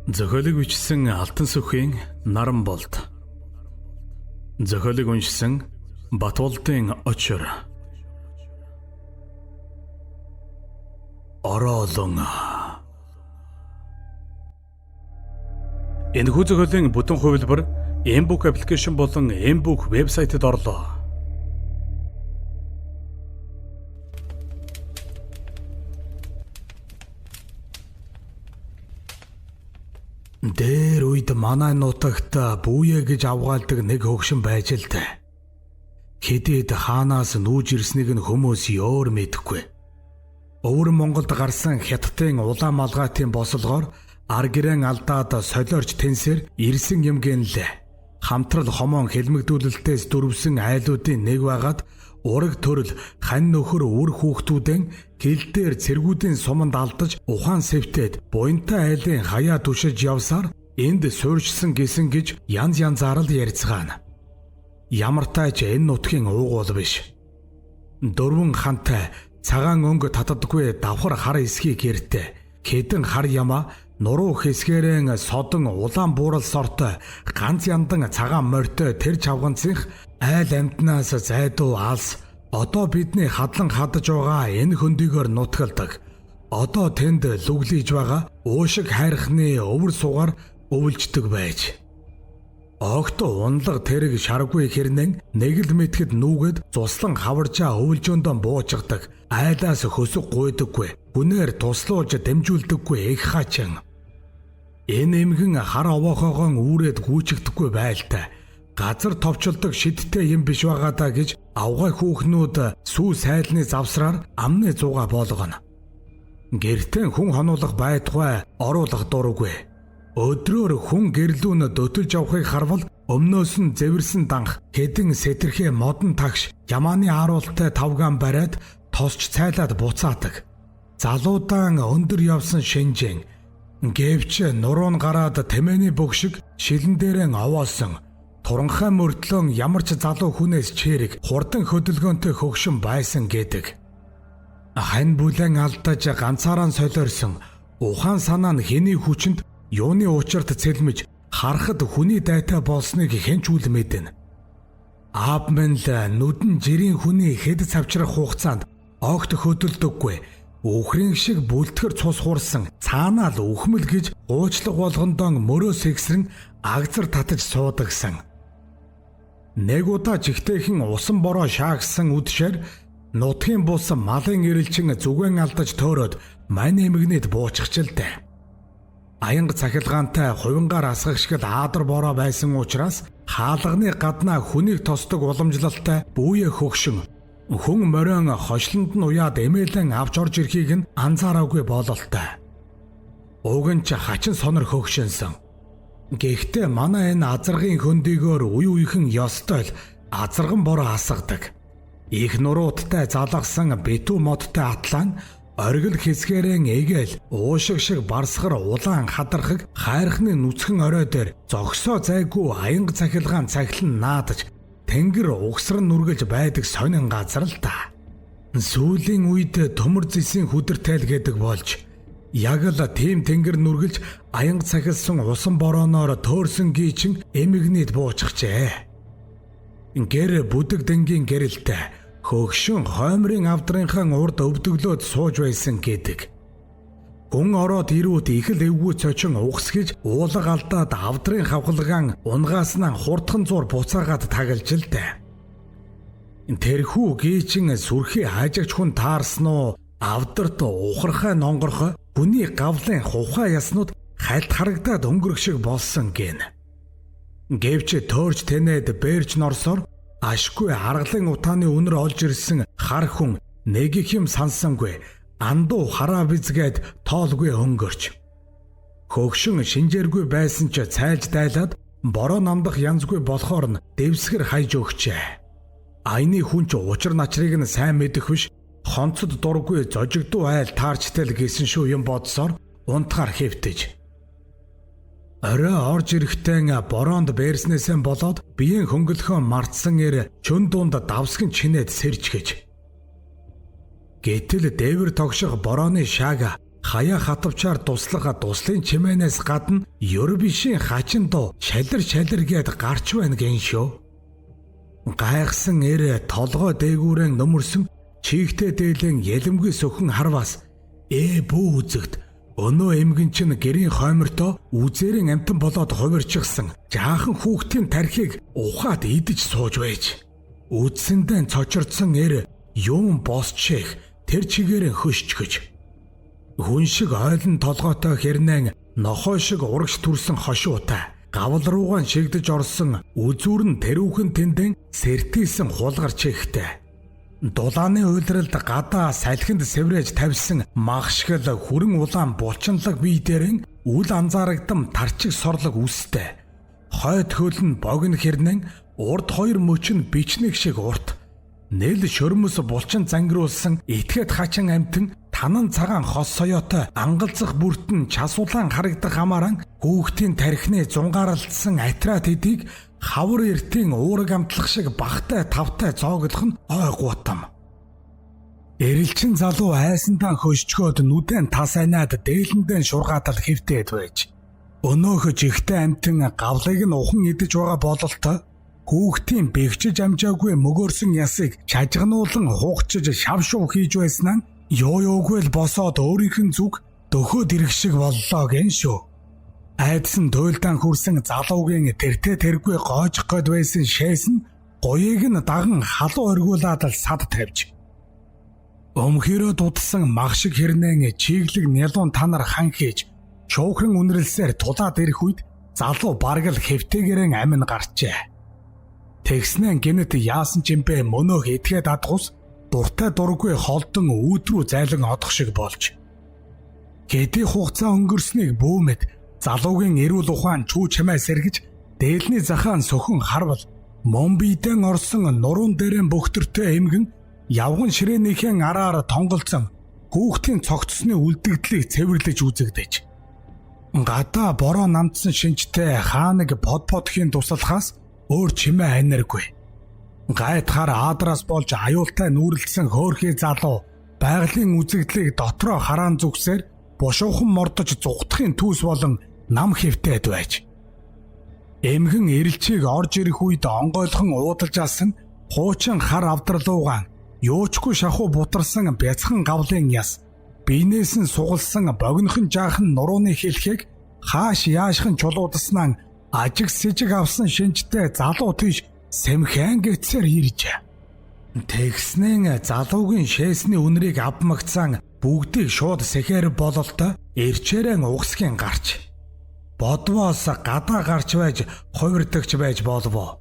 Зохиолыг бичсэн Алтан сүхийн Наранболд. Зохиолыг уншсан Батболдын Очор. Ороолон. Энэхүү зохиолын бүтэн хувилбар Mbook аппликейшн болон Mbook вебсайтад орлоо. Дээр үед манай нутагт Бүүе гэж авгаалдаг нэг хөгшин байж л дээ. Хэдийд хаанаас нүүж ирснийг нь хүмүүс өөр мэдэхгүй. Өвөр Монголд гарсан Хятадын улаан малгайтын бослогоор ар гэрэн алдаад солиорч тэнсээр ирсэн юм гэнлээ. Хамтрал хомоон хэлмэгдүүлэлтээс дөрвсөн айлуудын нэг байгаад ураг төрөл хань нөхөр үр хүүхдүүдэн гэл дээр цэргүүдийн суманд алдаж ухаан сэвтээд буянтай айлын хаяа түшиж явсаар энд суурьшсан гисэн гэж янз янзаар л ярьцгаана. Ямар тач энэ нутгийн уугуул биш. Дөрвөн хантай цагаан өнгө татдаггүй давхар хар эсхий гэртээ хэдэн хар ямаа нуруу хэсгээрэн содон улаан буурал сортой ганц яндан цагаан морьтой тэр чавганцынх айл амтнаас зайдуу алс одоо бидний хадлан хадаж байгаа энэ хөндийгөр нутгалдаг. Одоо тэнд лүглийж байгаа уушиг хайрхны өвөр сугаар өвлждөг байж. Огт унлаг тэрэг шарггүй хэрнэн нэг л мэтгэд нүгэд цуслан хаваржаа өвлжөөндөө буучгадаг. Айлаас хөсөг гуйдаггүй. Хүнээр туслуулж дэмжүүлдэггүй их хачин. Энэ эмгэн хар овоохоогоо үүрээд гүйчигдэхгүй байлтай. Газар товчлдог шидтэй юм биш байгаа даа гэж авгай хүүхнүүд сүү сайлны завсраар амны зуга болгоно. Гэртэн хүн хонуулах байтугай оруулах дурггүй. Өдрөөр хүн гэрлүүн дөтөлж авахыг харвал өмнөөс нь зэвэрсэн данх хэдэн сэтэрхээ модон тагш ямааны харуултай тавгаан бариад тосч цайлаад буцаадаг. Залуудаан өндөр явсан шинжэн гэвч нуруун гараад тэмээний бөгшиг шилэн дээрэн овоосон. Туранхай мөрдлөн ямар ч залуу хүнээс чирэг хурдан хөдөлгөөнтэй хөгшин байсан гэдэг. Хань бүлэн алдаж ганцаараа солиорсон ухаан санаа нь хэний хүчинд юуны учирт цэлмэж харахад хүний дайтай болсныг хэн ч үл мэднэ. Аав минь л нүдэн жирийн хүний хэд цавчрах хугацаанд огт хөдөлдөггүй. Үхрийн шиг бүлтгэр цус хуурсан цаанаа л үхмэл гэж уучлаг болгондоо мөрөөс эксрэн агзар татаж суудагсан. Нэг удаа жигтэйхэн усан бороо шаагсан үдшээр нутгийн бус малын ирэлчин зүгэн алдаж төөрөөд мань эмгэнэд бууччихлээ. Аянга цахилгаантай хувингаар асгагшгал аадар бороо байсан учраас хаалганы гаднаа хүнийг тосдог уламжлалтай Бүүе хөгшин хүн морион хошлонд нь уяад эмээлэн авч орж ирэхийг нь анзаараагүй бололтой. Уг нь ч хачин сонор хөгшинсэн. Гэхдээ манай энэ азаргын хөндийгөөр үе үехэн ёстой л азарган бороо асгадаг. Их нурууттай залгасан битүү модтой атлан оргил хэсгээрэн эгээл уушиг шиг барсгар улаан хадархаг хайрхны нүцгэн орой дээр зогсоо зайгүй аянга цахилгаан цахилан наадаж тэнгэр угсран нүргэлж байдаг сонин газар л та. Сүүлийн үед төмөр зэсийн хүдэртэл гэдэг болж яг л тийм тэнгэр нүргэлж аянга цахилсан усан борооноор төөрсөн гийчин эмигнийд буучгчээ. Гэр бүдэг дэнгийн гэрэлтэй хөгшин хоймрын авдрынхан урд өвдөглөөд сууж байсан гэдэг. Гүн ороод ирүүд их л эвгүй цочин угсгэж уулга алдаад авдрын хавхалгаан унгааснаа хурдхан зур буцаагаад тагалж л дээ. Тэрхүү гийчин сүрхий хажигч хүн таарсан уу авдарт ухархай нонгорхо хүний гавлын хухай яснууд хальт харагдаад өнгөрөх шиг болсон гин. Гэвч төөрч тэнэд бэрж норсоор ашгүй аргалын утааны үнэр олж ирсэн хар хүн нэг их юм сансангүй андуу хараа бизгээд тоолгүй өнгөрч. Хөгшин шинжээргүй байсан ч цайлж дайлаад бороо намдах янзгүй болохоор нь дэвсгэр хайж өгчээ. Айны хүн ч учир начрыг нь сайн мэдэх биш хонцод дургүй зожигдуу айл таарчтай л гэсэн шүү юм бодсоор унтахаар хэвтэж. Орой орж ирэхдээ бороонд бэрснээсээ болоод биеийн хөнгөлөхөө мартсан эр чөн дунд давсгэн чинээд сэрж гэж. Гэтэл дээвэр тогших борооны шааг Хаяа хатавчаар дуслын чимээнээс гадна Европын хачин доо шалэр гээд гарч байна гэн шүү. Гайхсан толгой дээгүүрэн нөмөрсөн чигтэй дээлэн ялэмгүй сөхөн харвас бүү үзэгт өнөө эмгэн чинь гэрийн хоймортоо үзээрэн амтан болоод хувирчихсан жаахан хүүхдийн тархийг ухаад идэж сууж байж. Үдсэндээ цочордсон юм босчих тэр чигээрэн хөшчгөж. Хүн шиг ойлон толгойтой хэрнэн нохой шиг урагш түрсэн хошуутай гавл руугаан шигдэж орсон үзүүр нь тэрүүхэн тэндэн сэртийсэн хулгарч ихтэй. Дулааны уйлралд гадаа салхинд сэврэж тавьсан магшгал хүрэн улаан булчинлаг бие дээрэн үл анзаарагдам тарчиг сорлог үстэй. Хойд хөл нь богино хэрнэн урд хоёр мөч нь бичнэг шиг урт. Нэл шөрмөс булчин зангируулсан этгээд хачин амтэн танан цагаан хос соёотой ангалзах бүртэн час улаан харагдах амааран хүүхдийн тархины зунгаарлсан атрат эдийг хавар эртийн уураг амтлах шиг багтай тавтай зооглох нь ойгуутам. Эрэлчин залуу айсандаа хөшчгөөд нүдэн тас айнаад дээлэндээ шургаатал хэвтээд байж. Өнөөхөж ихтэй амтэн гавлыг нь ухан идэж байгаа бололтой хүүхдийн бэгчиж амжаагүй мөгөөрсөн ясыг чажгануулан хугчиж шавшуу хийж байснаа ёоёоггүй л босоод өөрийнх нь зүг дөхөөд ирэх шиг боллоо гэн шүү. Айдсан туйлдаан хүрсэн залуугийн тэргүй гоожих гээд байсан шээс нь гоёыг нь даган халуу оргиулаад л сад тавьж. Өмхөрөө дудсан мах шиг хэрнэн чиглэг нялуун танаар хан хийж шуухран үнэрлсээр тулаад ирэх үед залуу бараг л хэвтээгэрэн амин гарчээ. Тэгснэн гинэт яасан ч юм бэ мөнөөх этгээд адгус дуртай дургүй холдон өөдрүү зайлан одох шиг болж. Гэдий хугацаа өнгөрснийг бүүмэд залуугийн эрүүл ухаан чүү чамаа сэргэж дээлний захаан сөхөн харвал мон биедэн орсон нуруунд дээрэн бөхтөртэй эмгэн явган ширээнийхэн араар тонголцсон хүүхдийн цогцсны үлдэгдлийг цэвэрлэж үзэгдэж. Гадаа бороо намдсан шинжтэй хаанаг подхийн туслахаас өөр чимээ аниргүй. Гайтхаар аадараас болж аюултай нүүрэлсэн хөөрхий залуу байгалийн үзэгдлийг дотроо хараан зүгсээр бушуухан мордож зүгтахын түүс болон нам хэвтээд байж. Эмгэн эрэлчийг орж ирэх үед онгойлхон уудалж алсан хуучин хар авдралуугаан юучгүй шахуу бутарсан бяцхан гавлын яс биенээс нь сугалсан богинохон жаахан нурууны хэлхийг хааш яашхан чулуудаснаа ажиг сэжиг авсан шинжтэй залуу тийш сэмхэн гэцээр ирж. Тэгснэн залуугийн шээсний үнэрийг авмагцсан бүгдийг шууд сэхэр бололтой эрчээрэн угсгийн гарч. Бодвоос гадаа гарч байж хувирдагч байж болов.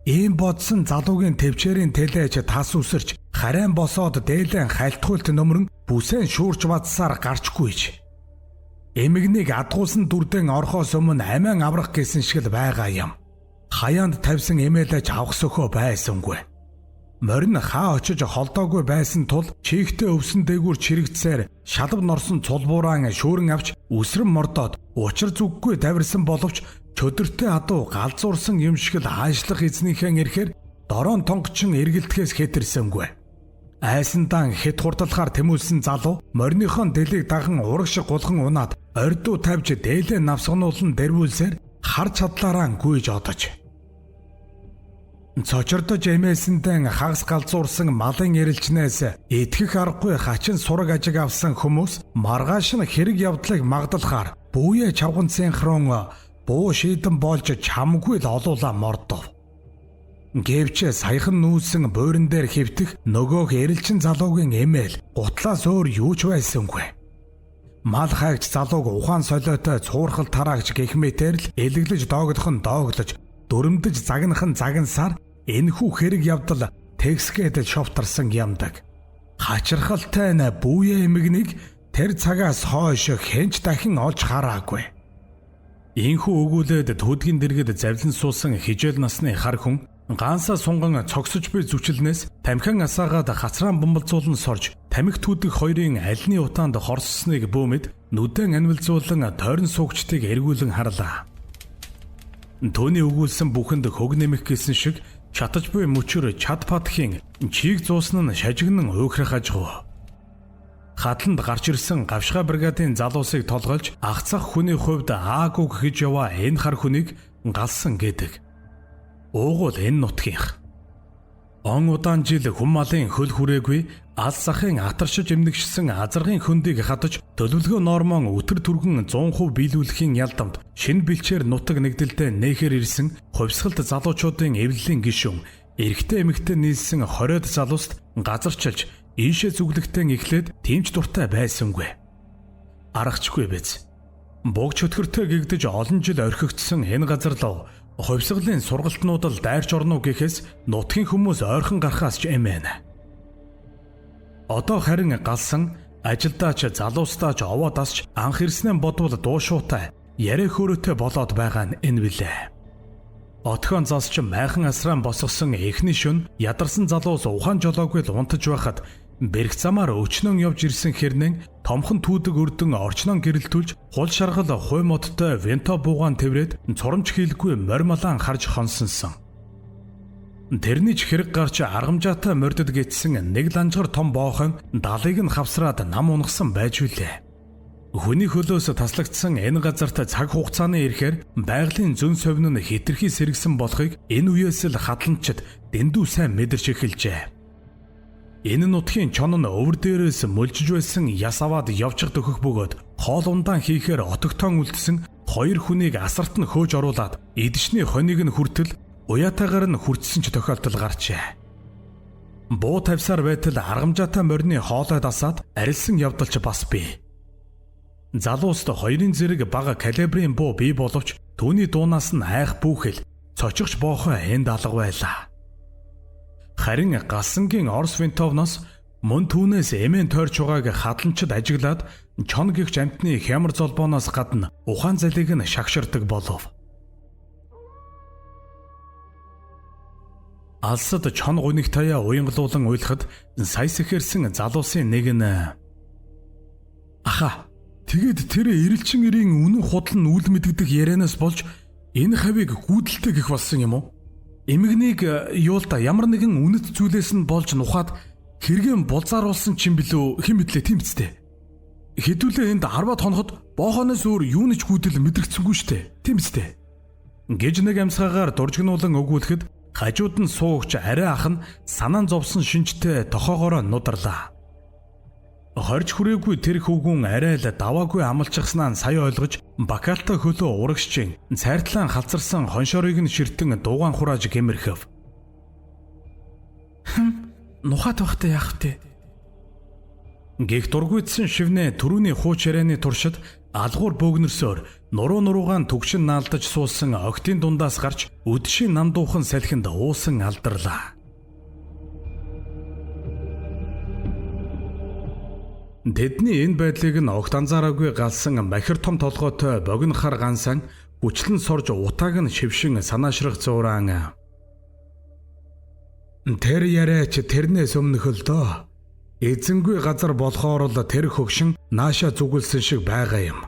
Ийм бодсон залуугийн төвчээрийн тэлэж тас үсэрч харайн босоод дээлэн хальтгуйлт нөмрөн бүсээн шуурч бадсаар гарчгүйж. Эмэгнийг адгуулсан дүрдэн орхоос өмнө амиан аврах гэсэн шиг л байгаа юм. Хаяанд тавьсан эмээлэж авах сөхөө байсангүй. Морин хаа очиж холдоогүй байсан тул чигтээ өвсөн дээгүүр чирэгцээр шалав норсон цулбууран шүүрэн авч үсрэн мордоод учир зүггүй давирсан боловч чөдөртэй адуу галзуурсан юм шиг л хаашлах эзнийхэн ирэхээр дорон тонгочин эргэлдэхээс хэтэрсэнгүй. Айсандан хэд хурдалахаар тэмүүлсэн залуу мориныхон дэлийг даган ураг шиг гулхан унаад ордуу тавьж дээлээ навсгануулан дэрвүүлсээр хар чадлаараа гүйж одож. Цочордож эмээсэндээ хагас галзуурсан малын эрэлчнээс итгэх аргагүй хачин сураг ажиг авсан хүмүүс маргааш нь хэрэг явдлыг магдалахаар бүүе чавган синхрон буу шийдэн болж чамгүй л олуулаа мордов. Гэвч саяхан нүүсэн буйран дээр хэвтэх нөгөөх эрэлчин залуугийн эмээл гутлаас өөр юу ч байсангүй. Мал хайгч залууг ухаан солиотой цуурхал тараагч гэх мэтэр л элэглэж доогдох нь доогдож дөрөмдөж загнах нь загнасаар энэхүү хэрэг явдал тексгээд шовтарсан ямдаг. Хачирхалтай нь бүүе эмэгнийг тэр цагаас хойш хэнч дахин олж хараагүй. Инхүү өгүүлээд төдгийн дэргэд завлан суусан хижээл насны хар хүн ганцаа сунган цогсож буй зүчлэнээс тамхин асаагаад хацраан бомболзуулан сорж тамхи түүдэг хоёрын альны утаанд хорссныг бөөмөд нүдэн анвилзуулан тойрон суугчдыг эргүүлэн харлаа. Төвний өгүүлсэн бүхэнд хөг нэмэх гэсэн шиг шатаж буй мөчөр чад падхийн чийг зуусан нь шажигнан уйхрах ажгүй. хадланд гарч ирсэн гавшгай бригадын залуусыг толгойлж агцах хүний хувьд аагүй гэж яваа энэ хар хүнийг галсан гэдэг. Уугуул энэ нутгийнх. Он удаан жил хүм малын хөл хүрээгүй алс захын атаршиж эмнэгшсэн азаргын хөндийг хадаж төлөвлөгөө нормон өтөр түргэн 100% биелүүлэхийн ялдамт шинэ бэлчээр нутаг нэгдэлтэй нээхэр ирсэн хувьсгалт залуучуудын эвлэлийн гишүүн эрэгтэй эмэгтэй нийлсэн 20-од залууст газарчилж ийшээ зүглэгтэн эхлээд тэмч дуртай байсангүй. Аргачгүй биз. Богч хөтгөртэй гэгдэж олон жил орхигдсон энэ газар лав хувьсгалын сургалтнуудад дайрч орно гэхээс нутгийн хүмүүс ойрхон гарахаас ч эмээнэ. Одоо харин галсан ажилдаач залуустаач овоодасч анх ирснээ бодвол дуушуутай яриа хөөрөтэй болоод байгаа нь энэ билээ. Отхон засч майхан асраан босгосон эхний шөнө ядарсан залуус ухаан жолоогүй л унтаж байхад бэрх замаар өчнөн явж ирсэн хэрнэн томхон түүдэг өрдөн орчнон гэрэлтүүлж хул шаргал хуй модтой венто буугаан тэврээд цурамж хийлгүй морьмалаан харж хонсонсон. Тэрний ч хэрэг гарч аргамжаатай мордод гитсэн нэг ланжгар том боохын далыг нь хавсраад нам унгасан байж үлээ. Хүний хөлөөс таслагдсан энэ газарт цаг хугацааны ирэхээр байгалийн зөн совин нь хэтэрхий сэргсэн болохыг энэ үеэс л хадланчид дэндүү сайн мэдэрч эхэлжээ. Энэ нутгийн чон нь өвөр дээрээс мөлжиж байсан яс аваад явчих дөхөх бөгөөд хоол ундаан хийхээр отогтоон үлдсэн хоёр хүнийг асарт нь хөөж оруулаад эдшний хонийг нь хүртэл уяатайгаар нь хүртсэн ч тохиолдол гарчээ. Буу тавьсаар байтал аргамжаатай морины хоолой дасаад арилсан явдалч бас бий. Залууст хоёрын зэрэг бага калибрын буу бий боловч түүний дуунаас нь айх бүхэл цочихч боохоо энд алга байлаа. Харин галсангийн Орс винтовноос мөн түүнээс эмэн тойрч байгааг хадланчид ажиглаад чон гихч амтны хямар золбооноос гадна ухаан залыг нь шагширдаг болов. Алсад чон гуник таяа уянгалуулан уйлахад саяс ихэрсэн залуусын нэг нь аха тэгээд тэр эрэлчин эрийн үнэн худал нь үл мэддэг ярианаас болж энэ хавийг гүйдэлтэй гэх болсон юм уу? Эмэгнийг юулда ямар нэгэн үнэт зүйлээс нь болж нухаад хэрэгэн булзааруулсан ч юм билүү хэн мэдлээ тийм үстэй. Хэдүүлээ энд 10-аад хоноход боохоноос өөр юу нэг гүйдэл мэдрэгцэнгүй штэ тийм үстэй. Гэж нэг амсгаагаар дуржигнуулан өгүүлэхэд хажууд нь суугч арай ах нь санаан зовсон шинжтэй тохоогоороо нударлаа. Хорж хүрээгүй тэр хөвгүн арай л даваагүй амлчихснаа сая ойлгож бакалта хөлөө урагшчин цайртлан халцарсан хоншорыг нь ширтэн дуугаан хурааж гэмэрхэв. Нухат бахтай яах вэ? Гэх дургуйдсан шивнэ түрүүний хууч ярианы туршид алгуур бөөгнөрсөөр нуруугаан түгшин наалдаж суусан огтын дундаас гарч үдшийн нандуухан салхинд уусан алдарлаа. Тэдний энэ байдлыг нь огт анзаараагүй галсан махир том толгойтой богинохар гансан хүчлэн сорж утааг нь шившин санаашрах зураан. Тэр яриач тэрнээс өмнөх л доо. Эзэнгүй газар болохоор л тэр хөгшин нааша зүгэлсэн шиг байгаа юм.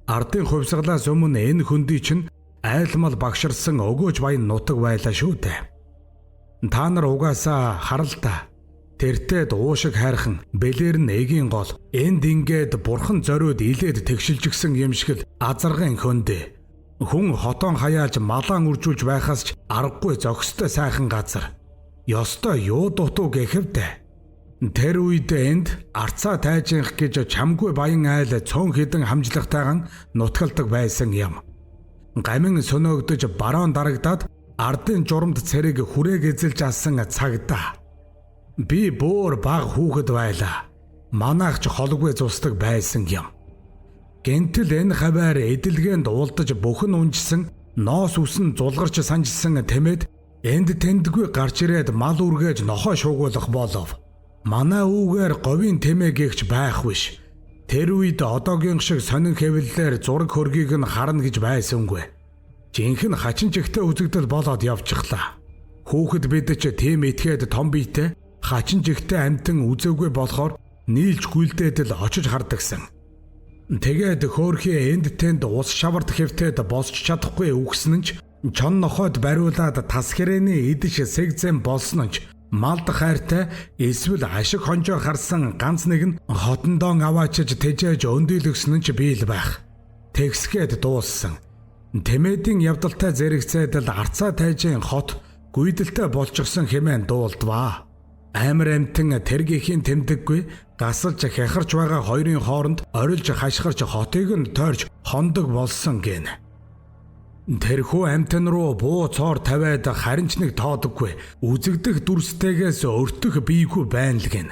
Ардын хувьсгалаас өмнө энэ хөндий чинь айлмал багширсан өгөөж баян нутаг байлаа шүү дээ. Та нар угаасаа харалтаа. Тэртээ уушиг хайрхан бэлэр нь эгийн гол энд ингээд бурхан зориуд илээд тэгшилжигсэн юм шиг л азаргын хөндөө. Хүн хотон хаяаж малаан үржүүлж байхаас ч аргагүй зохистой сайхан газар. Ёстой юу дутуу гэхэвдэ. Тэр үед энд арцаа тайжинх гэж чамгүй баян айл цөөн хідэн хамжлагтайган нутгалдаг байсан юм. Гамин сөнөөгдөж бароон дарагдаад ардын журамд цэрэг хүрээг эзэлж алсан цагдаа. Би буур баг хүүхэд байлаа. Манайх ч холгүй зусдаг байсан юм. Гэнтэл энэ хаваар эдэлгээнд уулдаж бүхэн унжсан ноос үсэн зулгарч санжсан тэмээд энд тэндгүй гарч ирээд мал үргээж нохоо шуугуулах болов. Манай үүгээр говийн тэмээ гихч байх биш. Тэр үед одоогийн шиг сонин хэвлэлээр зураг хөргийг нь харна гэж байсангүй. Жинхэнэ хачин чигтээ үзэгдэл болоод явчихлаа. Хүүхэд бид ч тийм итгээд том биетэй хачин жигтэй амтан үзээгүй болохоор нийлж гүйлдээд л очиж хардагсан. Тэгээд хөөрхий энд тэнд ус шаварт хэвтээд босч чадахгүй үгсэн нь ч чон нохойд бариулаад тас хэрээний идэж сэгзэн болсон нь ч малд хайртай эсвэл ашиг хонжоо харсан ганц нэг нь хотондоо аваачиж тэжээж өндөлгсөн нь ч биел байх. Тэгсгээд дууссан. Тэмээдийн явдалтай зэрэгцээд л арцаа тайжийн хот гүйдэлтэй болчихсон хэмээн дуулдваа. Амар амтэн тэргийхийн тэмдэггүй гасалж хяхарч байгаа хоёрын хооронд орилж хашгирч хотыг нь тойрч хондог болсон гин. Тэрхүү амтэн руу буу цоор тавиад харин ч нэг тоодоггүй үзэгдэх дүрстэйгээс өртөх бийгүй байна л гин.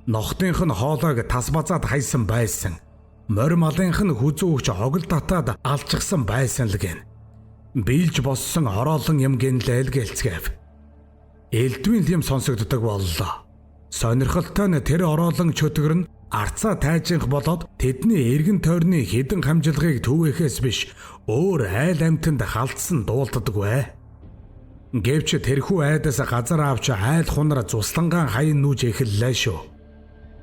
Нохтынх нь хоолойг тас базаад хайсан байсан. Морь малынх нь хүзүүгч огол татаад алчсан байсан л гин. Бийлж боссон хороолон юм гинлээл гэлцгээв. Элдвийн юм сонсогддог боллоо. Сонирхолтой нь тэр ороолон чөтгөр нь арцаа тайжинх болоод тэдний эргэн тойрны хідэн хамжилгыг түүхээс биш өөр айл амтанд халтсан дуулддаггүй. Гэвч тэрхүү айдас газар авч айл хунар цуслангаан хаян нүүж эхэллээ шүү.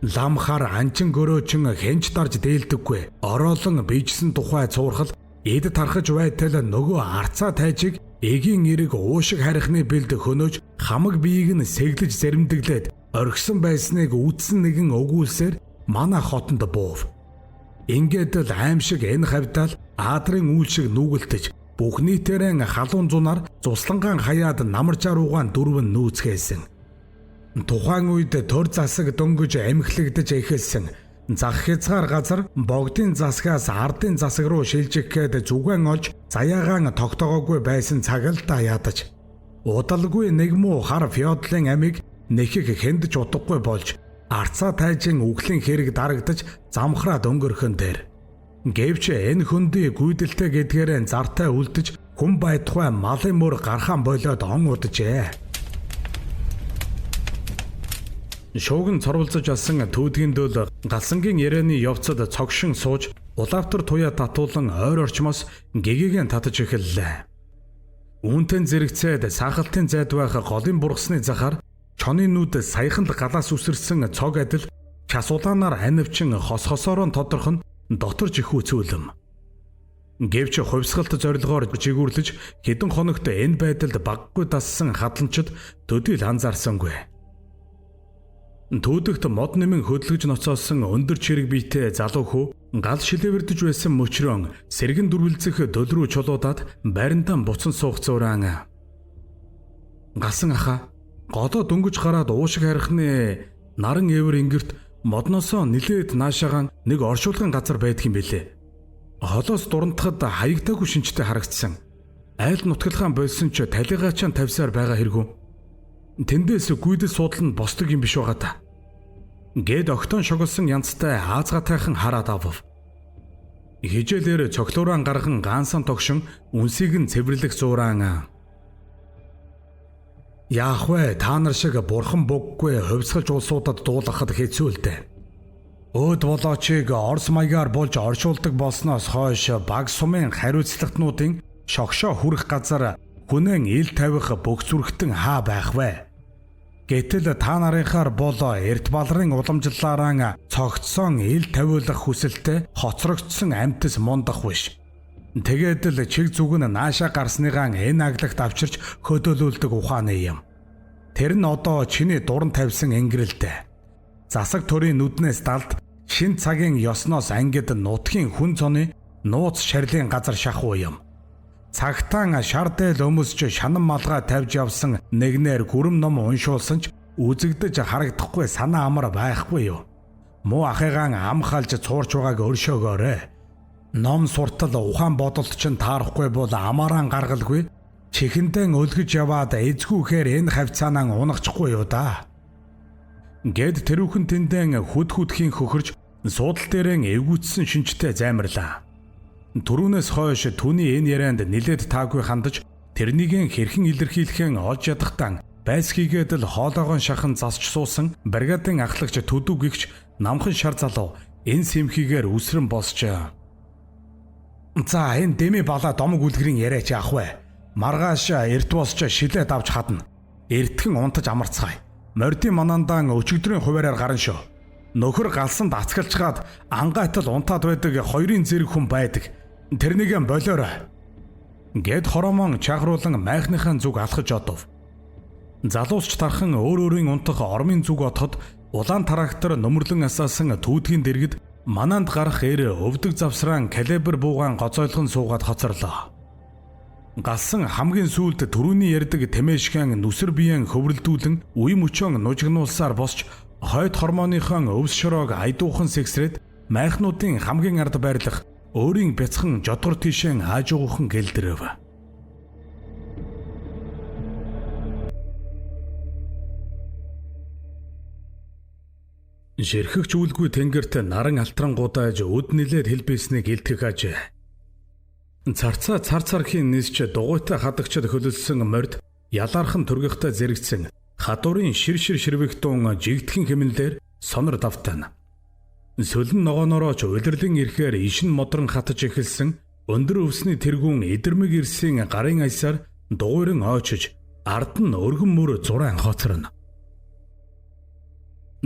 Ламхаар анчин гөрөөчин хэнч дарж дээлдэггүй. Ороолон бийжсэн тухай цуурхал эд тархаж байтал нөгөө арцаа тайжиг эгийн эрэг уушиг харихны бэлд хөнөөж хамаг биеийг нь сэглэж зэрэмдэглээд орхисон байсныг үтсэн нэгэн өгүүлсээр манай хотонд буув. Ингээд л аимшиг энэ хавьдаал аадрын үйл шиг нүгэлтэж бүх нийтээрээ халуун зунаар цуслангаан хаяад намарчаар угаан дөрвөн нүүцгээсэн. Тухайн үед төр засаг дөнгөж эмхлэгдэж эхэлсэн. Зах хязгаар газар богдын засгаас ардын засаг руу шилжихэд зүгэн олж заяагаан тогтоогоогүй байсан цаг л да ядаж. Удалгүй нэг муу хар феодлын амийг нэхэг хэндж удахгүй болж арцаа тайжин үглийн хэрэг дарагдаж замхраад өнгөрхөн дээр. Гэвч энэ хөндий гүйдэлтэй гэдгээрээ зартай үлдэж хүн байтугай малын мөр гархан болоод он уджээ. Шууган цорволцож алсан түүдгийн дөөл галсангийн ярианы явцад цогшин сууж улаавтар туяа татуулан ойр орчмоос гэгээгэн татаж эхэллээ. Үүнтэн зэрэгцээд сахалтын зайд байх голын бургасны захаар чоны нүд саяхан л галаас үсэрсэн цог адил часулаанаар анивчин хос хосоорон тодорхон доторж ихүүцүүлэм. Гэвч хувьсгалт зорилгоор жигүүрлэж хэдэн хоногт энэ байдалд баггүй дассан хадламжид төдийл анзаарсангүй. Түүдэгт мод нэмэн хөдлөж ноцоосон өндөр чирэг биетэй залуу хүү гал шилэвэрдэж байсан мөчрөн сэргэн дүрвэлзэх дөл рүү чулуудаад баримтаа буцан суух зураан. Галсан аха голоо дөнгөж гараад уушиг харихны наран эвэр ингэрт модносоо нилээд наашаагаан нэг оршуулгын газар байдг юм бэлээ. Холоос дурантахад хаягдаагүй шинжтэй харагдсан. Айл нутгалхаан болсон ч талигаачаан тавьсаар байгаа хэрэггүй. Тэндээс гүйдэл суудлал нь босдог юм биш байгаа та. Гэд огтон шоглсон янзтай аазгатайхан хараад авав. Хижээлэр цогтууран гархан гансан тогшин үнсийг нь цэвэрлэх зураан. Яах вэ? Та нар шиг бурхан бүггүй хувьсгалж улсуудад дуулгахад хэцүү л дээ. Өөд болоочийг Орос маягаар болж оршуулдаг болсноос хойш баг сумын хариуцлагтнуудын шогшоо хүрэх газар хүнэн ил тавих бүх зүрхтэн хаа байх вэ? Гэтэл та нарынхаар бол эрт балрын уламжлалаараа цогцсон ил тавиулах хүсэлтэй хоцрогдсон амьтас мундах биш. Тэгээд л чиг зүг нь наашаа гарсныгаа энэ аглагт авчирч хөдөөлүүлдэг ухааны юм. Тэр нь одоо чиний дуран тавьсан ингэрэлтэй. Засаг төрийн нүднээс далд шин цагийн ёсноос ангид нутгийн хүн цоны нууц шарлын газар шахуу юм. Цагтаан шардэл өмсч шанан малгай тавьж явсан нэгнэр гүрэм ном уншуулсан ч үзэгдэж харагдахгүй санаа амар байхгүй юу. Муу ахыгаан ам халж цуурч байгааг өршөөгөөрэй. Ном суртал ухаан бодолт чинь таарахгүй бол амаараа гаргалгүй чихэндэн өлгөж яваад эзгүүхээр энэ хавцаанаа унахчихгүй юу да. Гэд тэрүүхэн тэндэн хүд хүдхийн хөхөрж суудал дээрээ эвгүүцсэн шинжтэй займарлаа. Түрүүнээс хойш түүний энэ ярианд нилээд таагүй хандаж тэрнийгэн хэрхэн илэрхийлхэн олж ядахтан байсгийгээд л хоолоогоон шахан засч суусан бригадын ахлагч төдөв гихч намхан шар залуу энэ сэмхийгээр үсрэн босчоо. За энэ дэми балаа домог үлгэрийн яриач яах вэ? Маргааш эрт босч шилээд авч хадна. Эртхэн унтаж амарцгаая. Мордын манандаан өчигдрийн хуваараар гарна шүү. Нөхөр галсанд ацгалчгаад ангайтал унтаад байдаг хоёрын зэрэг хүн байдаг. Тэрнийг болоорой. Гэд хоромон чагруулан майхныхаа зүг алхаж одов. Залуусч тархан өөрийн унтах ормын зүг отоход улаан трактор нөмрлөн асаасан түүдгийн дэргэд мананд гарах эр өвдөг завсраан калибр буугаан гоцойлгон суугаад хоцорлоо. Галсан хамгийн сүүлд түрүүний ярьдаг тэмээшгэн нүсэр биеэн хөврөлдүүлэн үе мөчөн нужигнуулсаар босч хойд хормоныхон өвс шороог айдуухан сэгсрээд майхнуудын хамгийн ард байрлах өөрийн бяцхан жодгор тишэн аажуухан гэлдрэв. Жирхэгч үлгүй тэнгэрт наран алтрангуудааж өд нилээд хэлбэснийг илтгэх ажээ. Царцаа цархийн нисч дугуйтай хадагчд хөлөлсөн морд ялаархан түргэгтэй зэрэгцэн хадуурын ширвэгтун жигдхэн хэмнэлээр сонор давтана. Сөлн ногооноороо ч улирлын ирэхээр ишин модрон хатаж эхэлсэн өндөр өвсний тэргүүн эдэрмэг ирсийн гарын аясаар дугуйран ойчиж ард нь өргөн мөр зураан хоцорно.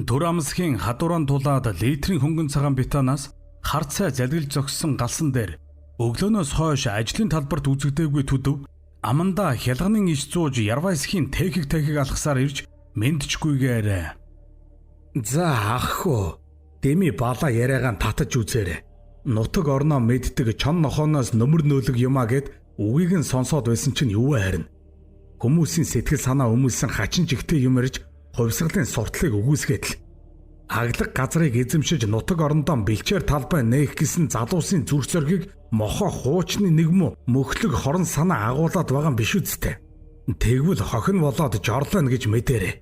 Түр амсхийн хадууран тулаад литрийн хөнгөн цагаан бетонаас хар цай залгилж зогссон галсан дээр өглөөнөөс хойш ажлын талбарт үзэгдээгүй төдөв амандаа хялганын иш зууж ярвайсхийн техник алхасаар ирж мэдчгүйгээр. За ахгүй Дэми бала яриагаан татаж үзээрэй. Нутаг орноо мэддэг чон нохооноос нөмөр нөөлөг юмаа гэд үгийг нь сонсоод байсан чинь юу харин. Хүмүүсийн сэтгэл санаа өмүүлсэн хачин жигтэй юм ирж хувьсгалын суртлыг өгүүлсгээд л аглаг газрыг эзэмшиж нутаг орондоо бэлчээр талбай нээх гэсэн залуусын зүрх зоргийг мохоо хуучны нэгмүү мөхлөг хорон санаа агуулад байгаа юм биш үсттэй. Тэгвэл хохин болоод жорлоно гэж мэдээрэй.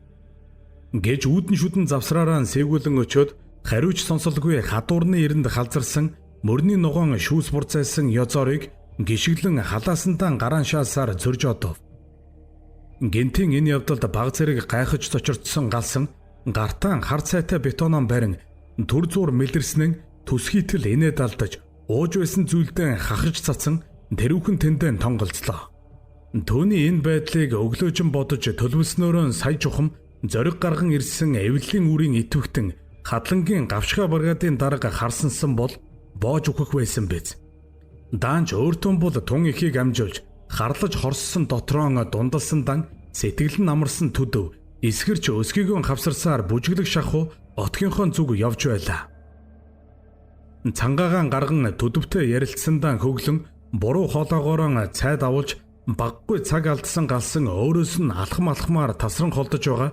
Гэж үүдэн шүдэн завсраараа сээгүүлэн өчөөд хариуч сонсолгүй хадуурны эрэнд халзарсан мөрний ногоон шүүс бурцайсан ёзорыг гიშгэлэн халаасантаа гараан шаасаар зөрж одов. Гинтийн энэ явдалд баг зэрэг гайхаж цочирдсон галсан гартаан хар цайтай бетонон барин төр зуур мэлэрснэн төсхийтэл инээд алдаж ууж байсан зүйлдээ хахаж цацсан тэрүүхэн тэндэн тонголцлоо. Төвний энэ байдлыг өглөөжин бодож төлөвлснөөрөө сая жухам зориг гарган ирсэн эвлэлийн үрийн итвэхтэн хадлангийн гавшгаа бригадын дарга харсансан бол боож өгөх байсан биз. Даанч өөртөө бол тун ихийг амжуулж харлаж хорссон дотроон дундалсан дан сэтгэл нь амарсан төдөв эсгэрч өсгийгөө хавсарсаар бүжиглэг шахуу отгийнхоо зүг явж байлаа. Цангаагаан гарган төдөвтэй ярилцсандаа хөглөн буруу хоолоогоороо цайд авуулж баггүй цаг алдсан галсан өөрөөс нь алхмаар тасран холдож байгаа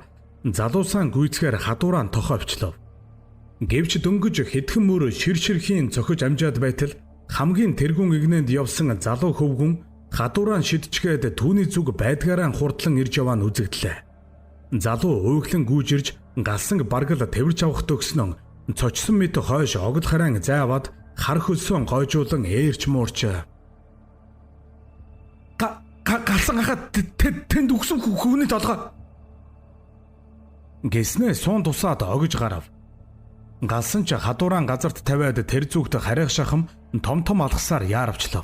залуусаан гүйцгээр хадуураа тохиовчлоо. Гэвч дөнгөж хэдхэн мөр ширхийн цохиж амжаад байтал хамгийн тэргүүн игнэнд явсан залуу хөвгүн хадуураа шидчгээд түүний зүг байдгаараа хурдлан ирж яваа нь үзэгдлээ. Залуу уйглан гүйжирж галсан баргал тэрвэрч авах төгснөн цочсон мэт хойш огд хараан зай аваад хар хөлсөө гойжуулан ээрч муурч. Галсан хахад тэнд өгсөн хүүний толгой гэснээ суун тусаад огж гарав. Галсан ч хадуураа газарт тавиад тэр зүгт харих шахам том алхасаар яаравчлав.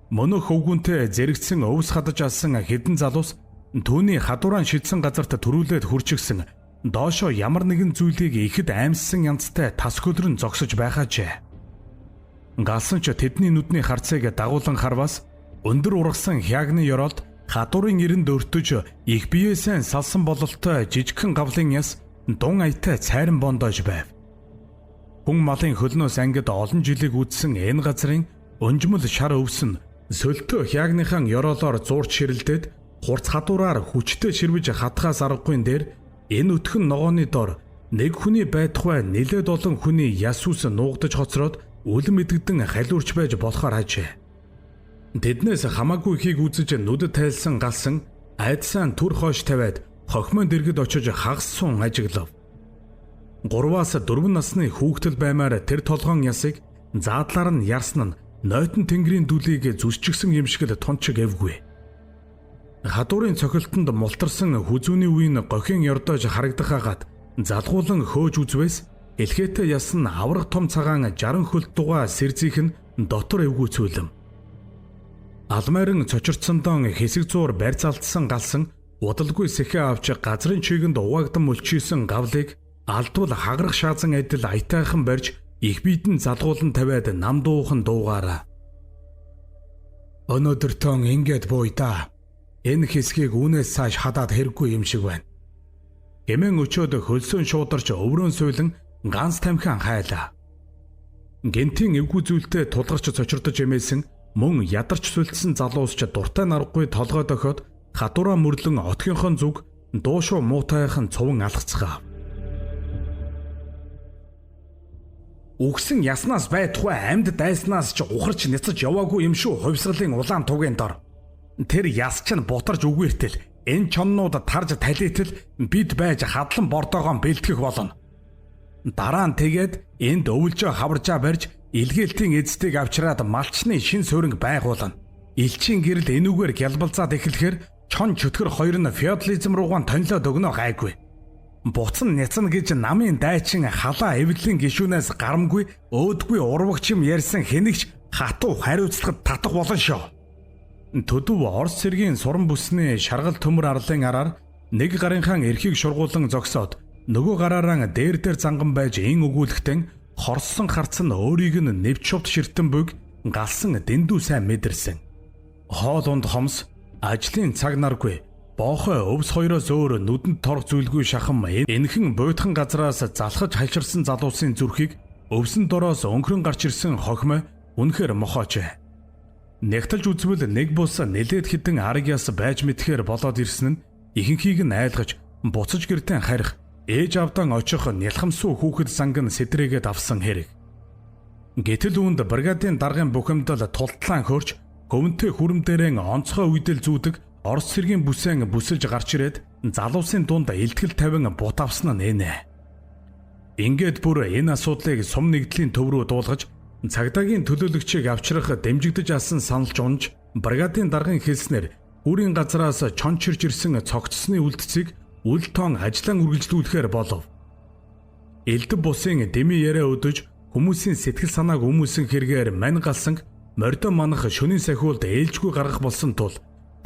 Мөнөх хөвгүнтэй зэрэгцсэн өвс хадаж алсан хэдэн залуус түүний хадуураа шидсэн газарт төрүүлээд хурчигсэн доошоо ямар нэгэн зүйлийг ихэд аимссан янзтай тас хөлрөн зогсож байхаажээ. Галсан ч тэдний нүдний харцыг дагуулan харвас өндөр ургасан хягны ёроолд хадуурын эрэнд өртөж их биеэсэн салсан бололтой жижигхэн гавлын яс дун аятай цайран бондоож байв. Хүн малын хөлнөөс ангид олон жилиг үдсэн энэ газрын өнжмөл шар өвсөн сөлтөө хягныхан ёроолоор зуурч ширэлдээд хурц хадуураар хүчтэй ширвэж хатхаас аргагүй дээр энэ өтгөн ногооны дор нэг хүний байдхай нилээд олон хүний яс үс нуугдаж хоцроод үлэм идэгдэн халиурч байж болохоор хажээ. Тэднээс хамаагүй ихийг үзэж нүдэд тайлсан галсан айдсан түр хойш тавиад хохмон дэргэд очиж хагас сун ажиглав. 3-4 насны хүүхдэл баймаар тэр толгоон ясыг заадлаар нь ярсан нь нойтон тэнгэрийн дүлийг зүсчгсэн юм шиг л тунчиг эвгүй. Хадуурын цохилтонд мултарсан хүзүүний үеийн гохин ёрдоож харагдах хагаад залгуулан хөөж үзвээс элхээтэй ясан аврах том цагаан 60 хөлт дугаа сэрзийнх нь дотор эвгүүцүүлэм. Алмайран цочирдсондоо хэсэг зуур барьцаалтсан галсан удалгүй сэхэ авч газрын чигэнд угаагдан мөлчийсэн гавлыг алдвал хагарах шаазан адил аятайхан барьж их биетэн залгуулан тавиад нам дуухан дуугаараа. Өнөөдөр тон ингээд буй да. Энэ хэсгийг үүнээс цааш хадаад хэрэггүй юм шиг байна. Гэмэн өчөөд хөлсөөн шуударч өврөн суйлан ганц тамхиан хайлаа. Гентийн эвгүй зүйлтэй тулгарч цочирдож эмээсэн мөн ядарч сүлдсэн залуус ч дуртай наргагүй толгой дохиод хадураа мөрлөн отгийнхон зүг дуушуу муутайхан цуван алгацгаав. Үгсэн яснаас байтугай амьд дайснаас ч ухарч няцаж яваагүй юм шүү хувьсгалын улаан тугийн дор. Тэр яс чинь бутарж үгээртэл энэ чоннууд тарж талитл бид байж хадлан бордоогоо бэлтгэх болно. Дараа нь тэгээд энд өвлжөө хаваржаа барьж илгээлтийн эзэстийг авчраад малчны шин сууринг байгуулна. Элчийн гэрэл энүүгээр гялбалзаад эхлэхээр чон чөтгөр хоёр нь феодализм руугаа тонлоод өгнө гайгүй. Буцан няцна гэж намын дайчин халаа эвлэлийн гишүүнээс гарамгүй өөдгүй урвагч юм ярьсан хэнэгч хатуу хариуцлагад татах болно шүү. Төдөв Орос цэргийн суран бүсний шаргал төмөр арлын араар нэг гарынхаа эрхийг шургуулan зогсоод нөгөө гараараа дээр занган байж ин өгүүлэхтэн хорссон харцсан өөрийг нь нэвчвт ширтэн бүг галсан дэндүү сайн мэдэрсэн. Хоол унд хомс ажлын цаг наргүй боохой өвс хоёроос өөр нүдэнд торох зүйлгүй шахам энхэн буйдхан газраас залхаж халширсан залуусын зүрхийг өвсөн дороос өнгөрөн гарч ирсэн хохимой үнэхээр мохооч. Нэгтэлж үзвэл нэг бус нэлээд хідэн аргяас байж мэдхээр болоод ирсэн нь ихэнхийг нь айлгаж буцаж гэртээ харих ээж авдан очих нялхамсуу хүүхэд санган сэтрээгээд авсан хэрэг. Гэтэл үүнд бригадын даргын бухимдал тултлаан хөрч хөвөнтэй хүрм дээрээ онцгой үйдэл зүүдэг Орос цэргийн бүсээн бүсэлж гарч ирээд залуусын дунд илтгэл тавин бут авсан нь энэ. Ингээд бүр энэ асуудлыг сум нэгдлийн төв рүү дуулгаж цагдаагийн төлөөлөгчийг авчрах дэмжигдэж алсан саналж унж бригадын даргын хэлснээр үрийн газраас чончирж ирсэн цогцсны үлдцийг үл тоон ажлан үргэлжлүүлэхээр болов. Элдв бусын дэми яриа өдөж хүмүүсийн сэтгэл санааг өмүүлсэн хэрэгээр мань галсан мордо манах шөнийн сахиулд ээлжгүй гаргах болсон тул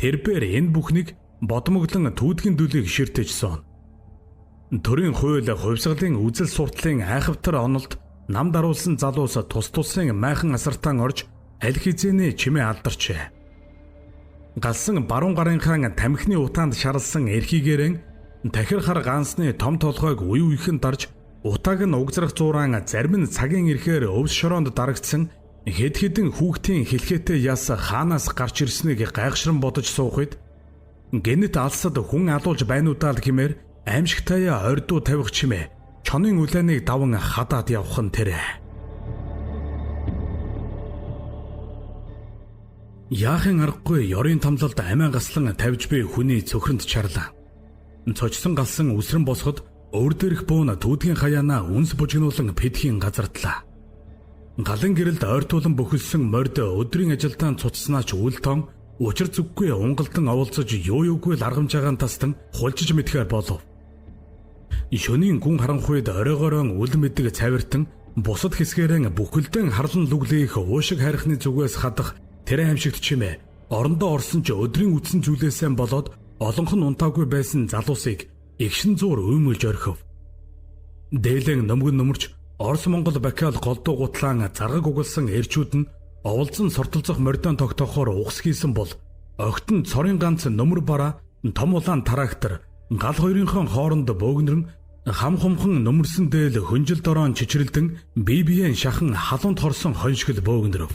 тэрбээр энэ бүхнийг бодмоглон түүдгийн дүлийг ширтэж суун. Төрийн хууль хувьсгалын үзэл суртлын айхавтар онолд нам даруулсан залуус тус тусын майхан асартаан орж аль хизээний чимээ алдарчээ. Галсан баруун гарынхаа тамхины утаанд шарлсан эрхийгээрэн тахир хар ганцны том толгойг үе үехэн дарж утааг нь угзрах зууран зарим нь цагийн эрхээр өвс шороонд дарагдсан хэд хэдэн хүүхдийн хэлхээтэй яс хаанаас гарч ирснийг гайхшран бодож суухад гэнэт алсад хүн алуулж байнуудаа л гэмээр аимшигтаяа ордуу тавих чимээ чонын үлээнийг даван хадаад явах нь тэрэ. Яахын аргагүй ёрын тамлалд амиа гаслан тавьж буй хүний цөхрөнд чарлаа. Цочсон галсан үсрэн босоход өвөр дээрх буун түүдгийн хаяанаа үнс бужигнуулан пэдхийн газардлаа. Галан гэрэлд ойртуулан бөхөлсөн морд өдрийн ажилдаан цуцснаач үл тоон учир зүггүй унгалдан оволцож юу юугүй л аргамжаагаан тастан хулжиж мэдхээр болов. Шөнийн гүн харанхуйд оройгоорон үл мэдэг цавиртан бусад хэсгээрэн бүхэлдэн харлан лүглээх уушиг хайрхны зүгээс хадах тэр аимшигт чимээ орондоо орсон ч өдрийн үтсэн зүйлээсээ болоод олонх нь унтаагүй байсан залуусыг эгшин зуур уймэлж орхив. Дээлэн нөмгөн нөмөрч Орос Монгол Бакал голдуу гутлаан заргаг угалсан эрчүүд нь оволцон сортолцох мордон тогтоохоор угс хийсэн бол огтон цорын ганц нөмөр бараа том улаан трактор гал хоёрынхон хооронд бөөгнөрн хам хумхан нөмөрсөн дээл хөнжил дорон чичрэлдэн бие биеэн шахан халуунд хорсон хоншгил бөөгнөрөв.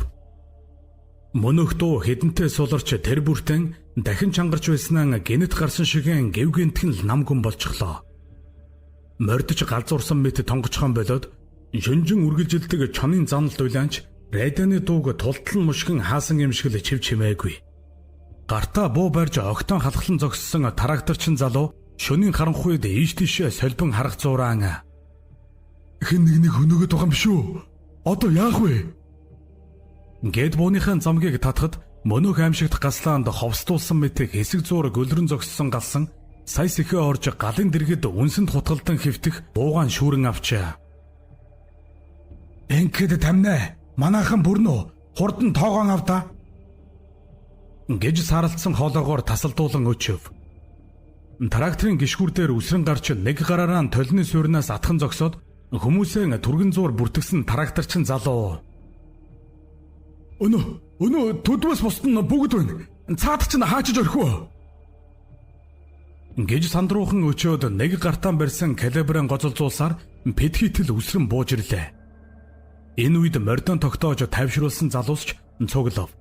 Мөнөх дуу хэдэнтэй суларч тэр бүртэн дахин чангарч байснаа гинэт гарсан шигэн гэвгэнтхэн л намгүн болчихлоо. Мордож галзуурсан мэт тонгочхон болоод шөнжин үргэлжилдэг чонын заналт уйлаанч радионы дууг тултлан мушгин хаасан юм шиг л чив чимээгүй. Гартаа буу барьж огтон халахлан зогссон тракторчин залуу шөнийн харанхуйд ийш тийшээ солбон харах зураан. Хэн нэг хөнөөгд байгаа юм шүү. Одоо яах вэ? Гэд бууныхаа замгийг татхад мөнөх аимшигт гаслаанд ховстуулсан мэтэг хэсэг зуур гөлрөн зогссон галсан сая сэхээ орж галын дэргэд үнсэнд хутгалдан хөвтөх буугаан шүүрэн авчаа. Энхэд тамнаа манайхан бүрнөө хурдан тоогоон авда гэж саралцсан хоолоогоор тасалдуулан өчөв. Тракторын гишгүүр дээр үсрэн гарч нэг гараараа толны суурнаас атхан зогсоод хүмүүсээ түргэн зуур бүртгсэн тракторчин залуу. Өнөө төдвөөс бусд нь бүгд байна. Цаад чинь хаачиж орхив. Гэж сандруухан өчөөд нэг гартаан барьсан калибрын гоцолзуулсаар педхитэл үсрэн бууж ирлээ. Энэ үед мордон тогтоож тайвшруулсан залуусч цуглав.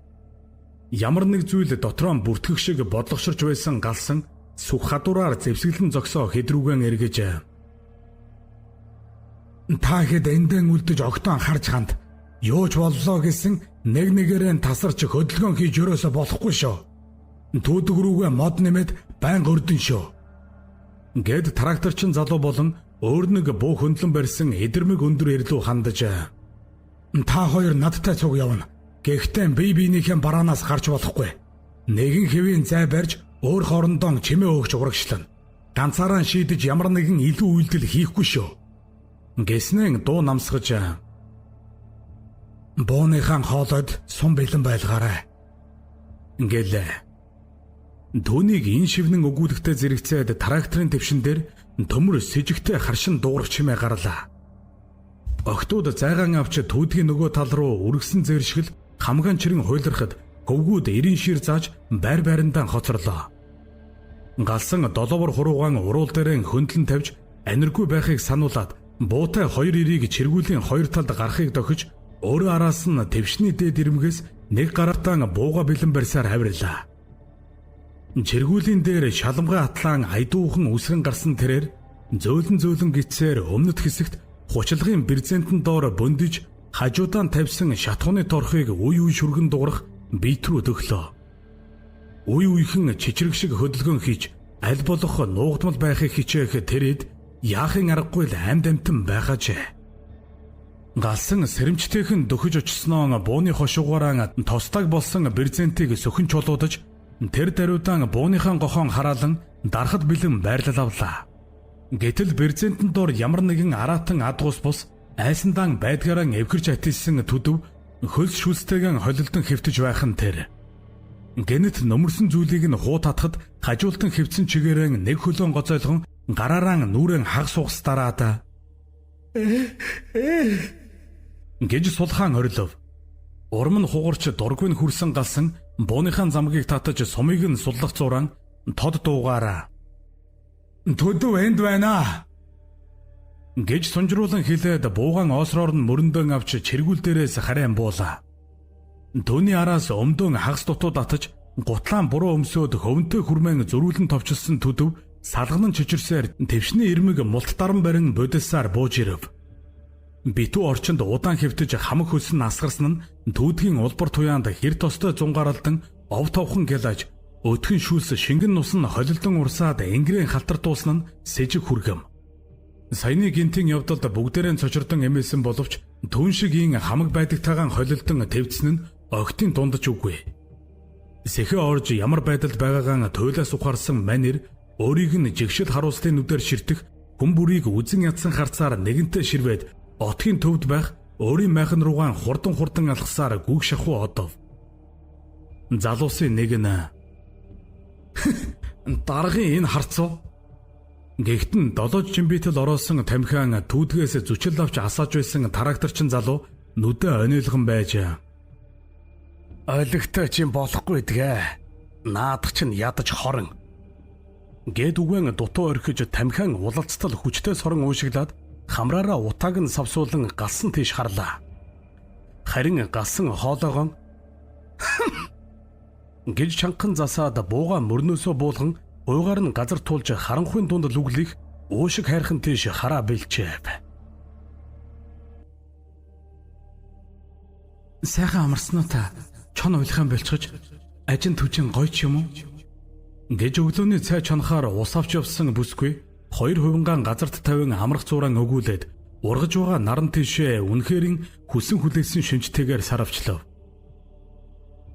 Ямар нэг зүйл дотроо бүртгэх шиг бодлогоширч байсан галсан сүх хадуураар зэвсэглэн зогсоо хэдрүүгэн эргэж та хэд эндэн үлдэж огтон харж ханд юуч боллоо гэсэн нэг нэгээрээ тасарч хөдөлгөөн хийж өрөөсө болохгүй шүү. Түүдг рүүгээ мод нэмээд байн өрдөн шүү. Гэд тракторчин залуу болон өөр нэг буу хөндлөн барьсан эдэрмэг өндөр ирлүү хандаж та хоёр надтай цуг явна. Гэхдээ бие биенийхээ бараанаас гарч болохгүй. Нэгэн хэвийн зай барьж өөр хоорондоо чимээ өгч урагшлана. Ганцаараа шийдэж ямар нэгэн илүү үйлдэл хийхгүй шүү. Гэснээр дуу намсгаж бооныхаа хоолойд сум бэлэн байлгаарай гэлээ. Түүнийг энэ шивнэн өгүүлэгтээ зэрэгцээд тракторын твшин дээр төмөр сэжигтэй харшин дуурах чимээ гарлаа. Охтууд зайгаан авч түүдгийн нөгөө тал руу үргэсэн зэршгэл хамгаан чирэн хуйлархад хөвгүүд 90 шир зааж байр байрандаа хоцорлоо. Галсан долоовор хуруугаан уруул дээрээ хөндлөн тавьж аниргүй байхыг сануулад буутай хоёр ирийг чиргүүлийн хоёр талд гарахыг дохиж өөрөө араас нь твшний дээд ирмгээс нэг гараатаа бууга бэлэн барьсаар хавирлаа. Чиргүүлийн дээр шалмгай атлаан айдуухан үсгэн гарсан тэрээр зөөлөн гисээр өмнөд хэсэгт хучлагын брезентэн доор бөндөж хажуудаа тавьсан шатхууны торхыг үе шүргэн дуурах биет рүү төглөө. Үе үехэн чичрэг шиг хөдөлгөөн хийж аль болох нуугдмал байхыг хичээх тэрэд яахын аргагүй л амьд амтан байгаажээ. Галсан сэрэмжтэйхэн дөхөж очсноо бууны хошуугаараа тостаг болсон брезентийг сөхөн чулуудаж тэр даруйдаан бууныхаа гохоон хараалан дарахад бэлэн байрлал авлаа. Гэтэл брезентэн доор ямар нэгэн араатан адгуус бус айсандаан байдгаараа эвхэрч атилсан төдөв хөлс шүлстэйгэн холилдон хэвтэж байх нь тэр. Гэнэт нөмөрсөн зүйлийг нь хуу татхад хажуултан хэвтсэн чигээрэн нэг хөлөөн гоцойлгон гараараа нүрэн хаг сугс дараад гэж сулхаан орилов. Урам нь хугарч дургүй хүрсэн галсан бууныхаа замгийг татаж сумыг нь суллах зуран тод дуугаараа төдөв энд байна гэж сунжруулан хэлээд буугаан оосроор нь мөрөндөн авч чиргүүл дээрээс харайн буулаа. Төвний араас өмдөн хагас дутууд атаж гутлаан буруу өмсөөд хөвөнтэй хүрмэн зөрүүлэн товчилсан төдөв салганан чичирсээр твшний ирмэг мултдаран барин бодисаар бууж ирэв. Битүү орчинд удаан хэвтэж хамаг хөлсөн асгарсан нь түүдгийн улбар туяанд хэр тостой зунгаарлдан ов товхон гэлаж өтгөн шүүлс шингэн нус нь холилдон урсаад энгэрийн халтар дуусна нь сэжиг хүргэм. Саяны гинтийн явдалд бүгдээрээ цочирдон эмээсэн боловч түн шиг ийн хамаг байдагтайгаан холилдон твцсэн нь огтын дундаж үгүй. Сэхэ орж ямар байдалд байгаагаа туйлаас ухаарсан манер өөрийг нь жигшил харуулсны нүдээр ширтэх хүн бүрийг үзэн ядсан харцаар нэгэнтээ ширвээд отгийн төвд байх өөрийн майхан руугаан хурдан алхасаар гүг шахуу одов. Залуусын нэг нь даргын энэ харцуу гэхдээ долоож жимбитэл ороосон тамхиан түүдгээс зүчил авч асааж байсан тракторчин залуу нүдэ онийлгон байж ойлгохтой ч юм болохгүй дгээ. Наадах чинь ядаж хорон гэд үгэн дутуу орхиж тамхиан улалцтал хүчтэй сорон уушиглаад хамраараа утааг нь савсуулан галсан тийш харлаа. Харин галсан хоолоогоо гэж чанхан засаад бууга мөрнөөсөө буулган уйгаар нь газар туулж харанхуйн дунд лүглих уушиг хайрхан тийш хараа бэлчээв. Сайхан амарсноо та чон уйлахын болчихж ажин түжин гоё ч юм уу? Гэж өглөөний цай чонхоор ус авч явсан бүсгүй хоёр хувингаан газарт тавин амрах зууран өгүүлээд ургаж байгаа наран тийшээ үнэхэрийн хүсэн хүлээсэн шинжтэйгээр саравчлав.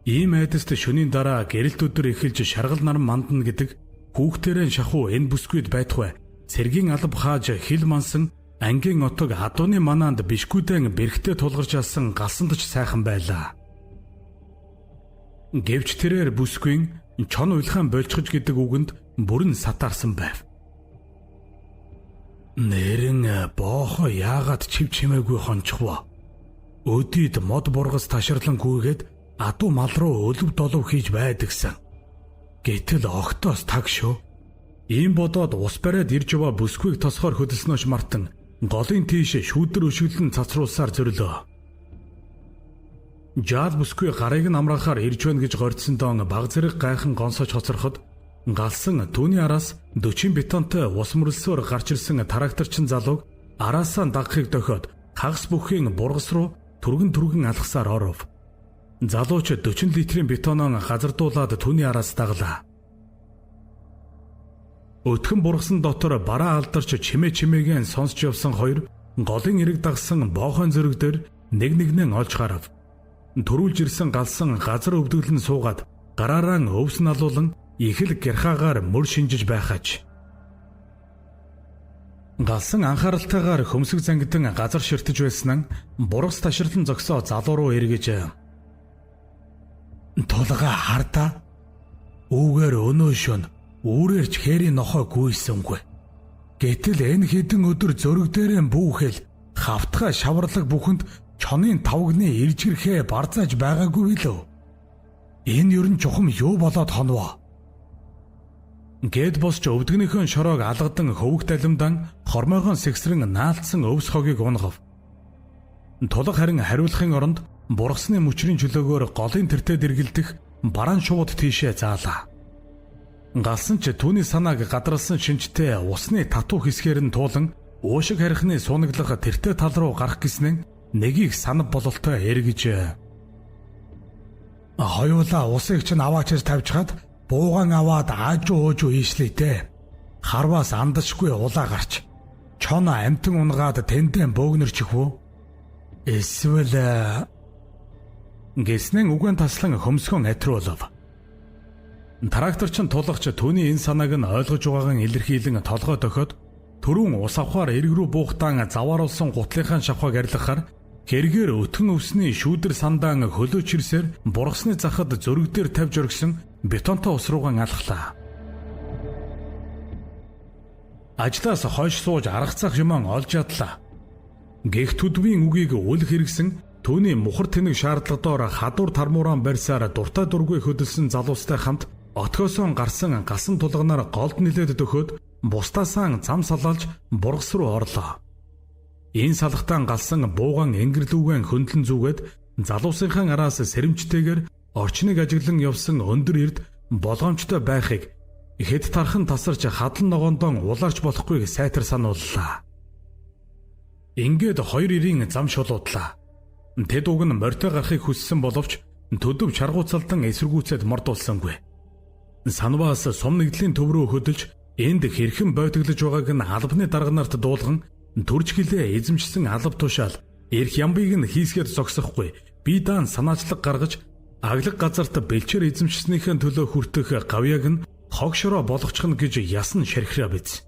Ийм айдаст шөнийн дараа гэрэлт өдөр эхэлж шаргал наран мандна гэдэг хүүхдэрэн шахуу энэ бүсгүйд байтугай цэргийн алба хааж хил мансан ангийн отог адууны манаанд бишгүүдэн бэрхтээ тулгарч алсан галсандч сайхан байлаа. Гэвч тэрээр бүсгүйн чон уйлахын болчихж гэдэг үгэнд бүрэн сатаарсан байв. Нэрэн боохо яагаад чив чимээгүй хончихвоо. Өдийд мод бургас таширлан гүйгээд адуу мал руу өлөв долов хийж байдагсан. Гэтэл огтоос таг шүү. Ийм бодоод ус бариад ирж яваа бүсгүйг тосгоор хөдөлснөөч мартан голын тийш шүүдэр өшөглөн цацруулсаар зөрлөө. Жаал бүсгүй гарыг нь амраахаар ирж байна гэж горьдсон дон баг зэрэг гайхан гонсож хоцороход галсан түүний араас 40 бетонтой ус мөрлсөөр гарч ирсэн тракторчин залууг араасаа дагахыг дохиод хагас бүхийн бургас руу түргэн алгасаар оров. Залууч 40 литрийн бетоноо газардуулаад түүний араас даглаа. Өтгөн бургасан дотор бараа алдарч чимээгэн сонсч явсан хоёр голын эрэг дагсан боохойн зөрөг дээр нэгнээ олж гарав. Төрүүлж ирсэн галсан газар өвдөглөн суугаад гараараа өвс налуулан ихэл гэрхаагаар мөр шинжиж байхаач. Галсан анхааралтайгаар хөмсөг зангидан газар ширтэж байсан нь бургас таширлан зогсоо залуу руу эргэж "Тулгаа хардаа. Үүгээр өнөө шөнө үүрээрч хээрийн нохоо гүйсэнгүй. Гэтэл энэ хэдэн өдөр зөрөг дээрээ бүүхэл хавтгай шаварлаг бүхэнд чонын тавгны иржгэрхээ барзааж байгаагүй билүү? Энэ ер нь чухам юу болоод хонвоо?" Гэд босч өвдгөнийхөө шороог алгадан хөвгт алимдан хормойгоо сэгсрэн наалтсан өвс хогийг унгав. Тулга харин хариулахын оронд бургасны мөчрийн чөлөөгөөр голын тэртээ дэргэлдэх бараан шууд тийшээ заалаа. Галсан ч түүний санааг гадралсан шинжтэй усны татуу хэсгээр нь туулан уушиг харихны суунаглах тэртээ тал руу гарах гэснэн нэгийг санав бололтой эргэж "Хоёулаа усыг чинь аваачиж тавьчихад буугаан аваад аажуу уужуу ийшлээтэй. Харваас андашгүй улаа гарч чоно амтан унгаад тэндээ бөөгнөрчих үү? Эсвэл" гэснэн үгэн таслан хөмсгөн атруулав. Тракторчин тулгач түүний энэ санааг нь ойлгож байгаагийн илэрхийлэн толгой дохиод түрүүн ус авахаар эрг рүү буухтаан завааруулсан гутлынхаа шавхаг арилгахаар хэрэгээр өтгөн өвсний шүүдэр сандаан хөлөөч ирсээр бургасны захад зөрөг дээр тавьж өргсөн бетонтой ус руугаа алхлаа. Ажлаас хойш сууж аргацах юман олж ядлаа. Гэх төдвийн үгийг үл хэрэгсэн түүний мухар тэнэг шаардлагадоор хадуур тармууран барьсаар дуртай дургүй хөдөлсөн залуустай хамт отгоосон гарсан гасан тулганаар голд нилээд дөхөөд бусдаасаа зам салаалж бургас руу орлоо. Энэ салхтаан галсан буугаан энгэрлүүгэн хөндлөн зүгээд залуусынхаа араас сэрэмжтэйгээр орчныг ажиглан явсан өндөр эрд болгоомжтой байхыг хэд тархан тасарч хадлан ногоондон улаарч болохгүйг сайтар санууллаа. Ингээд хоёр ирийн зам шулуудлаа. Тэд уг нь морьтой гарахыг хүссэн боловч төдөв чаргууцалдан эсэргүүцээд мордуулсангүй. Санваас сум нэгдлийн төв рүү хөдөлж энд хэрхэн бойтоглож байгааг нь албаны дарганарт дуулган төрж хилээ эзэмшсэн алба тушаал эрх ямбыг нь хийсгээд зогсохгүй би даан санаачлаг гаргаж аглаг газарт бэлчээр эзэмшснийхэн төлөө хүртэх гавьяаг нь хог шороо болгочихно гэж ясан шархираа биз.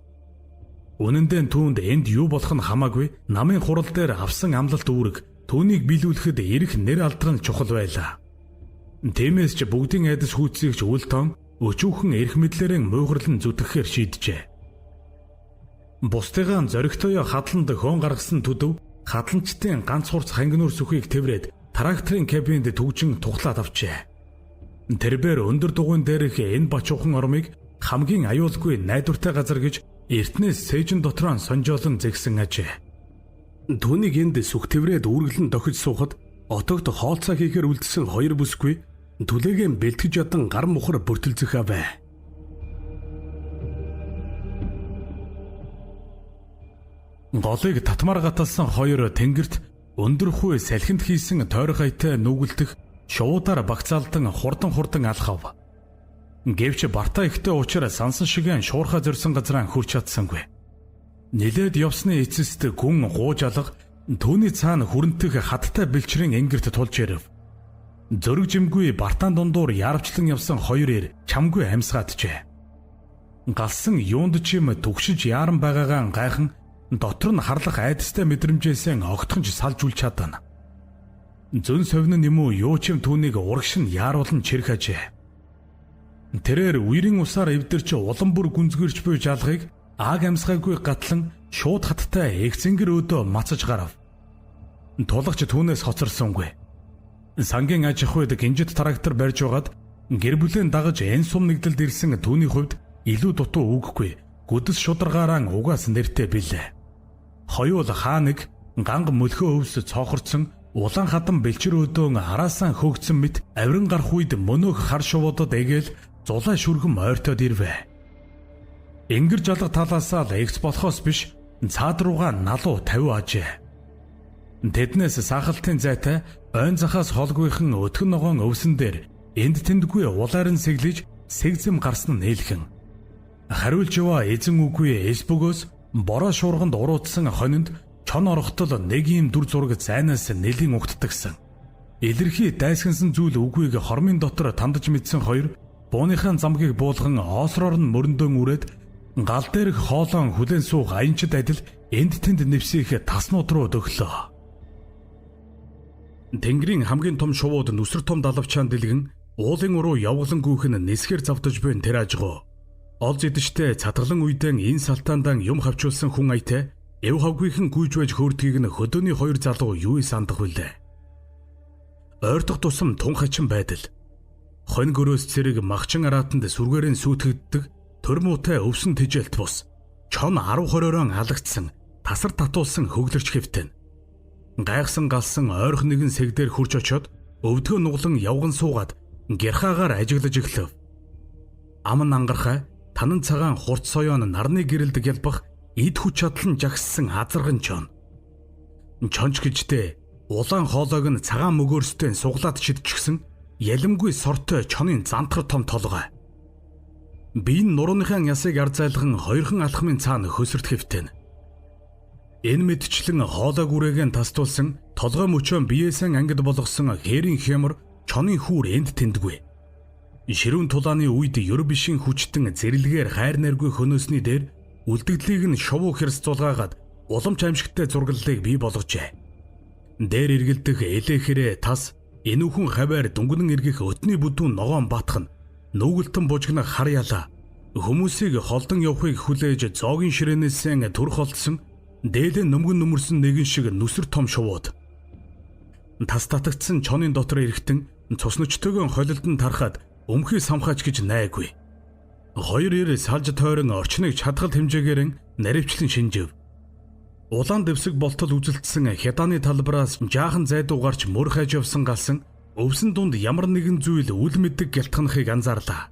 Үнэн дээр түүнд энд юу болох нь хамаагүй намын хурал дээр авсан амлалт үүрэг түүнийг биелүүлэхэд эрх нэр алдран чухал байлаа. Тиймээс ч бүгдийн айдас хүүцгийг ч үл тоон өчүүхэн эрх мэдлэрэн муйхрлан зүтгэхээр шийджээ. Бусдыгаа зоригтойо хадланд хөөн гаргасан төдөв хадланчдын ганц хурц хангинуур сүхийг тэврээд тракторын кабинд түгжин тухлаад авчээ. Тэрбээр өндөр дугуйн дээрх энэ бачуухан ормыг хамгийн аюулгүй найдвартай газар гэж эртнээс сэжин дотроо сонжоолон зэгсэн ажээ. Түүнийг энд сүх тэврээд үргэлэн дохиж суухад отогт хоолцоо хийхээр үлдсэн хоёр бүсгүй түлээгээ бэлтгэж ядан гар мухар бүртэлцэх авэ. Голыг татмаар гаталсан хоёр тэнгэрт өндөр хуй салхинд хийсэн тойрог хаятай нүгэлдэх шуудаар багцаалдан хурдан алхав. Гэвч бартаа ихтэй уучраа сансан шигэн шуурхаа зорьсон газраа хүрч чадсангүй. Нилээд явсны эцэст гүн гууж алга түүний цаана хүрэнтэх хаттай бэлчрийн энгэрт тулж ирэв. Зөрөг жимгүй бартаан дундуур яарвчлан явсан хоёр эр чамгүй амьсгааджээ. Галсан юунд чим түгшиж яаран байгаагаа гайхан дотор нь харлах айдастай мэдрэмжээсээ огтхонж салж үл чадана. Зөн совин нь юм уу юу ч юм түүнийг урагш нь яаруулан чирх ажээ. Тэрээр үерийн усаар эвдэрч улам бүр гүнзгэрч буй жалгыг аг амьсгаагүй гатлан шууд хаттай эгцэнгэр өдөө мацаж гарав. Тулгач түүнээс хоцорсонгүй. Сангийн аж ахуйд гинжит трактор барьж байгаад гэр бүлэн дагаж энэ сум нэгдэлд ирсэн түүний хувьд илүү дутуу үггүй гүдэс шударгаараа угаас нэртэй билээ. Хоёул хаа нэг ганга мөлхөө өвс цоохорцсон улаан хатан бэлчрөөдөө араасаа хөөгцөн мэт авиран гарах үед мөнөөх хар шувуудад эгээл зулаа шүргэн ойртоод ирвэ. Энгэр жалга талаасаа л эгц болохоос биш цаад руугаа налуу тавиу ажээ. Тэднээс сахалтын зайтай ойн захаас холгүйхэн өтгөн ногоон өвсөн дээр энд тэндгүй улаарн сэглэж сэгзэм гарсан нь нээлхэн. Хариулж яваа эзэн үгүй эс бөгөөс бороо шуурганд уруутсан хонинд чон орохдол нэг юм дүр зураг зайнаас нэлийн угтдагсан. Илэрхий дайсгансан зүйл үгүйг хормын дотор тандаж мэдсэн хоёр бууныхаа замгийг буулган оосроор нь мөрөндөөн үрээд гал дээрх хоолоон хүлэн суух аянчид адил энд тэнд нэвсих таснууд руу дөглөө. Тэнгэрийн хамгийн том шувууд нүсэр том далавчаан дэлгэн уулын уруу явгалангүйх нь нисгэр завдаж буйн тэр ажгуу. Олж идэжтэй цатгалан үедэн энэ салтаандан юм хавчулсан хүн аятай эв хавгүйхэн гүйж байж хөөрдгийг нь хөдөөний хоёр залуу юу сандах вүлээ. Ойртох тусам тун хачин байдал. Хонь гөрөөс цэрэг махчин араатанд сүргээрэн сүйтгэгддэг төр муутай өвсөн тэжээлт бус. Чон 10-20-оон алагдсан тасар татуулсан хөглөрч хэвтэн. Гайхсан галсан ойрхон нэгэн сэгдээр хурж очоод өвдгөө нуглан явган суугаад гэрхаагаар ажиглаж эхлэв. Ам ангархай танан цагаан хурц соёон нарны гэрэлд гялбах эд хүч чадлан жагссан азарган чон. Чонч гэжтэй улаан хоолойг нь цагаан мөгөөрстэй суглаад шидчихсэн ялимгүй сортой чонын зантар том толгой. Биеийн нурууныхаа ясыг арзайлган хоёрхан алхмын цаана хөсөрт хэвтэн. Энэ мэдчлэн хоолой гүрээгэн тастуулсан толгой мөчөө биеэсэн ангид болгосон хээрийн хямар чонын хүүр энд тэндгүй. Ширүүн тулааны үед Евробишийн хүчтэн зэрлэгээр хайр найргүй хөнөөсний дээр үлдэгдлийг нь шувуу хэрсцуулгаагаад уламж аимшигтай зургаллыг бий болгожээ. Дээр эргэлдэх элэхэрэ тас энүүхэн хаваар дүнгэнэн эргэх өтний бүдүүн ногоон батхан нүгэлтэн бужигнах хар ялаа хүмүүсийг холдон явахыг хүлээж зоогийн ширээнээсээ төрх олдсон дээлэн нөмгөн нүмерсэн нэгэн шиг нүсэр том шувууд. Тас татагдсан чонын дотор эрэхтэн цусночтойгоо холилдон тарахад өмхий самхаач гэж найгүй. Хоёр ир салж тойрон орчныг чадгал хэмжээгээр наривчлан шинжив. Улаан дэвсэг болтол үзэлтсэн хятааны талбараас жаахан зайдуу гарч мөр хайж явсан галсан өвсөн дунд ямар нэгэн зүйл үл мэдэг гялтганахыг анзаарлаа.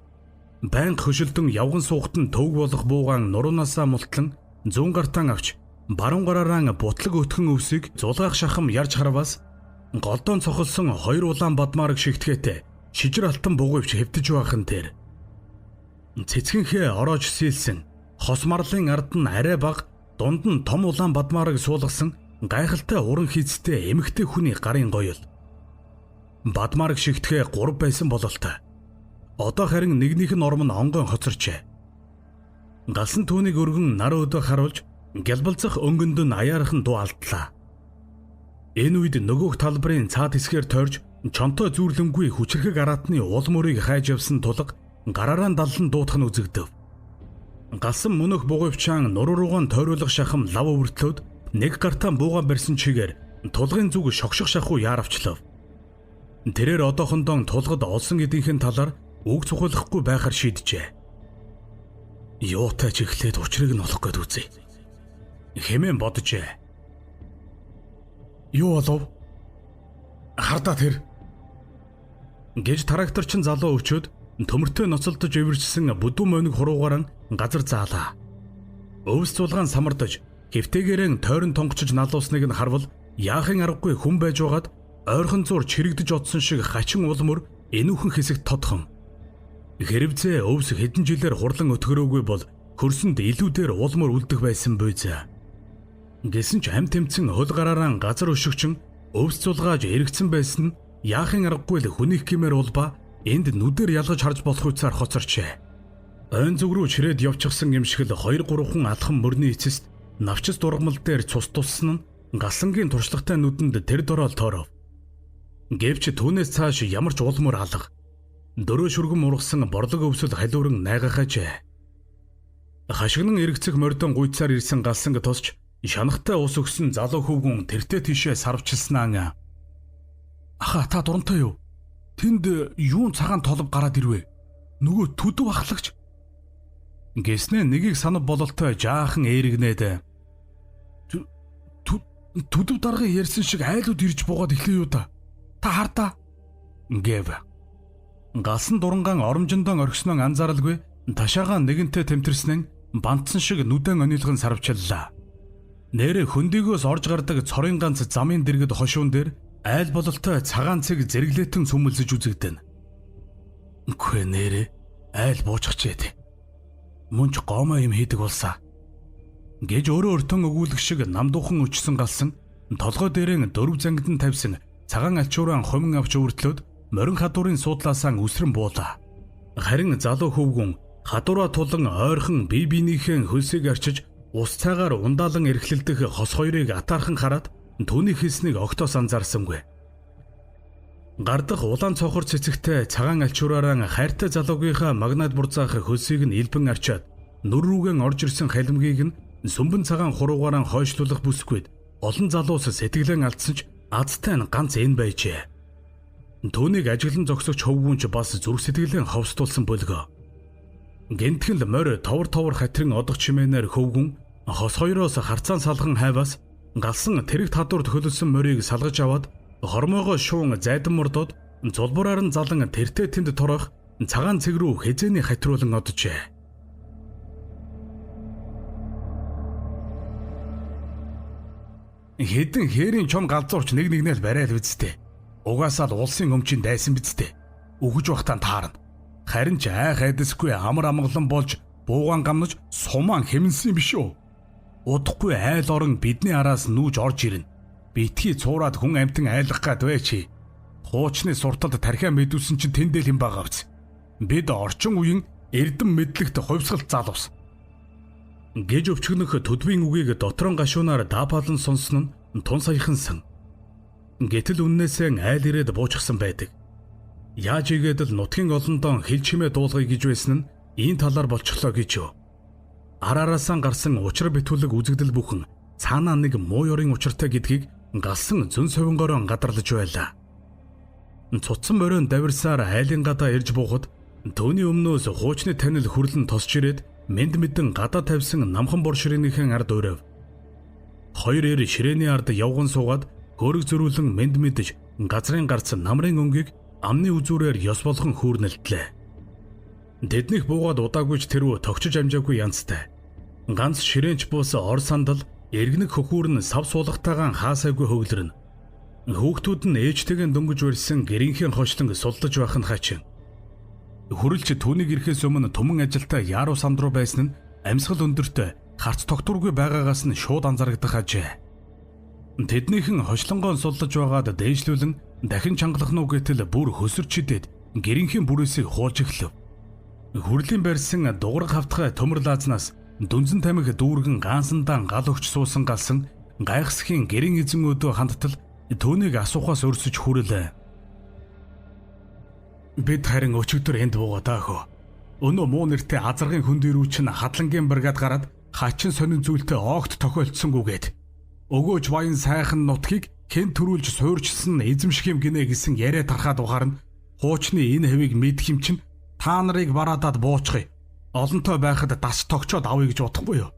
Байнга хөшөлдөн явган суухтан төвг болох буугаан нуруунаасаа мултлан зүүн гартаан авч баруун гараараа бутлаг өтгөн өвсийг зулгаах шахам ярж харваас голдоон цохолсон хоёр улаан бадмаараг шигтгээтэ шижир алтан бугуйвч хэвтэж байхан тэр. Цэцгэнхээ ороож сийлсэн хос марлын ард нь арай баг дунд нь том улаан бадмаараг суулгасан гайхалтай уран хийцтэй эмэгтэй хүний гарын гоёл. Бадмаараг шигтгэе 3 байсан бололтой. Одоо харин нэгнийх нь ором нь онгон хоцорчээ. Галсан түүнийг өргөн нар өдөө харуулж гялбалзах өнгөнд нь аяархан дуу алдлаа. Энэ үед нөгөөх талбарын цаад хэсгээр тойрж чонтой зүрлэнгүй хүчрхэг араатны уул мөрийг хайж явсан тулга гараараа даллан дуутах нь үзэгдэв. Галсан мөнөх бугуйвчаан нуруу руугаан тойруулах шахам лав өвөртлөөд нэг гартаа буугаан барьсан чигээр тулгын зүг шогших шахуу яаравчлав. Тэрээр одоохондоо тулгад олсон эдийнхэн талаар үг цухуулахгүй байхаар шийджээ. Юутай ч эхлээд учрыг нь олох гээд үзье. Хэмээн боджээ. Юу болов? Хардаа тэр гэж тракторчин залуу өчөөд төмөртэй ноцолдож эвэрчсэн бүдүүн мойног хуруугаар газар заалаа. Өвс цулгаан самардаж хэвтээгээрэн тойрон тонгочж налуусныг нь харвал яахын аргагүй хүн байж байгаад ойрхон зур чирэгдэж одсон шиг хачин улмөр энүүхэн хэсэгт тодхон. Хэрвзээ өвс хэдэн жилээр хурлан өтгөрөөгүй бол хөрсөнд илүүдээр улмөр үлдэх байсан буйзаа. Гэсэн ч амт тэмцэн хөл гараараа газар өшөгчин өвс цулгааж эргэцэн байсан нь яахын аргагүй л хүнийх гэмээр улбаа энд нүдээр ялгаж харж болох үцаар хоцорчээ. Ойн зүг рүү чирээд явчихсан юм шиг л 2-3 хүн алхам мөрний эцэст навчис дургамал дээр цус туссан нь галсангийн туршлагатай нүдэнд тэр дорол тооров. Гэвч түүнээс цааш ямар ч улмөр алга дөрөө шүргэн ургасан борлог өвсөл халиуран найгахажээ. Хашигнан эргэцэх мордон гуйцаар ирсэн галсанг тосч шанахтай ус өгсөн залуу хөвгүн тэртээ тийшээ сарвчилснаа. Аха та дурантай юу? Тэнд юун цагаан толб гараад ирвэ? Нөгөө төдөв ахлагч. Гэснээ нэгийг санав бололтой жаахан эргэнээд төдөв даргын ярьсан шиг айлууд ирж буугаад эхлэе юу да. Та хардаа гэв. Галсан дурангаан оромжондон орхисноо анзааралгүй ташаагаа нэгэнтээ тэмтэрснэн бантсан шиг нүдэн онилгон сарвчлаа. Нэрэ хөндийгөөс орж гардаг цорын ганц замын дэргэд хошуун дээр айл бололтой цагаан цэг зэрэглэтэн сүмэлсэж үзэгдэн. Үгүй нэрэ айл бууччихжээ. Мөн ч гомоо юм хийдэг болсаа гэж өөрөө өртөн өгүүлэх шиг намдуухан өчсөн галсан толгой дээрээ дөрв зангидан тавьсан цагаан альчууран хомин авч өртлөөд морин хадуурын суудлаасаа үсрэн буулаа. Харин залуу хөвгүн хадуураа тулан ойрхон бие биенийхээ хөлсийг арчиж ус цайгаар ундаалan эрхлэлдэх хос хоёрыг атаархан хараад түүний хийснийг огтоос анзаарсангүй. Гардах улаан цохор цэцэгтэй цагаан альчуураараа хайртай залуугийнхаа магнат бурзаах хөлсийг нь илбэн арчаад нүр рүүгэн орж ирсэн халимгийг нь сүмбэн цагаан хуруугаараа хойшлуулах бүсгүйд олон залуус сэтгэлэн алдсан ч азтай нь ганц энэ байжээ. Түүнийг ажиглан зогсогч хөвгүүнч бас зүрх сэтгэлэн ховстуулсан бөлгөө. Гэнтгэл морь товор хатрин одох чимээнээр хөвгүн хос хоёроос харцаан салхан хайваас галсан тэрэг татварт хөлөлсөн морийг салгаж аваад хормоогоо шуун зайдан мордоод зулбараар нь залан тэртээ тэнд торох цагаан цэг рүү хэзээний хатруулан оджээ. Хэдэн хээрийн чон галзуурч нэг нэгнээс барайл бидтэй. Угаасаа л улсын өмчийн дайсан бидтэй. Өгөж бахтаа таарна. Харин ч айх айдасгүй амар амгалан болж буугаан гамнаж сумаан хэмнсэн биш үү? Удахгүй айл орон бидний араас нүүж орж ирнэ. Битгий цуураад хүн амтан айлах гад байчи. Хуучны сурталд тархиа мэдүүлсэн чинь тэндэл юм байгаавч. Бид орчин үеийн эрдэм мэдлэгт хувьсгалт залуус. Гэж өвчгнөх төдвийн үгийг дотрон гашуунаар даапаалан сонсон нь тун саяхансан. Гэтэл үннээсээ айл ирээд буучсан байдаг. Яаж игээд л нутгийн олондоо хил чимээ дуулгая гэж байсан нь энэ талаар болчихлоо гэж юу. Араараасаа гарсан учир битүүлэг үзэгдэл бүхэн цаанаа нэг муу ёрын учиртай гэдгийг галсан зөн совингороо гадарлаж байлаа. Цуцсан морин давирсаар айлын гадаа ирж буухад түүний өмнөөс хуучны танил хүрлэн тосч ирээд мэд мэдэн гадаа тавьсан намхан бор ширээнийхэн ард өрөв. Хоёр эр ширээний ард явган суугаад хөрөг зөрүүлэн мэд мэдэж газрын гарц намрын өнгийг амны үзүүрээр ёс болгон хүүрнэлтлээ. Тэднийх буугаад удаагүйч тэрвүү тогчж амжаагүй янзтай. Ганц ширээнч бус ор сандал эргэнэг хөхүүр нь сав суулгатаагаан хаасайгүй хөглөрнө. Хүүхдүүд нь ээжтэйгэн дөнгөж барьсан гэрийнхэн хочлон сулдаж байх нь хачин. Хүрэлч түүнийг ирэхээс өмнө түмэн ажилтай Яруу санд руу байсан нь амьсгал өндөртэй харц тогтургүй байгаагаас нь шууд анзаарагдах ажээ. Тэднийхэн хочлонгоо сулдаж байгаад дээшлүүлэн дахин чангалах нь үгэтэл бүр хөсөрч идээд гэрийнхэн бүрээсээ хуулж эхлэв. Хүрлийн барьсан дуграг хавтгай төмөрлаазнаас дүнзэн тамхи дүүргэн гаансандаа гал өгч суусан галсан гайхсхийн гэрийн эзэн өдөө хандтал түүнийг асуухаас өрсөж хүрлээ. Бид харин өчигдөр энд буугаад аахөө. Өнөө муу нэртэй азаргын хөндөрүү чинь хадлангийн бригад гараад хачин сонин зүйлтэй огт тохиолдсонгүйгээд өгөөж баян сайхан нутгийг хэн төрүүлж суурьчилсан эзэмших юм гинэ гэсэн яриа тархаад ухаарна. Хуучны энэ хэвийг мэдх юм чинь та нарыг бараадад буучгая. Олонтой байхад дас тогчоод авъя гэж бодохгүй юу?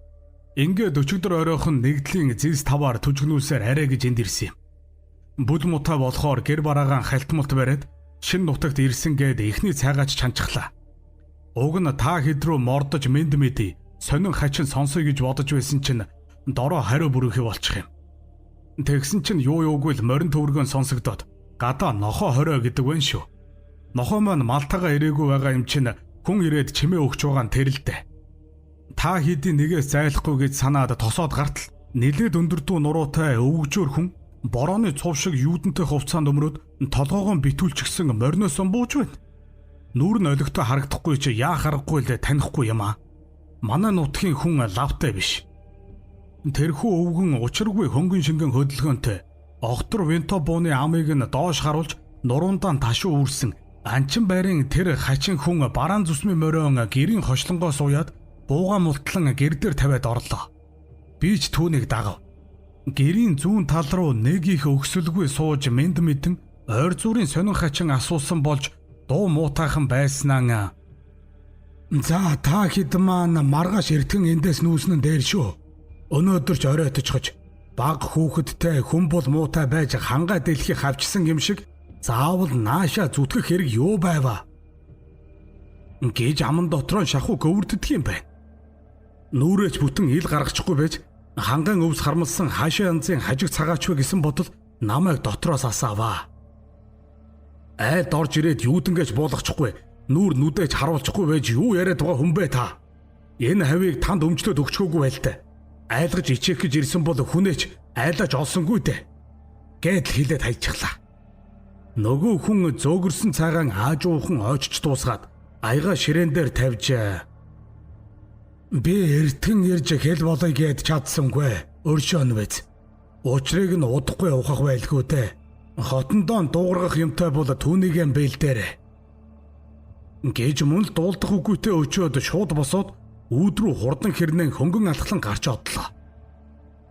Ингээд өчигдөр оройхон нэгдлийн зэс таваар түжгнүүлсээр арай гэж энд ирсэн юм. Бүл мутаа болохоор гэр бараагаан халтмалт бариад шин нутагт ирсэн гээд ихний цайгаач чанчглаа. Уг нь та хэд рүү мордож мэд мэдий сонин хачин сонсоё гэж бодож байсан чинь дороо хариу бүрөөхий болчих юм. Тэгсэн чинь юу юугүй л морин төвөргөн сонсогдоод гадаа нохоо хорио гэдэг вэ шүү. Нохоо маань малтагаа ирээгүй байгаа юм чинь хүн ирээд чимээ өгч байгаа нь тэрэлдэ. Та хэдийн нэгээс зайлахгүй гэж санаад тосоод гартал нэлээд өндөрдөө нуруутай өвгжөөр хүн борооны цув шиг юудэнтэй хувцаанд өмрөөд толгоогоо битүүлчихсэн мориноос бууж байна. Нүүр нь олигтой харагдахгүй чи яа харахгүй л танихгүй юм аа. Манай нутгийн хүн лавтай биш. Тэрхүү өвгөн учиргүй хөнгөн шингэн хөдөлгөөнтэй огтор винто бууны амыг нь доош харуулж нуруундаа ташуу үрсэн анчин байрын тэр хачин хүн бараан зүсмийн морион гэрийн хошлонгоо сууяад бууга мултлан гэр дээр тавиад орлоо. Би ч түүнийг дагав. Гэрийн зүүн тал руу нэг их өксөлгүй сууж мэд мэдэн ойр зүрийн сонин хачин асуусан болж дуу муутайхан байснаа. За та хэд маань маргааш эртхэн эндээс нүүснэн дээр шүү. Өнөөдөр ч оройточгож баг хүүхэдтэй хүн бол муутай байж хангаа дэлхийг хавчсан юм шиг заавал нааша зүтгэх хэрэг юу байваа. Гэж аман дотроо шахуу гөвөрддөг юм байна. Нүрээч бүтэн ил гаргачихгүй байж хангаан өвс хармалсан хаашаа янзын хажиг цагаач вэ гэсэн бодол намайг дотроос асааваа. Айлд орж ирээд юудэнгэж буулгачихгүй, нүүр нүдэж харуулчихгүй байж юу яриад байгаа хүн бэ та? Энэ хавийг танд өмчлөөд өгчхөөгүй байлтай. Айлгаж ичээх гэж ирсэн бол хүнээч айлаж олсонгүй дээ. Гэд хэлээд хайчихлаа. Нөгөө хүн зөөгөрсөн цагаан аажуухан ойчч дуусгаад аяга ширээн дээр тавьж би эртхэн ирж хэл болоё гэд чадсангүй. Өршөөн биз. Учрыг нь удахгүй ухах байлгүй дээ. Хотондоо дуугаргах юмтай бол түүнийгэн бэлдээрэ. Гэж мөн л дуулдах үгүйтэй өчөөд шууд босоод өөдрүү хурдан хэрнэн хөнгөн алхлан гарч одлоо.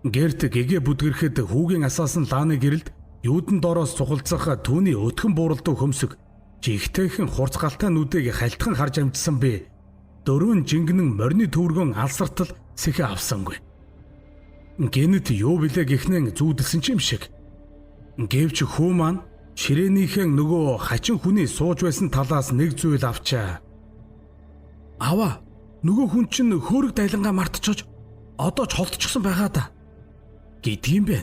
Гэрт гэгээ бүдгэрхэд хүүгийн асаасан лааны гэрэлд юудын доороос цухалцах түүний өтгөн бууралдуу хөмсөг жигтэйхэн хурц галтай нүдийг хальтхан харж амжсан би дөрвөн жингэнэн морины төвөргөн алсартал сэхэ авсангүй. Гэнэт юу билээ гэхнэн зүүдэлсэн ч юм шиг. Гэвч хүү маань ширээнийхэн нөгөө хачин хүний сууж байсан талаас нэг зүйл авчаа. Аваа, нөгөө хүн чинь хөөрөг дайлангаа мартчихож одоо ч холдчихсон байгаа да. Гэдгийм бэ.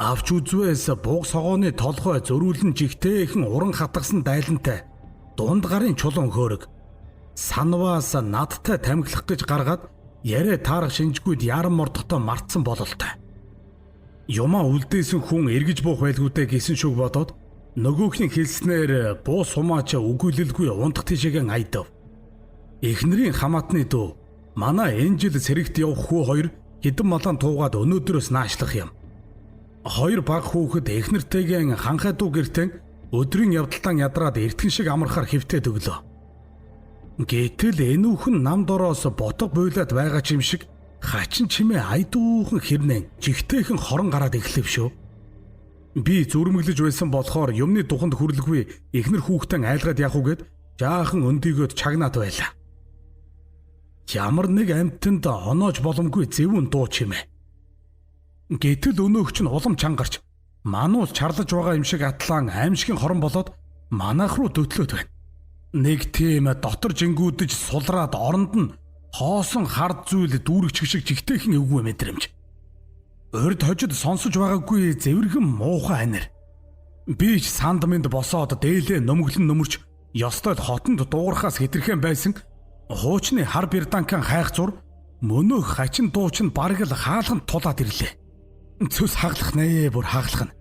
Авч үзвээс бууг согооны толгой зөрүүлэн жигтэйхэн уран хатгсан дайлантай дунд гарын чулуун хөөрөг санваас надтай тамхилах гэж гаргаад яриа таарах шинжгүйд яран мордохтой мартсан бололтой. Юмаа үлдээсэн хүн эргэж буух байлгүйтэй гэсэн шүг бодоод нөгөөхний хэлснээр буу сумаача үгүйлэлгүй унтах тишээген айдав. Эхнэрийн хамаатны дүү манай энэ жил сэрэгт явах хүү хоёр хэдэн малан туугаад өнөөдрөөс наашлах юм. Хоёр баг хүүхэд эхнэртэйгэн ханхай дүү гэртэн өдрийн явдалтан ядраад эртхэн шиг амархаар хэвтээд өглөө. Гэтэл энүүхэн нам дороос ботго буйлаад байгаа ч юм шиг хачин чимээ айдуухан хэрнэн жигтэйхэн хорон гараад эхлэв шүү. Би зүрмэглэж байсан болохоор юмны туханд хүрлэхгүй эхнэр хүүхдэн айлгаад явах үгээд жаахан өндийгөөд чагнаад байлаа. Ямар нэг амьтанд оноож боломгүй зэвүүн дуу чимээ. Гэтэл өнөөх чинь улам чангарч мануус чарлаж байгаа юм шиг атлан аимшигын хорон болоод манайх руу дөтлөөд байна. Нэг тийм дотор жингүүдэж сулраад оронд нь хоосон хард зүйл дүүрэгч шиг жигтэйхэн эвгүй мэдрэмж. Урд хожид сонсож байгаагүй зэвэрхэн муухай анир. Би ч санд минд босоод дээлээ нөмглөн нөмөрч ёстой хотонд дуугархаас хэтэрхэн байсан хуучны хар бирданкан хайх зур мөнөөх хачин дуучин бараг л хаалхан тулаад ирлээ. Цөс хаглах нэ бүр хаглах нь.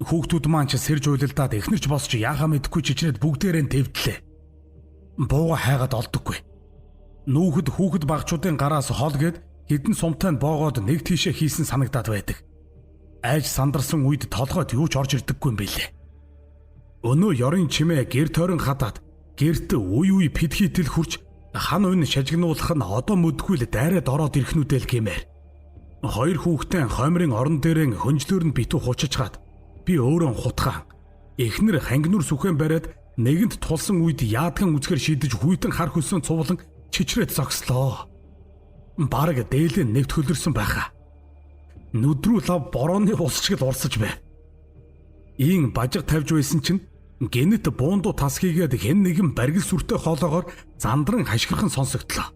Хүүхдүүд маань ч сэрж уйлалдаад эхнэрч босч яахаа мэдэхгүй чичрээд бүгдээрээ тэвдлээ. Бууга хайгаад олдоггүй. Нүүхэд хүүхэд багчуудын гараас хол гээд хідэн сумтайнд боогоод нэг тийшээ хийсэн санагдаад байдаг. Айж сандарсан үед толгойд юу ч орж ирдэггүй юм билээ. Өнөө ёрын чимээ гэр тойрон хадаад гэрт үе пидхитэл хурч хан уйн шажигнуулах нь одоо мэдгүй л дайраад ороод ирэхнүүдэл гэмээр. Хоёр хүүхдэн хоймрын орон дээрэн хөнжлөөр нь битүү хучичгаад би өөрөө хутгаан эхнэр хангинуур сүхэн бариад нэгэнд тулсан үед яадган үзгэр шидэж хүйтэн хар хөлсөн цувлан чичрээд зогслоо. Бараг дээлээ нэвт хөлөрсөн байхаа. Нүдрүү лав борооны ус шиг л урсаж байв. Ийн бажиг тавьж байсан чинь гэнэт буунду тасгийгээд хэн нэгэн баргил сүртэй хоолоогоор зандран хашгирхан сонсогдлоо.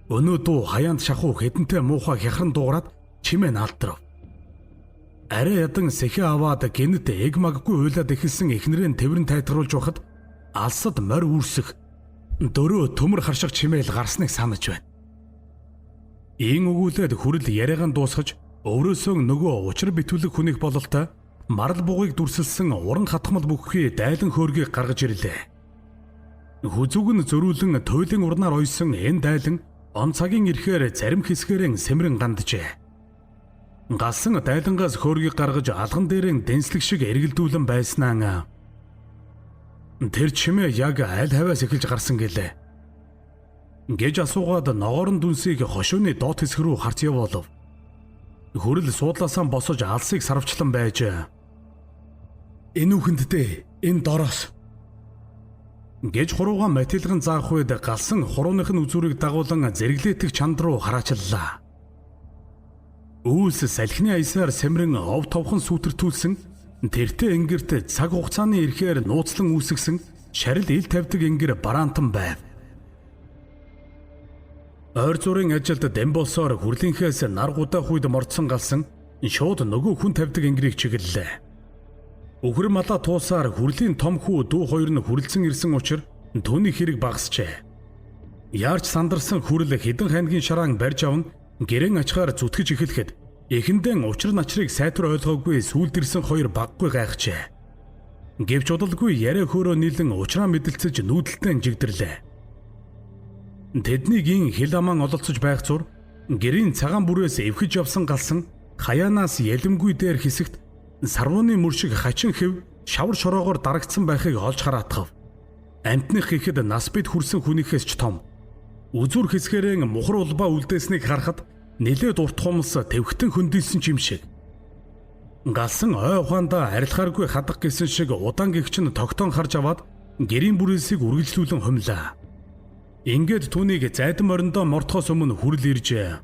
Өнөө дуу хаяанд шахуу хэдэнтэй муухай хяхран дуугараад чимээ наалдрав. Арай ядан сэхэ аваад гэнэт эг маггүй уйлаад эхэлсэн эхнэрийн тэврэн тайтгаруулж байхад алсад морь үүрсэх дөрөө төмөр харшиг чимээл гарсныг санаж байна. Ийн өгүүлээд хүрэл яриагаан дуусгаж өврөөсөө нөгөө учир битүүлэг хүнийг бололтой марал бугыг дүрсэлсэн уран хатгамал бүхий дайлан хөөргийг гаргаж ирлээ. Хүзүүг нь зөрүүлэн туйлын урнаар ойсон энэ дайлан он цагийн ирэхээр зарим хэсгээрэн сэмрэн ганджээ. Галсан дайлангаас хөөргийг гаргаж алган дээрэн дэнслэг шиг эргэлдүүлэн байснаа. Тэр чимээ яг аль хаваас эхэлж гарсан гэлээ. Гэж асуугаад ногоорон дүнсийг хошууны доот хэсэг рүү харц явуулав. Хүрэл суудлаасаа босож алсыг сарвчлан байж энэ үхэндтэй энэ дороос Гэж хурууга матилган заах үед галсан хурууных нь үзүүрийг дагуулan зэрэглээдэг чанд руу хараачлаа. Үүс салхины аясаар сэмрэн ов товхон сүтэртүүлсэн тэртээ энгэрт цаг хугацааны эрхээр нууцлан үүсгэсэн шарил ил тавьдаг энгэр бараантан байв. Ойр зургийн ажилд дэм болсоор хүрлийнхээс нар гудаах үед мордсон галсан шууд нөгөө хүн тавьдаг энгэрийг чиглэлээ. Өхөр малаа туусаар хүрлийн том хүү дүү хоёр нь хүрлцэн ирсэн учраас түүний хэрэг багасжээ. Яарч сандарсан хүрэл хэдэн хайнгийн шараан барьж аван гэрэн ачгаар зүтгэж эхлэхэд эхэндээ учир начрыг сайтар ойлгоогүй сүлд ирсэн хоёр баггүй гайхжээ. Гэвч удалгүй яриа хөөрөө нийлэн учраа мэдэлцэж нүүдэлтэй жигдэрлээ. Тэднийг ин хил аман ололцож байх зур гэрийн цагаан бүрээс эвхэж явсан галсан хаяанаас ялэмгүй дээр хэсэгт сарвууны мөр шиг хачин хэв шавар шороогоор дарагдсан байхыг олж хараатгав. Амтных ихэд нас бид хүрсэн хүнийхээс ч том. Үзүр хэсгэрэн мухар улбаа үлдээснийг харахад нэлээд урт хумс твхтэн хөндийсэн юм шиг. Галсан ой ухаандаа арилхааргүй хадах гэсэн шиг удаан гихч нь тогтоон харж аваад гэрийн бүрээсийг үргэлжлүүлэн хумлаа. Ингээд түүнийг зайдан мориндоо мортохоос өмнө хүрэл иржээ.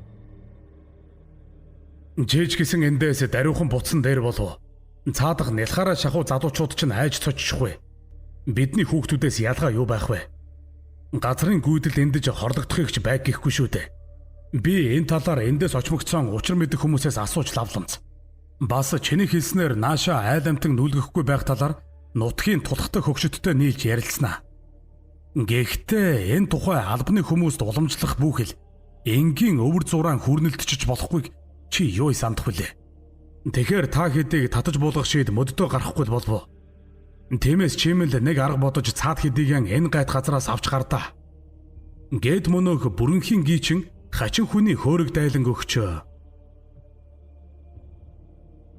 Жээж гисэн эндээс даруйхан буцсан дээр болов. Цаадах нялхаараа шахуу залуучууд ч айж цочихгүй. Бидний хүүхдүүдээс ялгаа юу байх вэ? Газрын гүйдэл эндэж хорлогдохыг ч байг гэхгүй шүү дээ. Би энэ талаар эндээс очмогцсон учир мэдэх хүмүүсээс асууж лавламц. Бас чиний хэлснээр наашаа айл амтан нүлгэхгүй байх талаар нутгийн тулхтай хөгшөдтэй нийлж ярилцсанаа. Гэхдээ энэ тухай албаны хүмүүст уламжлах бүхэл энгийн өвөр зураан хүрнэлтчиж болохгүйг чи юу сандах вүлээ? Тэгэхээр та хэдийг татаж буулгах шийд мөддөө гарахгүй болов. Тиймээс чимэл нэг арга бодож цаад хэдийг энэ гайд газраас авч гардаа. Гэт мөнөөх бүрэнхийн гийчин хачин хүний хөөрөг дайлан өгчөө.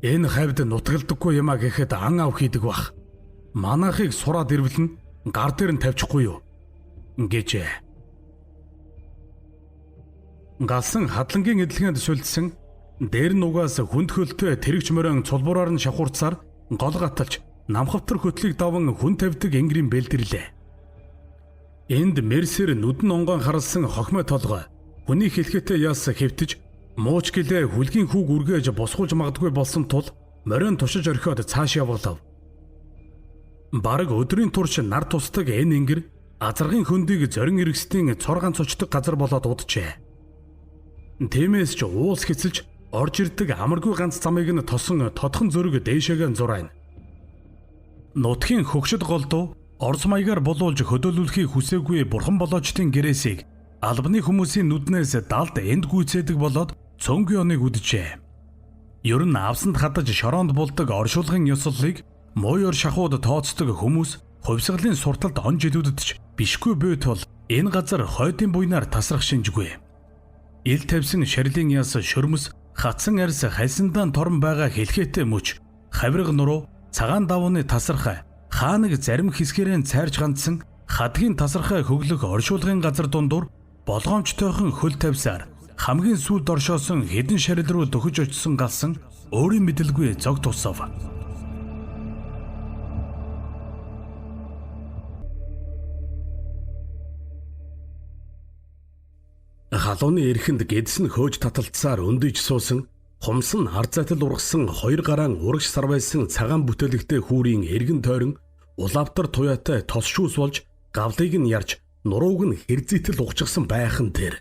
Энэ хавьд нутгалдаггүй юмаа гэхэд ан ав хийдэг бах. Манайхыг сураад ирвэлнэ гар дээр нь тавьчихгүй юу? Гэжээ. Галсан хадлангийн эдлэгэнд сүлдсэн дээр нугаас хүнд хөлтөө тэрэгч мөрөн цулбураар нь шахуурцаар гол гаталж намхавтар хөтлийг даван хүн тавьдаг энгэрийн бэлдэрлээ. Энд мерсэр нүдэн онгон харалсан хохмой толгой хүний хэлхээтэй яас хэвтэж мууч гэлээ хүлгийн хүүг үргээж босгуулж магадгүй болсон тул морин тушиж орхиод цааш явуулав. Бараг өдрийн турш нар тусдаг энэ энгэр азаргын хөндийг зорин эргэсдийн цор ганц очдог газар болоод уджээ. Тиймээс ч уулс хэцэлж орж ирдэг амаргүй ганц замыг нь тосон тодхон зөрөг дээшээгээ зурайна. Нутгийн хөгшөд голдуу орс маягаар болуулж хөдөөлүүлэхийг хүсээгүй бурхан болоочдын гэрээсийг албаны хүмүүсийн нүднээс далд энд гүйцээдэг болоод цөөнгүй оныг үджээ. Ер нь авсанд хадаж шороонд булдаг оршуулгын ёслолыг мууёр шахууд тооцдог хүмүүс хувьсгалын сурталд он жилүүдэд ч бишгүй буй тул энэ газар хойдын буйнаар тасрах шинжгүй. Ил тавьсан шарилын яс шөрмөс хатсан арьс хайсандаан торон байгаа хэлхээтэй мөч хавирга нуруу цагаан давууны тасархай хааныг зарим хэсгэрэн цайрж ганцсан хадгийн тасархай хөглөх оршуулгын газар дундуур болгоомжтойхон хөл тавьсаар хамгийн сүүлд оршоосон хэдэн шарил руу дөхөж очсон галсан өөрийн мэдлгүй зог тусав. Халууны эрхэнд гэдсэн хөөж таталцсаар өндөж суусан хумс нь ар зайтал ургасан хоёр гараан урагш сарвайсан цагаан бүтээлэгтэй хүүрийн эргэн тойрон улаавтар туяатай тос шүүс болж гавлыг нь ярж нурууг нь хэрзийтэл угчсан байхан тэр.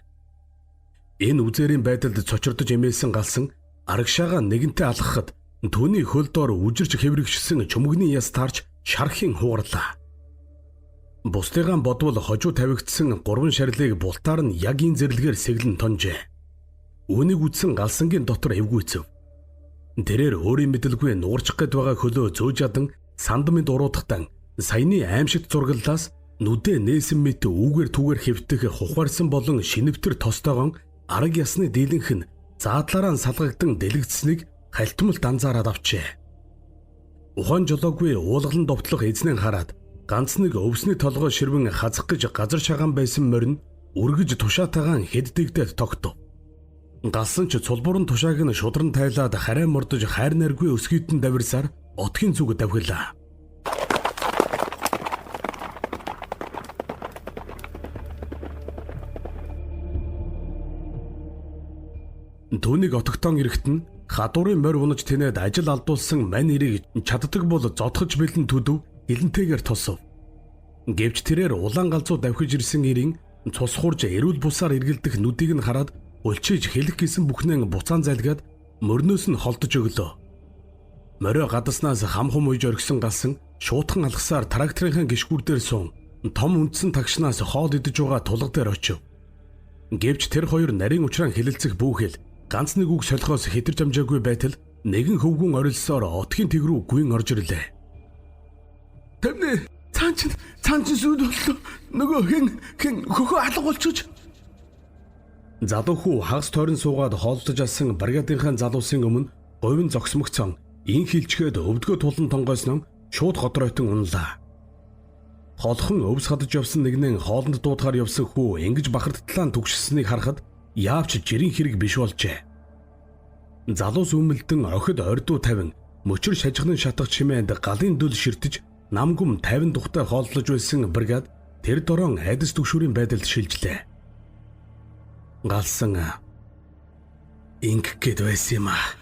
Энэ үзээрийн байдалд цочирдож эмээсэн галсан арагшаага нэгэнтээ алгахад түүний хөл доор үжирч хэврэгшсэн чөмгөний яс таарч шархин хуурлаа. Бусдыгаан бодвол хожуу тавигдсан гурван шарилыг бултаар нь яг энэ зэрлэгээр сэглэн тонжээ. Үүнийг үдсэн галсангийн дотор эвгүйцэв. Тэрээр өөрийн мэдлгүй нуурчих гээд байгаа хөлөө зөөж ядан санд мэд уруудахтан саяны аимшигт зургаллаас нүдэ нээсэн мэт үүгээр түүгээр хэвтэх хухаарсан болон шинэвтэр тостойгон араг ясны дийлэнх нь заадлаараа салгагдан дэлгдсэнийг хальтмалт анзаараад авчээ. Ухаан жолоогүй уулгалан довтлох эзнэн хараад ганц нэг өвсний толгой ширвэн хазах гэж газар шагаан байсан морин үргэж тушаатайгаан хэддэгдээд тогтов. Галсан ч цулбуурын тушааг нь шудран тайлаад харай мордож хайр наргүй өсгийдэн давирсаар отгийн зүг давхилаа. Түүнийг отогтон эрэхтэн хадуурын морь унаж тэнэд ажил алдуулсан мань нэрийг чаддаг бол зодхож бэлэн төдөв хилэнтэйгээр тосов. Гэвч тэрээр улаан галзуу давхиж ирсэн ирийн цус хурж эрүүл бусаар эргэлдэх нүдийг нь хараад улчиж хэлэх гэсэн бүхнээ буцаан залгаад мөрнөөс нь холдож өглөө. Морио гадаснаас хам хум уйж оргисон галсан шуутхан алгасаар тракторынхаа гишгүүр дээр суун том үндсэн тагшнаас хоол идэж байгаа тулга дээр очив. Гэвч тэр хоёр нарийн учраан хилэлцэх бүхэл ганц нэг үг солихоос хэтэрч амжаагүй байтал нэгэн хөвгүн орилсоор отгийн тэг рүү гүйн орж ирлээ. Тэмнэ цаан чин сүд боллоо. Нөгөө хэн хөхөө алга болчихж. Залуу хүү хагас тойрон суугаад хоолдож алсан бригадынхаа залуусын өмнө говийн зогсмогцсон ин хилчгээд өвдгөө тулан тонгойсноо шууд ходройтон унлаа. Холхон өвс хадаж явсан нэгнэн хоолнд дуудахаар явсан хүү ингэж бахардтлаан түгшсэнийг харахад яавч жирийн хэрэг биш болжээ. Залуус өмөлдөн охид ордуу тавин мөчөр шажигнан шатах чимээнд галын дүл ширтэж намгүм 50 тухтай хооллож байсан бригад тэр дорон айдас түгшүүрийн байдалд шилжлээ. Галсан инг гэд байсан юм аа.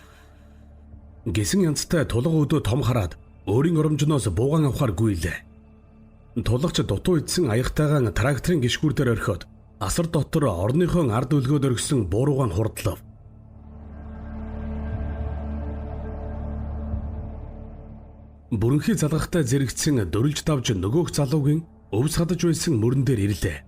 Гэсэн янзтай тулга өдөө том хараад өөрийн оромжноос буугаан авахар гүйлээ. Тулгач дутуу идсэн аягтайгаан тракторын гишгүүр дээр орхиод асар дотор орныхон ард үлгөөд оргисон бууруугаан хурдлав. Бүрэнхий залгахтай зэрэгцсэн дөрөлж давж нөгөөх залуугийн өвс хадаж байсан мөрөн дээр ирлээ.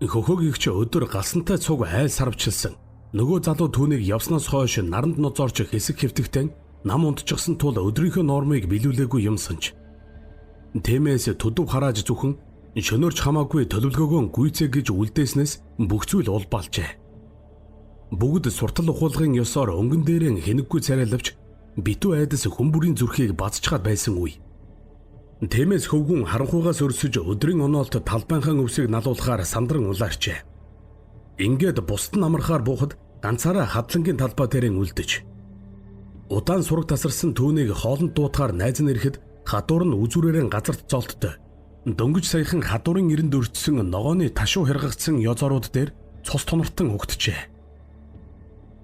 Хөхөөгийгч өдөр галсантай цуг айл сарвчилсан. Нөгөө залуу түүнийг явснаас хойш наранд ноцоорч хэсэг хэвтэгтэн нам унтчихсан тул өдрийнхөө нормыг биелүүлээгүй юм санж. Тэмээс төдөв харааж зүхэн шөнөөрч хамаагүй төлөвлөгөөгөө гүйцээ гэж үлдээснээс бүх зүйл улбаалжээ. Бүгд суртал ухуулгын ёсоор өнгөн дээрээ хэнэггүй царайлавч битүү айдас хүмүүрийн зүрхийг бацчгаад байсан үе. Тэмээс хөвгүн харанхуйгаас өрсөж өдрийн оноолт талбайнхаа өвсийг налуулахаар сандран улаарчээ. Ингээд бусд нь амархаар буухад ганцаараа хадлангийн талбай дээрээ үлдэж. Удаан сураг тасарсан түүнийг хоолнд дуутахаар найз нь ирэхэд хадуур нь үзүүрээрэн газарт золттой. Дөнгөж саяхан хадуурын ирэнд өртсөн ногооны ташуу хэргэгдсэн ёзорууд дээр цус тонортон угтжээ.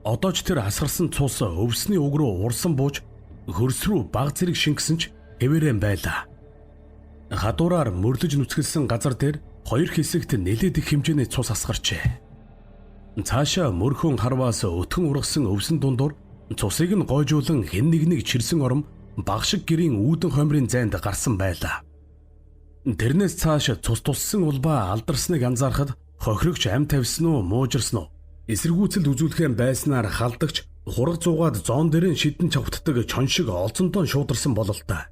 Одоо ч тэр асгарсан цус өвсний уг руу урсан бууж хөрс рүү баг зэрэг шингэсэн ч хэвээрэн байлаа. Хадуураар мөрлөж нүцгэлсэн газар дээр хоёр хэсэгт нэлээд их хэмжээний цус асгарчээ. Цаашаа мөрхөн харваас өтгөн ургасан өвсөн дундуур цусыг нь гойжуулан хэн нэг чирсэн ором багшиг гэрийн үүдэн хомрын зайд гарсан байлаа. Тэрнээс цааш цус туссан улбаа алдарсныг анзаарахад хохирогч ам тавьсан уу муужирсан уу эсэргүүцэлд үзүүлэхэн байснаар халдагч хураг зугаад зоон дээрэн шидэн чавтдаг чон шиг олзонтон шуударсан бололтой.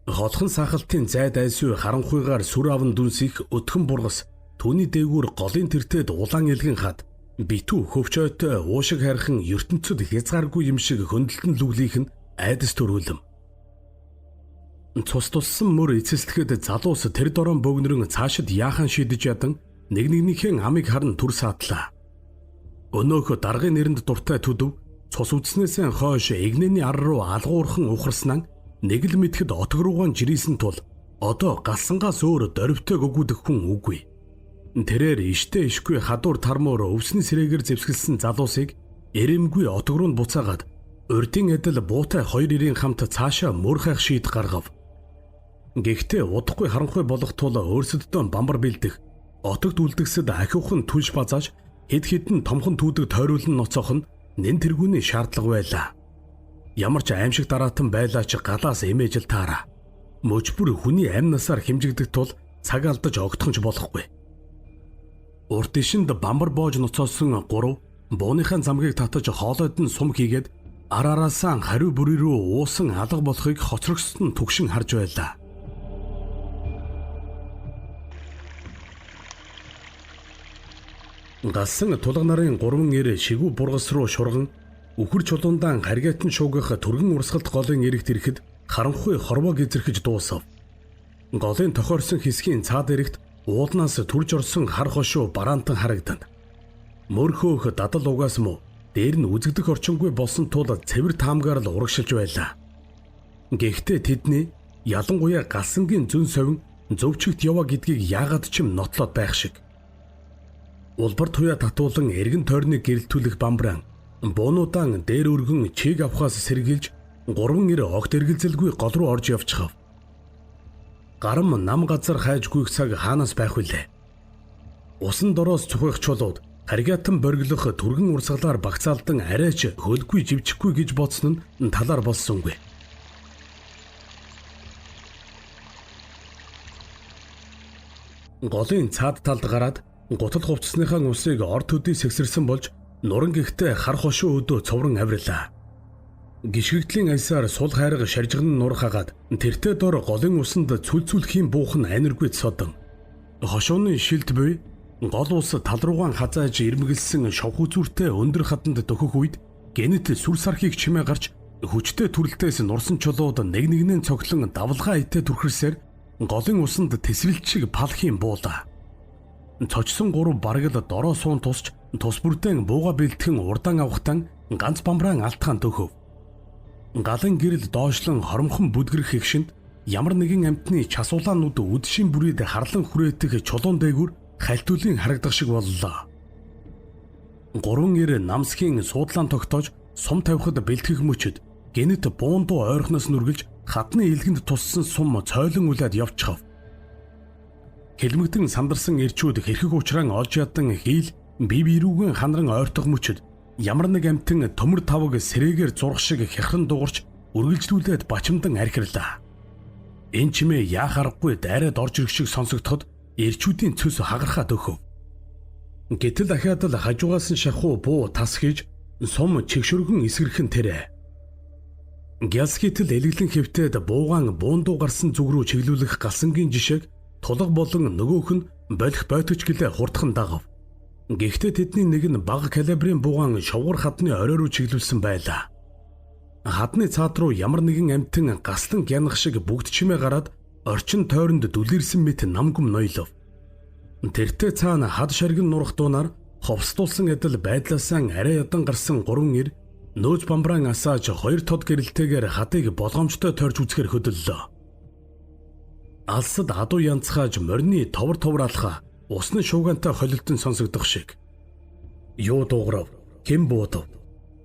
Холхон сахалтын зайд айсгүй харанхуйгаар сүр аван дүнсих өтгөн бургас түүний дээгүүр голын тэртээд улаан элгэн хад битүү хөвчөөтэй уушиг хархан ертөнцөд хязгааргүй юм шиг хөндлөлтөн лүглийнх нь айдас төрүүлэм. Цус туссан мөр эцэслэхэд залуус тэр дорон бөгнөрөн цаашид яахан шидэж ядан нэгнийхээ амийг харан түр саадлаа. Өнөөх даргын нэрэнд дуртай төдөв цус үдснээсээ хойш эгнээний ар руу алгуурхан ухарснаа нэг л мэдхэд отог руугаан жирийсэн тул одоо галсангаас өөр дөрвтэй гүгүүдэх хүн үгүй. Тэрээр иштэй ишгүй хадуур тармуур өвсний сэрээгээр зэвсгэлсэн залуусыг эрэмгүй отог руу буцаагаад урдын адил буутай хоёр ирийн хамт цаашаа мөр хайх шийд гаргав. Гэхдээ удахгүй харанхуй болох тул өөрсөддөө бамбар бэлдэх отогт үлдгэсэд ахиухан түлш базааж хэд хэдэн томхон түүдэг тойруулан ноцоох нь нэн тэргүүний шаардлага байлаа. Ямар ч аимшиг дараатан байлаач галаас эмээж л таараа. Мөчбөр хүний амь насаар хэмжигдэх тул цаг алдаж огтхонч болохгүй. Урд ишинд бамбар боож ноцоосон 3 бууныхаа замгийг татаж хоолойд нь сум хийгээд ар араасаа хариу бүрий рүү уусан алга болохыг хоцрогссон түгшин харж байлаа. Галсан тулга нарын 3 эр шигүү бургас руу шурган үхэр чулуундаан харгайтан шуугах түргэн урсгалт голын эрэгт ирэхэд харанхуй хорвоо гизэрхэж дуусав. Голын тохиорсон хэсгийн цаад эрэгт уулнаас түрж орсон хар хошуу бараантан харагдана. Мөрхөөх дадал угаас муу дээр нь үзэгдэх орчингүй болсон тул цэвэр таамгаар л урагшилж байлаа. Гэхдээ тэдний ялангуяа галсангийн зүн совин зөвчгт яваа гэдгийг яагаад ч юм нотлоод байх шиг. Улбар туяа татуулан эргэн тойрныг гэрэлтүүлэх бамбраан буунуудаан дээр өргөн чиг авахаас сэргийлж 3 эр огт эргэлзэлгүй гол руу орж явчихав. Гарам нам газар хайж гүйх цаг хаанаас байх вүлээ? Усан дороос цухих чулууд харгиатан бориглох түргэн урсгалаар багцаалдан арайч хөлгүй живчихгүй гэж бодсон нь талаар болсонгүй. Голын цаад талд гараад гутал хувцсныхаа усыг орд төдий сэгсэрсэн болж нуран гихтээ хар хошуу өдөө цоврон аврилаа. Гიშгэгдлийн аясаар сул хайрга шаржигн нур хагаад тэртээ дор голын усанд цүлцүүлхийн буухан аниргүй содон. Хошууны шилт буй гол ус тал руугаан хазааж ирмэглсэн шовхүү зүртэй өндөр хатанд дөхөх үед гэнэт сүр сархийг чимээ гарч хүчтэй төрөлтөөс нурсан чулууд нэг нэгнээ цоглон давлгаа итэ түрхэрсээр голын усанд тесрэлт шиг палхийн буула. Цочсон 3 бараг л дороо суун тусч тус бүрдэн бууга бэлтгэн урдаан авахтан ганц бамбраан алтхан төхөв. Галын гэрэл доошлон хоромхон бүдгэрх хэгшинд ямар нэгэн амтны часуулаанууд үдшийн бүрийд харлан хүрээтгэх чулуун дээгүр хальтуулын харагдах шиг боллоо. 3 эр намсхийн суудлаан тогтоож сум тавихад бэлтгэх мөчөд гэнэт буундуу ойрхоноос нүргэлж хатны илгэнд туссан сум цойлон үлээд явчихав. Хэлмэгдэн сандарсан эрчүүд хэрхэг уучраан олж ядан хийл бие биерүүгэн ханаран ойртох мөчөд ямар нэг амтэн төмөр тавг сэрээгээр зурх шиг хяхран дуурч үргэлжлүүлээд бачимдан архирлаа. Энэ чимээ яах аргагүй дайраад орж ирэх шиг сонсогдоход эрчүүдийн цөс хагархаад өгөв. Гэтэл дахиад л хажуугаас нь шахуу буу тас хийж сум чигшөргөн эсгэрхэн тэрэ. Гялскитэл элэглэн хэвтээд буугаан буундуу гарсан зүг рүү чиглүүлэх галсангийн жишээг тулга болон нөгөөх нь болох бойтогч гэлээ хурдхан дагав. Гэхдээ тэдний нэг нь бага калибрын буугаан шовгор хадны орой руу чиглүүлсэн байлаа. Хадны цаад руу ямар нэгэн амтэн гаслан гянах шиг бүгд чимээ гараад орчин тойронд дүлэрсэн мэт намгүм ноёлов. Тэртээ цаана хад шаргин нурах дуунаар ховстуулсан адил байдлаасаа арай ядан гарсан 3 эр нөөц бамбраан асааж 2 тод гэрэлтэйгээр хадыг болгоомжтой тойрч үзэхэр хөдөллөө. Алсад адуу янцхааж морины товор алха усны шуугантай холилдон сонсогдох шиг. Юу дуугарав, хэн буудав?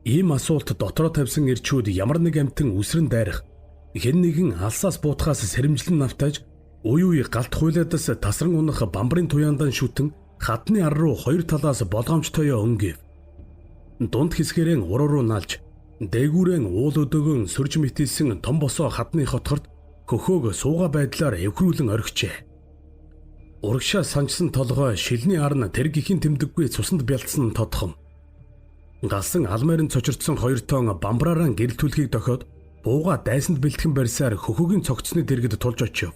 Ийм асуулт дотроо тавьсан эрчүүд ямар нэг амтэн үсрэн дайрах, хэн нэгэн алсаас буутахаас сэрэмжлэн навтааж, үе галт хуйлаадас тасран унах бамбарын туяандан шүтэн хатны ар руу 2 талаас болгоомжтойо өнгөв. Дунд хэсгэрэн уруу руу налж, дээгүүрэн уул өдөөгөн сөрж мэтэлсэн том босоо хатны хотгорд хөхөөг сууга байдлаар эвхрүүлэн орхижээ. Урагшаа санжсан толгой шилний арна тэр гихийн тэмдэггүй цусанд бялцсан тодхон. Галсан алмайрын цочирдсон 2 тон бамбраараа гэрэлтүүлэхийг дохиод бууга дайсанд бэлтгэн барьсаар хөхөөгийн цогцсны дэргэд тулж очив.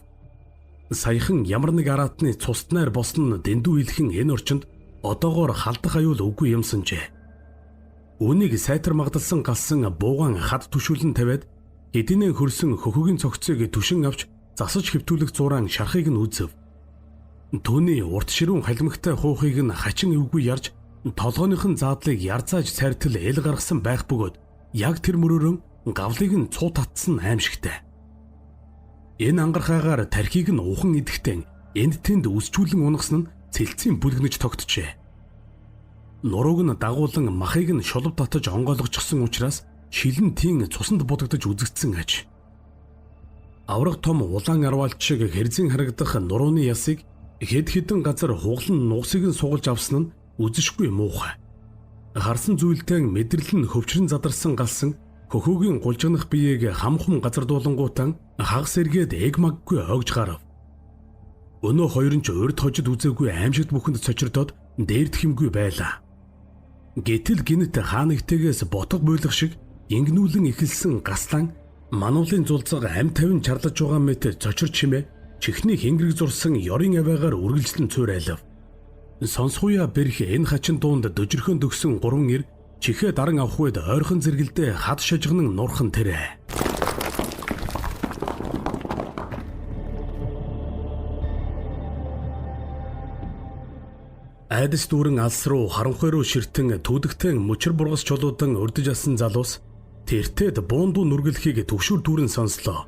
Саяхан ямар нэг араатны цустнаар босон дэндүү илхэн энэ орчинд одоогоор халдах аюул үгүй юмсанжээ. Үүнийг сайтар магдалсан галсан буугаан хад түшүүлэн тавиад эдинээ хөрсөн хөхөөгийн цогцыг түшин авч засаж хэвтүүлэх зураан шархыг нь үзв. Түүний урт ширүүн халимагтай хуухыг нь хачин эвгүй ярж толгойнхын заадлыг ярзааж цайртал эл гаргасан байх бөгөөд яг тэр мөрөөрөө гавлыг нь цуу татсан аимшигтай. Энэ ангархаагаар тархийг нь ухан идэхтэн энд тэнд үсчүүлэн унагсан нь цэлцийн бүлгэнэж тогтжээ. Нурууг нь дагуулan махыг нь шулав татаж онгойлгочихсон учраас шилэн тийм цусанд будагдаж үзэгдсэн аж. Авраг том улаан арвалч шиг хэрзэн харагдах нурууны ясыг хэд хэдэн газар хуглан нугсыг нь сугалж авсан нь үзэшгүй муухай. Харсан зүйлтэй мэдрэл нь хөвчрөн задарсан галсан хөхөөгийн гулжигнах биеийг хамхум газар дуулангуутан хагас эргээд эг маггүй огж гарав. Өнөө хоёр нь ч урд хожид үзээгүй аимшигт бүхэнд цочирдоод дээрд хэмгүй байлаа. Гэтэл гинэт хаанагтайгээс ботго буйлах шиг ингэнүүлэн эхэлсэн гаслан мануулын зулцаг ам тавин чарлаж байгаа мэт цочир чимээ чихний хингэрэг зурсан ёрын аваагаар үргэлжлэн цуурайлав. Сонсгоёа бэрх энэ хачин дуунд дөжрөхөн дөгсөн 3 эр чихээ даран авах үед ойрхон зэрэгэлдээ хад шажигнан нурхан тэрэ. Айдас дүүрэн алс руу харанхуй руу ширтэн түүдэгтэн мөчр бургас чулуудан урдж асан залуус тэртээд буундуу нүргэлхийг төвшөр дүүрэн сонслоо.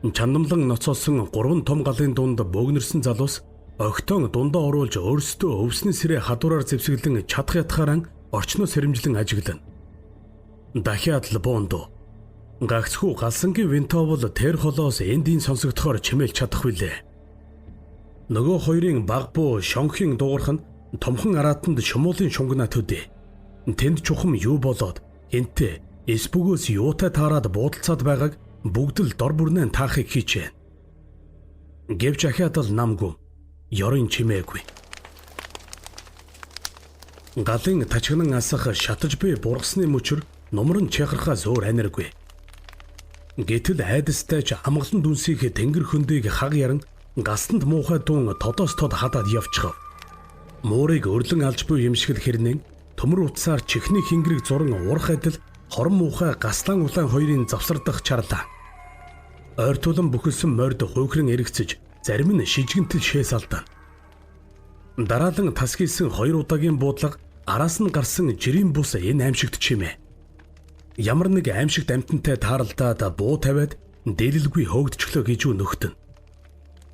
Чандамлан ноцоосон 3 том галын дунд бөөгнөрсөн залуус Огтон дундаа оруулж өөрсдөө өвсний сэрээ хадуураар зэвсэглэн чадах ятгаараа орчноо сэрэмжлэн ажиглана. Дахиад л боондоо. Гагцхүү галсангийн винтовол тэр холоос эндийн сонсогдохоор чимээл чадах билээ. Нөгөө хоёрын баг буу шонхийн дуугарх нь томхон араатанд шумуулын шунгана төдий. Тэнд чухам юу болоод энтэй эсбөгөөс юутай таарад буудалцаад байгааг бүгд л дор бүрнээ таахыг хийжээ. Гэвч ахиад л намгүй. Ёрын чимээгүй. Галын тачгнан асах шатаж буй бургасны мөчөр нумран чехархаа зөөр аниргүй. Гэтэл айдастай ч амгалан дүнсийг тэнгэр хөндийг хаг яран гастанд муухай дуун тодоос тод хадаад явчихав. Муурыг өрлөн алж буй юм шиг л хэрнэн төмөр утсаар чихний хингэрийг зуран уурах адил хорон муухай гаслан улаан хоёрын завсардах чарлаа. Ойртуулан бүхэлсэн морд хуйхран эргэцэж зарим нь шижгэнтэл шээс алдана. Дараалан тасгийсэн 2 удаагийн буудлага араас нь гарсан жирийн бус энэ аимшигт чимээ. Ямар нэг аимшигт амтантай тааралдаад буу тавиад дээлэлгүй хөөгдчихлөө гэж нөхтөн.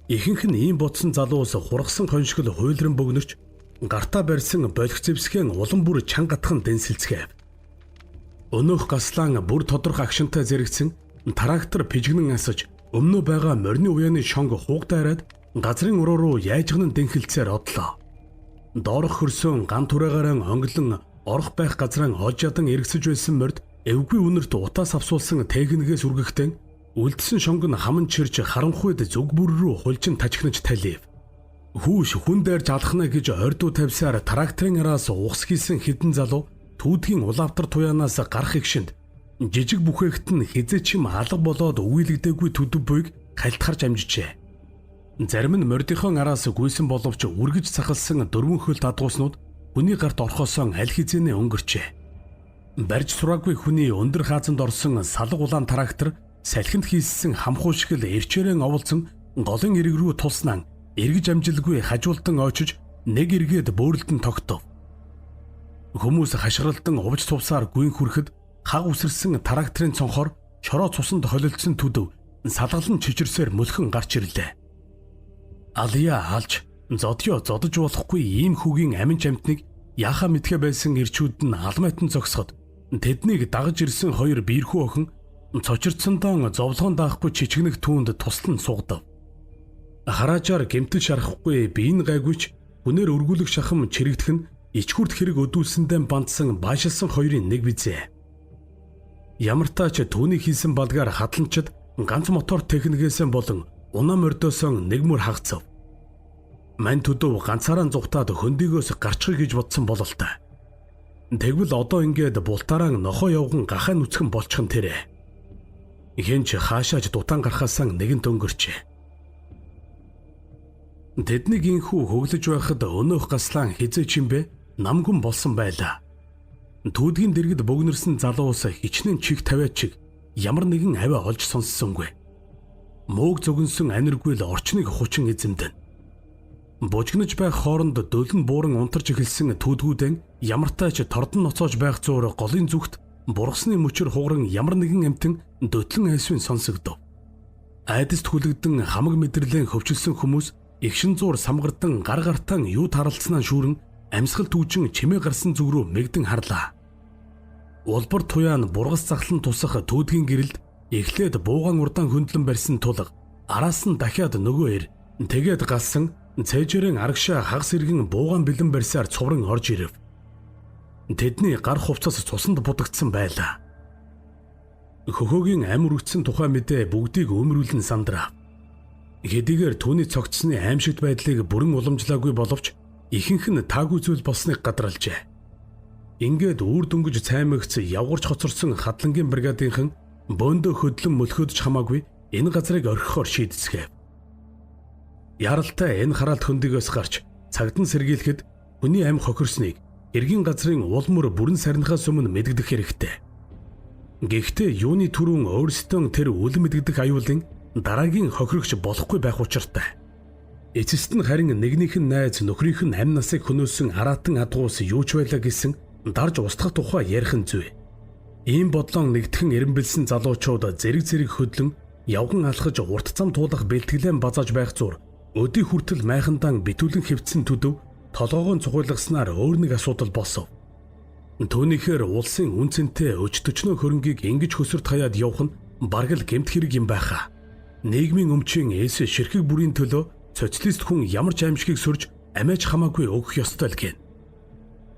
Ихэнх нь ийм бодсон залуус хургасан хоншгол хуйлран бөгнөрч гартаа барьсан болох зэвсгэн улам бүр чангатхан дэнсэлцгээв. Өнөөх гаслаан бүр тодорхой агшинтай зэрэгцэн трактор пижгнэн асаж өмнөө байгаа морины уяаны шонг хуугдаарад газрын уруу руу яйжгнан дэнхэлцээр одлоо. Доорох хөрсөн ган тураагаараа онглон орох байх газраа ож ядан эргэсэж байсан морд эвгүй үнэрт утаас авсуулсан техникээс үргэхдээ үлдсэн шонг нь хаман чирж харанхуйд зүг бүр рүү хулжин тажигнаж талив. Хүүш хүн дайрж алхна гэж ордуу тавьсаар тракторын араас ухсгийсэн хідэн залуу түүдгийн улаавтар туяанаас гарах игшинд жижиг бүхээгт нь хизээ чим алга болоод үгийлэгдээгүй төдөв буйг хальтхарж амжижээ. Зарим нь мордынхон араас гүйсэн боловч үргэж цахалсан дөрвөн хөл дадгууснууд хүний гарт орхосоо аль хизээнээ өнгөрчээ. Барьж сураагүй хүний өндөр хаазанд орсон салга улаан трактор салхинд хийссэн хамхуу шиг л эрчээрэн оволцсон голын эрэг рүү туснаа эргэж амжилгүй хажуултан очиж нэг эргээд бөөрөлдөн тогтов. Хүмүүс хашгиралдан увж сувсаар гүйн хүрэхэд хаг үсэрсэн тракторын цонхоор шороо цусанд холилдсон төдөв салгалан чичирсээр мөлхөн гарч ирлээ. Алия алж зодё зодож болохгүй ийм хүүгийн амин амтныг яхаа мэдхэ байсан ирчүүд нь алмайтан зогсоход тэднийг дагаж ирсэн 2 биерхүү охин цочирдсандаа зовлогон даахгүй чичгэнэх түүнд туслан сугдав. Хараажаар гэмтэл шарахгүй биеийн гайгүйч хүнээр өргүүлэх шахам чирэгдэх нь ичгүрт хэрэг өдүүлсэндээ бандсан баашилсан 2-ын нэг бизээ. Ямар тач түүний хийсэн балгаар хадланчид ганц мотор техникээсээ болон унаа мордоосоо нэг мөр хагцав. Мань төдөв ганцаараа зүхтаад хөндийгөөс гарчих гэж бодсон бололтой. Тэгвэл одоо ингээд бултаараа нохоо явган гахаа нүцгэн болчихсон тэрэ. Хинч хаашааж дутаан гарахаасаа нэгэн өнгөрчээ. Тэднийг инхүү хөглөж байхад өнөөх гаслаан хизээ чимбэ намгүн болсон байлаа. Түүдгийн дэргэд бөгнөрсөн залуус хичнээн чих тавиад чиг ямар нэгэн авиа олж сонссонгүй. Мөөг зөгнсөн аниргүй л орчныг хучин эзэмдэн. Бужигнаж байх хооронд дөлн бууран унтарч эхэлсэн түүдгүүдэн ямартай ч тордон ноцоож байх зуур голын зүгт бургасны мөчөр хугаран ямар нэгэн амтэн дөтлөн айсвын сонсогдов. Айдаст хүлэгдэн хамаг мэдрэлэн хөвчлсөн хүмүүс игшин зуур самгардан гар гартаан юу таралцснаа шүүрэн амьсгал түүжин чимээ гарсан зүг рүү мэгдэн харлаа. Улбар туяан бургас захлан тусах түүдгийн гэрэлд эхлээд буугаан урдаан хөндлөн барьсан тулга араас нь дахиад нөгөө ир тэгээд галсан цээжэрэн арагшаа хагас иргэн буугаан бэлэн барьсаар цувран орж ирэв. Тэдний гар хувцас цусанд будагдсан байлаа. Хөхөөгийн амь үргэцсэн тухай мэдээ бүгдийг өмрүүлэн сандрав. Хэдийгээр түүний цогцсны аимшигт байдлыг бүрэн уламжлаагүй боловч ихэнх нь таагүй зүйл болсныг гадралжээ. Ингээд үүр дөнгөж цаймагц явгарч хоцорсон хадлангийн бригадынхан бөөндөө хөдлөн мөлхөөдөж хамаагүй энэ газрыг орхихоор шийдэцгээв. Яралтай энэ хараалт хөндөгөөс гарч цагдан сэргийлэхэд хүний амь хохирсныг эргийн газрын уул мөр бүрэн сарнихаас өмнө мэддэх хэрэгтэй. Гэхдээ юуны түрүүн өөрсдөө тэр үл мэддэх аюулын дараагийн хохирогч болохгүй байх учиртай. Эцэст нь харин нэгнийх нь найз нөхрийнх нь амь насыг хөнөөсөн араатан адгуус юу ч байлаа гэсэн дарж устгах тухай ярих нь зүй. Ийм бодлон нэгтгэн эренбэлсэн залуучууд зэрэг хөдлөн явган алхаж урт зам туулах бэлтгэлэн базааж байх зур Өдий хүртэл майхандаан битүүлэн хэвтсэн төдөв толгоогоо цугуйлгаснаар өөр нэг асуудал босов. Түүнийхээр улсын үнцэнтэй өчтөчнөө хөрөнгийг ингэж хөсөрт хаяад явах нь бараг л гэмт хэрэг юм байхаа. Нийгмийн өмчийн эс ширхэг бүрийн төлөө социалист хүн ямар ч аимшигыг сөрж амиаж хамаагүй өгөх ёстой л гэн.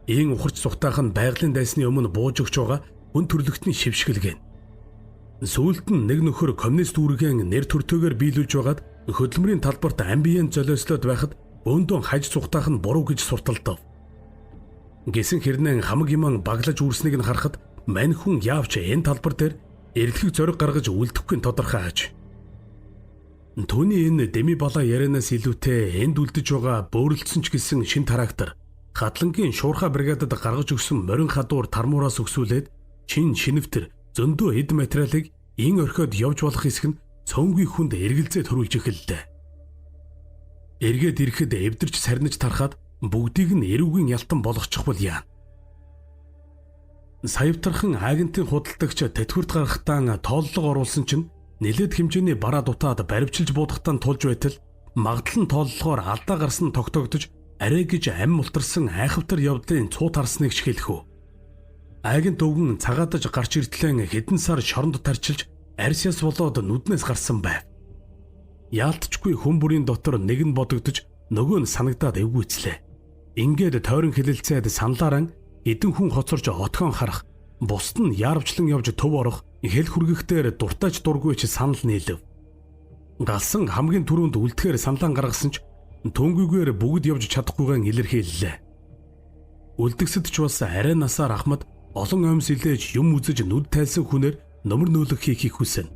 Ийн ухарч цухтаах нь байгалийн дайсны өмнө бууж өгч байгаа хүн төрлөختний шившгэл гэн. Сүүлд нь нэг нөхөр коммунист үүргэн нэр төртөөгөр биелүүлж байгаад хөдөлмөрийн талбарт амбиент золиослоод байхад өөндөө хаж цухтаах нь буруу гэж сурталдав. Гэсэн хэрнээ хамаг юман баглаж үүрснийг нь харахад мань хүн яавч энэ талбар дээр эрэлхийг зориг гаргаж үлдэхгүй тодорхой хааж. Түүний энэ дэми балаа ярианаас илүүтэй энд үлдэж байгаа бөөрөлдсөн ч гэсэн шин характер хадлангийн шуурхай бригадад гаргаж өгсөн морин хадуур тармуураас өксүүлээд чин шинэвтер зөндөө эд материалыг ин орхиод явж болох хэсэг нь цөөнгүй хүнд эргэлзээ төрүүлж эхэллээ. Эргээд ирэхэд эвдэрч сарниж тарахад бүгдийг нь эрүүгийн ялтан болгочих бол яа. Саявтархан агентын худалдагч тэтгэврт гаргахтаа тооллого оруулсан чинь нэлээд хэмжээний бараа дутаад баривчилж буудахтаа тулж байтал магадлал нь тооллогоор алдаа гарсан тогтоогдож арай гэж ам мултарсан айхавтар явдлын цуу тарсныг шигэлхүү. Агент өвгөн цагаатаж гарч иртлэн хэдэн сар шоронд тарчилж арьсяс болоод нүднээс гарсан байв. Яалтчгүй хүн бүрийн дотор нэг нь бодогдож нөгөө нь санагдаад эвгүйцлээ. Ингээд тойрон хилэлцээд санлаараа эдэн хүн хоцорж отгоон харах, бусд нь яарвчлан явж төв орох, хэл хүргэхтэр дуртайч дургүйч санал нийлв. Галсан хамгийн түрүүнд үлдэхээр санлаан гаргасан ч түнгүйгээр бүгд явж чадахгүйгэн илэрхийллээ. Үлдгэсэд ч бас арай насаар Ахмад олон оймс илээж юм үзэж нүд тайлсан хүнээр номер нөөлөг хийхийг хүсэн.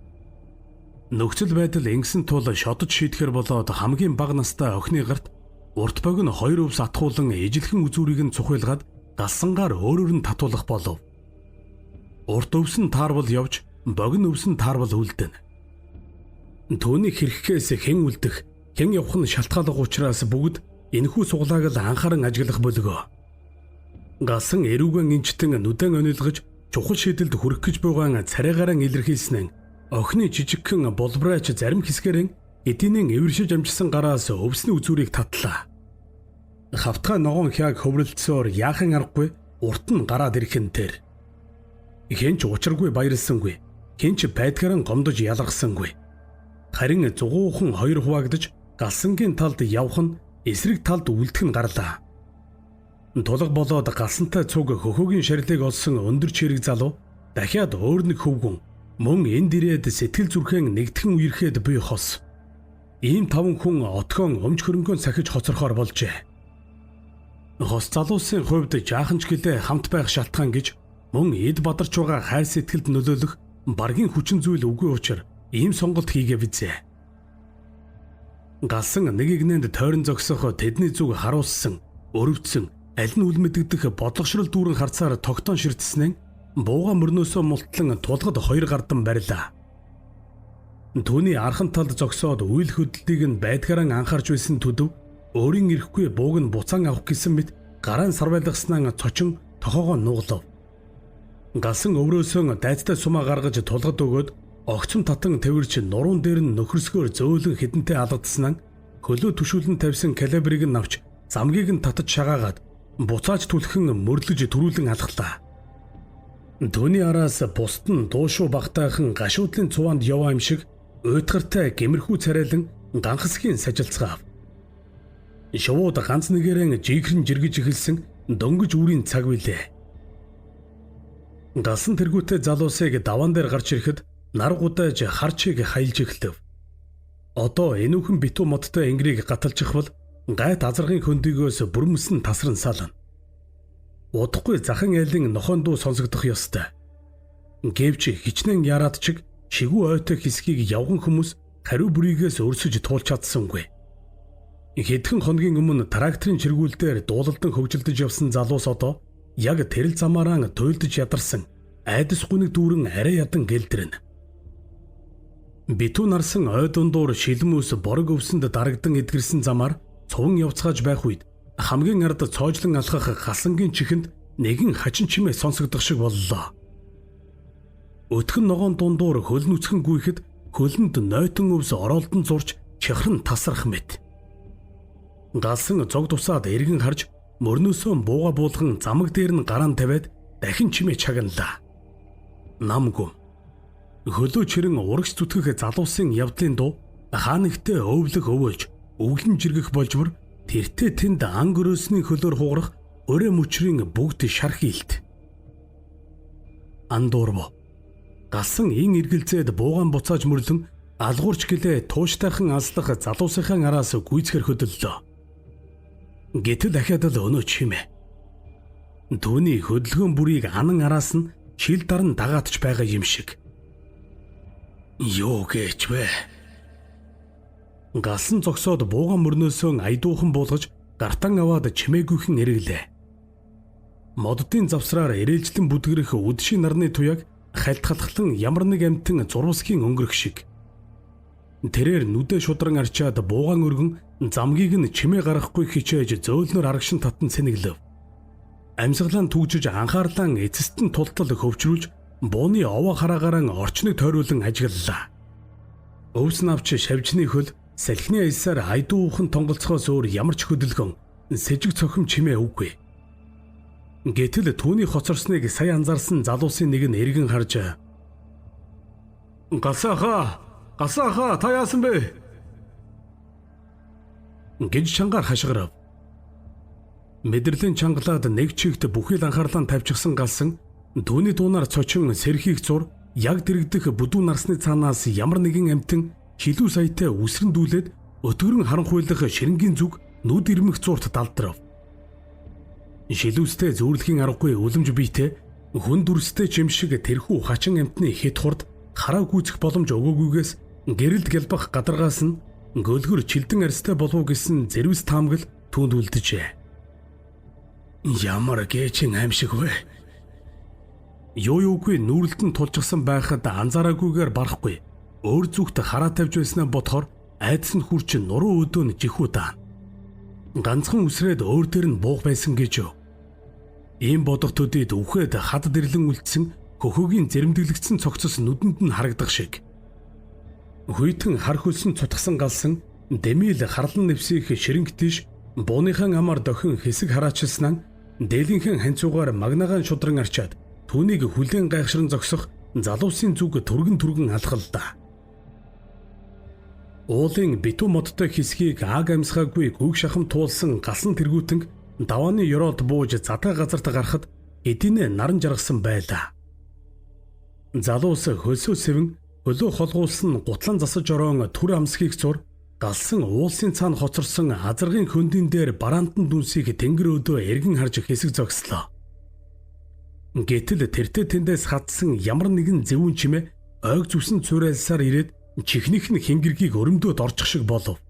Нөхцөл байдал ингэсэн тул шодож шийдэхэр болоод хамгийн бага настай охины гарт урт бог нь 2 өвс атгуулан ижилхэн үзүүрийг нь цухилгаад галсангаар өөрөөр нь татуулах болов. Урт өвс нь таарвал явж богино өвс нь таарвал үлдэнэ. Түүнийг хэрэгхээс хэн үлдэх, хэн явах нь шалтгаалга учраас бүгд энэхүү суглааг л анхааран ажиглах болгоо. Галсан эрүүгэн инчтэн нүдэн онилгож чухал шийдэлд хүрэх гэж байгаа царайгаараа илэрхийлсэн нь охины жижигхэн болбраач зарим хэсгэрэн эдийнэн эвэршиж амжсан гараас өвсний үзүүрийг татлаа. Хавтгай ногоон хяаг хөврөлдсөөр яахан аргагүй урт нь гараад ирхэн тэр. Хэнч учиргүй баярлсангүй, хэнч байдгаараа гомдож ялгарсангүй. Харин зугуухан хоёр хуваагдж галсангийн талд явх нь эсрэг талд үлдэх нь гарлаа. Тулга болоод галсантай цуг хөхөөгийн шарилыг олсон өндөр чирэг залуу дахиад өөр нэг хөвгүн мөн энд ирээд сэтгэл зүрхэн нэгтгэн үерхэд буй хос. Ийм 5 хүн отгоон өмч хөрөнгөөн сахиж хоцорхоор болжээ. Хос залуусын хувьд жаахан ч гэлээ хамт байх шалтгаан гэж мөн эд бадарч байгаа хайр сэтгэлд нөлөөлөх баргийн хүчин зүйл үгүй учраас ийм сонголт хийгээ бизээ. Галсан нэг игнэнд тойрон зогсох тэдний зүг харуулсан, өрөвдсөн, аль нь үл мэдэгдэх бодлогошрол дүүрэн харцаар тогтоон ширтснэн бууга мөрнөөсөө мултлан тулгад 2 гардан барилаа. Түүний архан талд зогсоод үйл хөдлөлтийг нь байдгаараа анхаарч байсан төдөв өөрийн ирэхгүй бууг нь буцаан авах гэсэн мэт гараан сарвайлгаснаа цочин тохоогоо нууглав. Галсан өврөөсөн дайцтай сумаа гаргаж тулгад өгөөд огцом татан тавирч нуруун дээр нь нөхөрсгөөр зөөлөн хідэнтэй алгадснаа хөлөө түшүүлэн тавьсан калибрыг нь авч замгийг нь татаж шагаагаад буцааж түлхэн мөрлөж төрүүлэн алхлаа. Түүний араас бусд нь дуушуу багтаахан гашуудлын цуваанд яваа юм шиг уйтгартай гэмэрхүү царайлан ганхасгийн сажилцгаав. Шувууд ганц нэгээрэн жигрэн жиргэж эхэлсэн дөнгөж үрийн цаг билээ. Галсан тэргүүтэй залуусыг даваан дээр гарч ирэхэд нар гудайж харчиг хаялж эхэлв. Одоо энүүхэн битүү модтой ингрийг гаталчихвал гайт азаргын хөндөгөөс бүрмөсөн тасран сална. Удахгүй захан айлын нохойн дуу сонсогдох ёстой. Гэвч хичнээн яраад чиг шигүү ойтой хэсгийг явган хүмүүс хариу бүрийгээс өрсөж туулж чадсангүй. Хэдхэн хоногийн өмнө тракторын чиргүүлдээр дуулалдан хөгжилдөж явсан залуус одоо яг тэрэл замаараа туйлдж ядарсан айдас гүнэг дүүрэн арай ядан гэлдэрнэ. Битүү нарсан ой дундуур шилмөөс борог өвсөнд дарагдан эдгэрсэн замаар цуван явцгааж байх үед хамгийн ард цоожлон алхах галсангийн чихэнд нэгэн хачин чимээ сонсогдох шиг боллоо. Өтгөн ногоон дундуур хөл нүцгэн гүйхэд хөлөнд нойтон өвс ороолдон зурж чихрэн тасрах мэт. Галсан зог тусаад эргэн харж мөрнөөсөө бууга буулган замаг дээр нь гараан тавиад дахин чимээ чагналаа. Намгүй. Хөлөө чирэн урагш зүтгэх залуусын явдлын дуу хаанигтээ өвлөг өвөөлж өвлөн жиргэх болжмор тэртээ тэнд анг өрөөсний хөлөөр хугарах өрөө мөчрийн бүгд шарх илт. Андуурво. Галсан ин эргэлзээд буугаан буцааж мөрлөн алгуурч гэлээ тууштайхан алслах залуусынхаа араас гүйцгэр хөдөллөө. Гэтэл дахиад л өнөө чимээ. Түүний хөдөлгөөн бүрийг анан араас нь шил даран дагаатж байгаа юм шиг. Юу гэж вэ? Галсан зогсоод буугаан мөрнөөсөө айдуухан буулгаж гартан аваад чимээгүйхэн эрэглээ. Моддын завсраар эрээлжлэн бүдгэрэх үдшийн нарны туяаг хальтхалхлан ямар нэг амтэн зурвасгийн өнгөрөх шиг. Тэрээр нүдэ шудран арчаад буугаан өргөн замгийг нь чимээ гаргахгүй хичээж зөөлнөр арагшин татан сэнэглэв. Амьсгалаа түгжиж анхаарлаа эцэст нь тултал хөвчрүүлж бууны овоо хараагаараа орчныг тойруулан ажиглалаа. Өвс навч шавжны хөл салхины аясаар айдуухан тонголцохоос өөр ямар ч хөдөлгөөн сэжиг цохим чимээ үгүй. Гэтэл түүний хоцорсныг сая анзаарсан залуусын нэг нь эргэн харж Галсаахаа та яасан бэ? Гэж чангаар хашгирав. Мэдрэлийн чангалаад нэг чигт бүхэл анхаарлаа тавьчихсан Галсан түүний дуунаар цочин сэрхийг зур яг дэрэгдэх бүдүүн нарсны цаанаас ямар нэгэн амтэн хилүү саятай үсрэн дүүлээд өтгөрөн харанхуйлах ширэнгийн зүг нүд ирмэх зурт далдрав. Шилүүстэй зөөрлөхийн аргагүй үлэмж биетэй хүн дүрстэй жимшиг тэрхүү хачин амтны хэд хурд хараа гүйцэх боломж өгөөгүйгээс гэрэлд гэлбах гадаргаас нь гөлгөр чилдэн арьстай болов гэсэн зэрвс таамагл түүнд үлдэжээ. Ямар гээчин аимшиг вэ? Юугүй нүүрэлтэн тулжсан байхад анзаараагүйгээр барахгүй өөр зүгт хараа тавьж байснаа бодохоор айдас нь хурч нуруу өдөө нь жихүү даана. Ганцхан үсрээд өөр дээр нь буух байсан гэж юу? Ийм бодох төдийд үхээд хад дэрлэн үлдсэн хөхөгийн зэрэмдэглэгдсэн цогцос нүдэнд нь харагдах шиг. Хүйтэн хар хөлсөн цутгсан Галсан дэмийл харлан нэвсих ширэнг тийш бууныхан амаар дохин хэсэг хараачилснаа дээлийнхэн ханцуугаар магнагаан шудран арчаад түүнийг хүлээн гайхшран зогсох залуусын зүг түргэн алхаллаа. Уулын битүү модтой хэсгийг аг амсгаагүй гүг шахам туулсан Галсан тэргүүтэнг давааны ёроолд бууж задаа газарт гарахад эдийнэ наран жаргасан байлаа. Залуус хөлсөө сэвэн хөлөө холгуулсан гутлан засаж ороон түр амсгийг зур Галсан уулсын цаана хоцорсон азаргын хөндийн дээр бараантан дүнсийг тэнгэр өдөө эргэн харж хэсэг зогслоо. Гэтэл тэртээ тэндээс хатсан ямар нэгэн зөвүүн чимээ ойг зүсэн цурайлсаар ирээд чихнийх нь хингэргийг өрөмдөөд орчих шиг болов.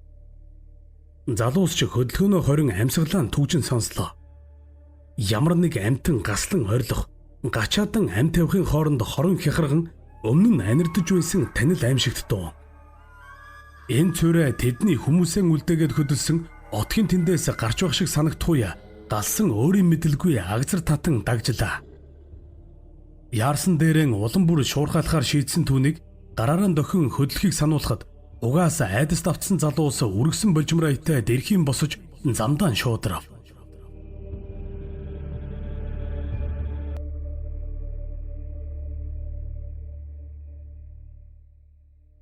Залуус ч хөдөлгөөнөө хорин амьсгалаа түгжин сонслоо. Ямар нэг амтан гаслан орилох, гачаадан ам тавихын хооронд хорон хяхарган өмнө нь анирдж байсан танил аимшигт дуу. Энэ цурай тэдний хүмүүсээ үлдээгээд хөдөлсөн отгийн тэндээс гарч байх шиг санагдахуя Галсан өөрийн мэдлгүй агзар татан дагжлаа. Яарсан дээрэн улам бүр шуурхаалахаар шийдсэн түүнийг гараараа дохин хөдлөхийг сануулхад угаасаа айдас давтсан залуус үргэсэн болжмраатай дэрхийн босож замдаа шуудрав.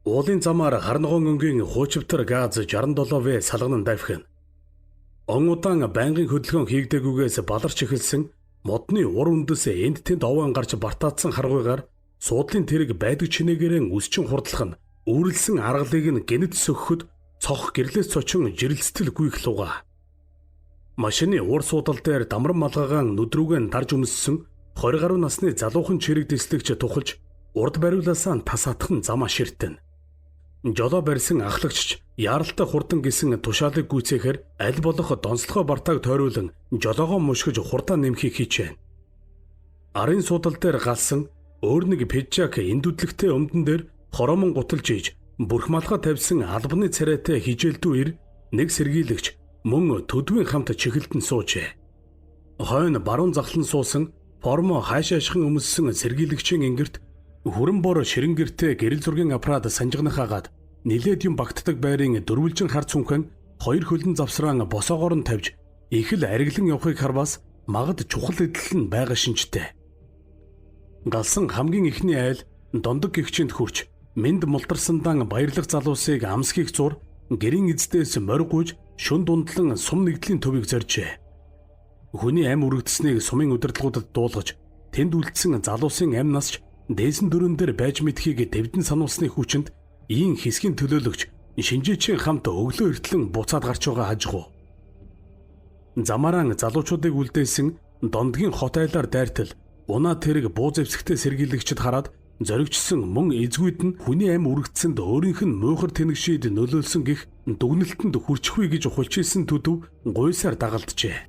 Уулын замаар харногоон өнгийн хуучвтар газ 67В салганан давхин. Он удаан байнгын хөдөлгөөн хийгдээгүйгээс баларч эхэлсэн модны ур үндэс энд тэнд овоон гарч бартаадсан харгуйгаар суудлын тэрэг байдаг чинээгээрэн үсчин хурдлах нь үүрлсэн аргалыг нь гэнэт сөхөхөд цох гэрлээс цочин жирэлцэл гүйх луга. Машины ур суудал дээр дамран малгаагаан нүдрүүгэн дарж өмссөн 20 гаруй насны залуухан чирэг дэслэгч тухалж урд бариулаасаа тасаатхан зам аширтэн. Жолоо барьсан ахлагч яаралтай хурдан гисэн тушаалыг гүйцээхээр аль болох донцлогоо бартааг тойруулан жолоогоо мушгиж хурдаа нэмхийг хичээн. Арын суудал дээр галсан өөр нэг пижак эндүдлэгтэй өмдөн дээр хоромон гуталж ийж бүрхмалгаа тавьсан албаны царайтай хижээлдүү ир нэг сэргийлэгч мөн төдвийн хамт чихэлтэн суужээ. Хойно баруун захлан суусан формо хайшаашхан өмссөн сэргийлэгчийн ингэрт хүрэн бор ширэнгэртэй гэрэл зургийн аппарат санжигнахаагаад нилээд юм багтдаг байрын дөрвөлжин хар цүнхэн хоёр хөлн завсраан босоогоор нь тавьж их л ариглан явахыг харвас магад чухал эдэл нь байгаа шинжтэй. Галсан хамгийн ихний айл дондог гэгчэнд хүрч мэнд мулдарсандан баярлах залуусыг амсхийг зур гэрийн эздээс морь гуйж шүн дундлан сум нэгдлийн төвийг зоржээ. Хүний ам үрэгдсэнийг сумын удирдлагуудад дуулгаж тэнд үлдсэн залуусын ам насч дээсэн дөрөн дээр байж мэдхийг дэвдэн сануулсны хүчинд ийм хэсгийн төлөөлөгч шинжээчийн хамт өглөө эртлэн буцаад гарч байгаа хажигуу. Замаараа залуучуудыг үлдээсэн дондгийн хот айлаар дайртал унаа тэрэг буу зэвсэгтэй сэргийлэгчд хараад зоригчсон мөн эзгүйд нь хүний ам үрэгдсэнд өөрийнх нь муухар тэнэгшид нөлөөлсөн гих дүгнэлтэнд хүрчихвэ гэж хулчилсан төдөв гуйсаар дагалджээ.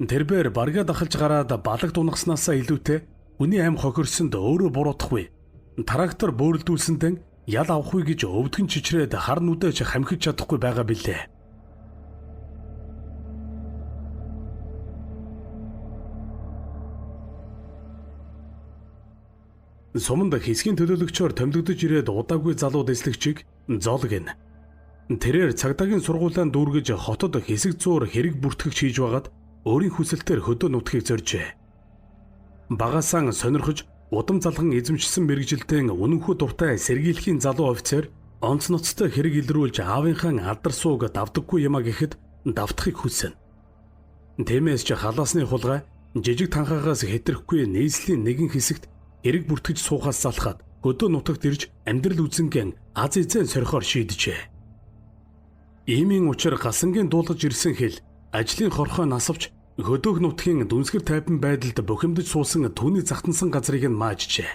Тэрбээр баргаа дахалж гараад балаг дунгаснасаа илүүтэй хүний ам хохирсонд өөрөө буруутахгүй. Трактор бөөрөлдүүлсэндэн ял авахгүй гэж өвдгөн чичрээд хар нүдэж хамхиж чадахгүй байгаа билээ. Суманд хэсгийн төлөөлөгчөөр томилогдож ирээд удаагүй залуу дэслэгчийг зол гэнэ. Тэрээр цагдаагийн сургуулиан дүүргэж хотод хэсэг зуур хэрэг бүртгэгч хийж байгаад өөрийн хүсэлтээр хөдөө нутгийг зоржээ. Багасаан сонирхож удам залган эзэмшсэн мэрэгжилтэн үнэнхүү дуртай сэргийлэхийн залуу офицер онц ноцтой хэрэг илрүүлж аавынхаа алдар сууг давдаггүй юма гэхэд давтахыг хүснэ. Тиймээс ч халаасны хулгай жижиг танхаагаас хэтрэхгүй нийслэлийн нэгэн хэсэгт хэрэг бүртгэж суухаас залхаад хөдөө нутагт ирж амьдрал үзэнгэн аз эзэн сорихоор шийджээ. Иймийн учир гасангийн дуулгаж ирсэн хэл ажлын хорхоо насавч хөдөөх нутгийн дүнсгэр тайван байдалд бухимдаж суусан түүний захтансан газрыг нь маажжээ.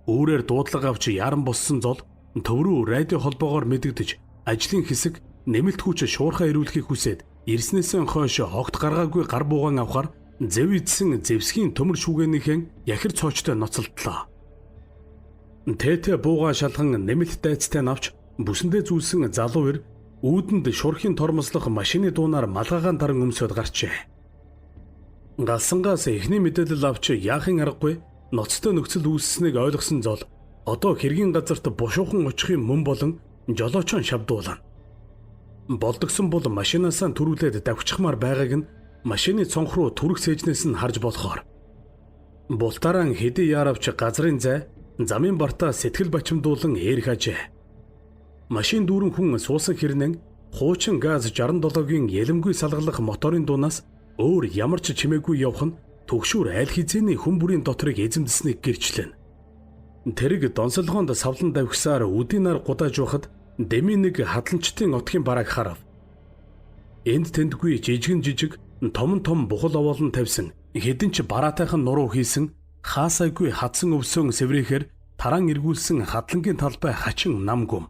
Өөрөөр дуудлага авч яран боссон зол төв рүү радио холбоогоор мэдэгдэж ажлын хэсэг нэмэлт хүч шуурхаа ирүүлэхийг хүсээд ирснээсээ хойш огт гаргаагүй гар буугаан авахар зэв идсэн зэвсгийн төмөр шүүгэнийхэн яхир цоочтой ноцолдлоо. Тэтэ буугаа шалган нэмэлт дайцтай навч бүсэндээ зүйлсэн залуу ир үүдэнд шурхийн тормослох машины дуунаар малгайгаан даран өмсөд гарчээ. Галсангаас эхний мэдээлэл авч яахын аргагүй ноцтой нөхцөл үүссэнийг ойлгосон зол одоо хэргийн газарт бушуухан очихын мөн болон жолоочон шавдуулна. Болдогсон бол машинаасаа төрүүлээд давхичмаар байгааг нь машины цонх руу түрэг сээжнээс нь харж болохоор бултараа хэдий яаравч газрын зай замын бартаа сэтгэл бачимдуулан ээрх ажээ. Машин дүүрэн хүн суусан хэрнэн хуучин газ 67-гийн ялэмгүй салгалах моторын дуунаас өөр ямар ч чимээгүй явах нь төгшүүр аль хизээний хүн бүрийн доторыг эзэмдсэнийг гэрчлэн. Тэрэг донсолгоонд савлан давхисаар үдийнаар гудааж байхад дэми нэг хатламжтын отгийн барааг харав. Энд тэндгүй жижиг том бухал овоолн тавьсан хэдэн ч бараатайхан нуруу хийсэн хаасайгүй хадсан өвсөн сэврэхээр таран эргүүлсэн хадлангийн талбай хачин нам гүм.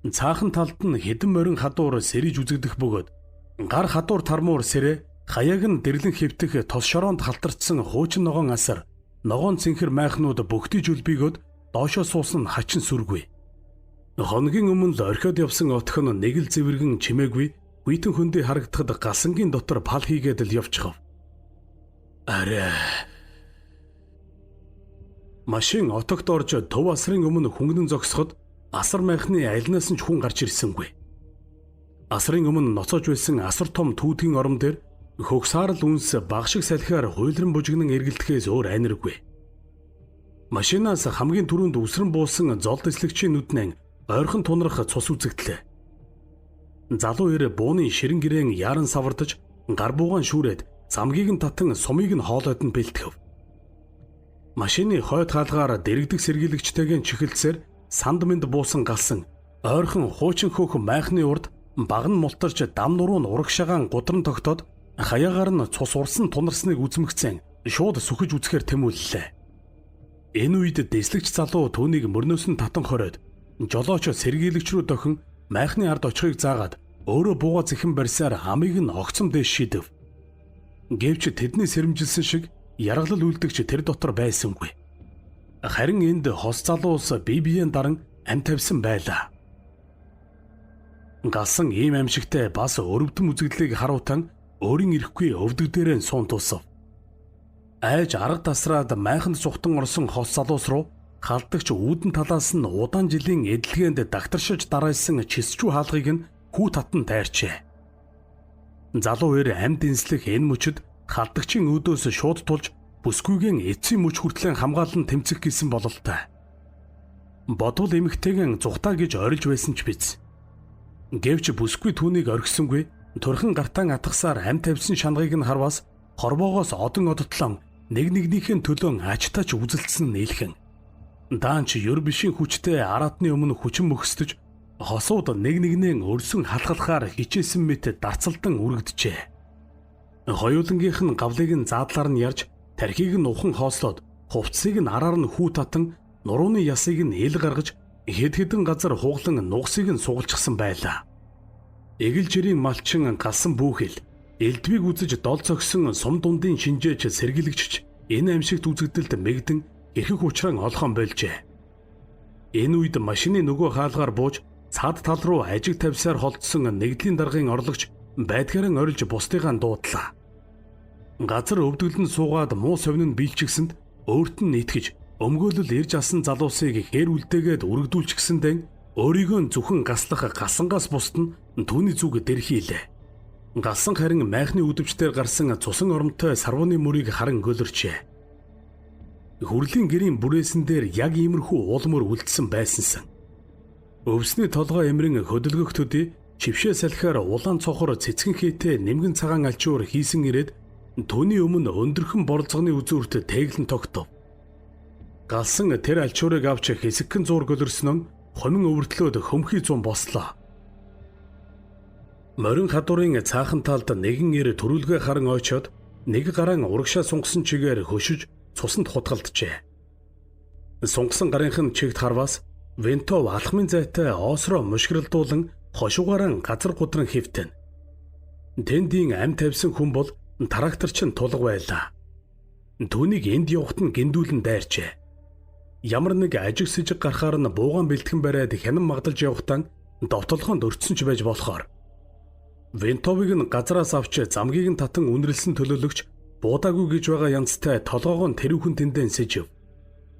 Цаахан талд нь хэдэн морин хадуур сэрэж үзэгдэх бөгөөд гар хадуур тармуур сэрэ хаяг нь дэрлэн хэвтэх тос шороонд халтарцсан хуучин ногоон асар ногоон цэнхэр майхнууд бүгдий зүлбийгөөд доошоо суусан хачин сүргүй. Хоногийн өмнө л орхиод явсан отхон нэг л зэвэргэн чимээгүй хүйтэн хөндий харагдахад гасангийн дотор пал хийгээд л явчихав. Арай. Машин отогт орж төв асрын өмнө хөнгөн зогсоход асар майхны айлнаас нь ч хүн гарч ирсэнгүй. Асрын өмнө ноцоож байсан асар том түүтгийн орон дээр хөгсаарл үнс багшиг салхиар хуйлран бужигнан эргэлдэхээс өөр айнаргүй. Машинаас хамгийн түрүүнд үсрэн буусан зол дэслэгчийн нүднэн ойрхон тунрах цус үзэгдлээ. Залуу ир бууны ширэн гэрээн яран савардаж гар буугаан шүүрээд замгийг нь татан сумыг нь хоолойд нь бэлтгэв. Машины хойд хаалгаар дэрэгдэх сэргийлэгчтэйгэн чихэлцээр санд мэнд буусан галсан ойрхон хуучин хөөх майхны урд баг нь мултарч дам нуруу нь урагшагаан гудран тогтоод хаягаар нь цус урсан тунарсныг үзмэгцэн шууд сүхэж үзэхээр тэмүүллээ. Энэ үед дэслэгч залуу түүнийг мөрнөөс нь татан хороод жолооч сэргийлэгч рүү дохин майхны ард очихыг заагаад өөрөө бууга зэхэн барьсаар амийг нь огцом дээш шидэв. Гэвч тэдний сэрэмжилсэн шиг яргалал үлдэгч тэр дотор байсангүй. Харин энд хос залуус бие биеэн даран ам тавьсан байлаа. Галсан ийм амьшигтай бас өрөвдөн үзэгдлийг харуутан өөрийн ирэхгүй өвдөг дээрээ суун тусав. Айж арга тасраад майханд цухтан орсон хос залуус руу халдагч үүдэн талаас нь удаан жилийн эдлгээнд дагтаршиж дараалсан чисчүү хаалгыг нь хүү татан тайрчээ. Залуу хоёр амьд энслэх энэ мөчөд халдагчийн өөдөөс шууд тулж бүсгүйгийн эцсийн мөч хүртлэн хамгаалан тэмцэх гэсэн бололтой. Бодвол эмэгтэйгэн зүхтаа гэж орилж байсан ч биз. Гэвч бүсгүй түүнийг орхисонгүй, турхан гартаан атгасаар амь тавьсан шанагыг нь харвас хорвоогоос одон одтлон нэгнийхээ төлөө ачтаач үзэлцсэн нийлхэн. Даанч Юрбишийн хүчтэй араатны өмнө хүчин мөхсдөж хосууд нэгнээ өрсөн халахлахаар хичээсэн мэт дарцалдан үргэджээ. Хоёулангийнх нь гавлыг нь заадлаар нь ярьж, тархийг нь ухан хоослоод, хувцсыг нь араар нь хүү татан, нурууны ясыг нь ил гаргаж, хэд хэдэн газар хуглан нугсыг нь сугалчихсан байлаа. Эгэл жирийн малчин галсан бүүхэл, элдвийг үзэж дол цогсон сум дундын шинжээч сэргийлэгч энэ амьсгт үзэгдэлд мэгдэн эрхэх учран олхон болжээ. Энэ үед машины нөгөө хаалгаар бууж цаад тал руу ажиг тавьсаар холдсон нэгдлийн даргын орлогч байдгаараа орилж бусдыгаа дуудлаа. Газар өвдгөлд нь суугаад муу совин нь биелчихсэнд өөрт нь итгэж өмгөөлөл ирж асан залуусыг хээр үлдээгээд үргэлдүүлчихсэндээ өөрийгөө зөвхөн гаслах гасангаас бусд нь түүний зүг дэрхийлээ. Галсан харин майхны үдвчдээр гарсан цусан оромтой сарвууны мөрийг харан гөлөрчээ. Хүрлийн гэрийн бүрээсэн дээр яг иймэрхүү уулмөр үлдсэн байсансан. Өвсний толгой эмрэн хөдөлгөх төдий чившээ салхиар улаан цохор цэцгэн хийтэй нэмгэн цагаан алчуур хийсэн ирээд түүний өмнө өндөрхөн боролцооны үзүүрт тэглэн тогтов. Галсан тэр алчуурыг авч хэсэгхэн зуур гөлөрснөн хомин өвөртлөөд хөмхий зүүн бослоо. Морин хадуурын цаахан талд нэгэн ир төрүүлгээ харан ойчоод нэг гараан урагшаа сунгасан чигээр хөшөж цусанд хутгалджээ. Сунгасан гарынхын чигт харвас Вентов алхмын зайтай оосроо мушгиралдуулан хошуугаараа газар гудран хөвтөн. Тэндийн амь тавьсан хүн бол тракторч нь тулга байлаа. Түүнийг энд явахт нь гиндүүлэн дайрчээ. Ямар нэг ажиг сэжиг гарахаар нь буугаан бэлтгэн бариад хянан магдалж явахтаа довтолгоонд өртсөн ч байж болохоор Вентовыг нь газараас авч замгийг нь татан үнэрлсэн төлөөлөгч буудаагүй гэж байгаа янзтай толгоогоо тэрүүхэн тэндэн сэжив.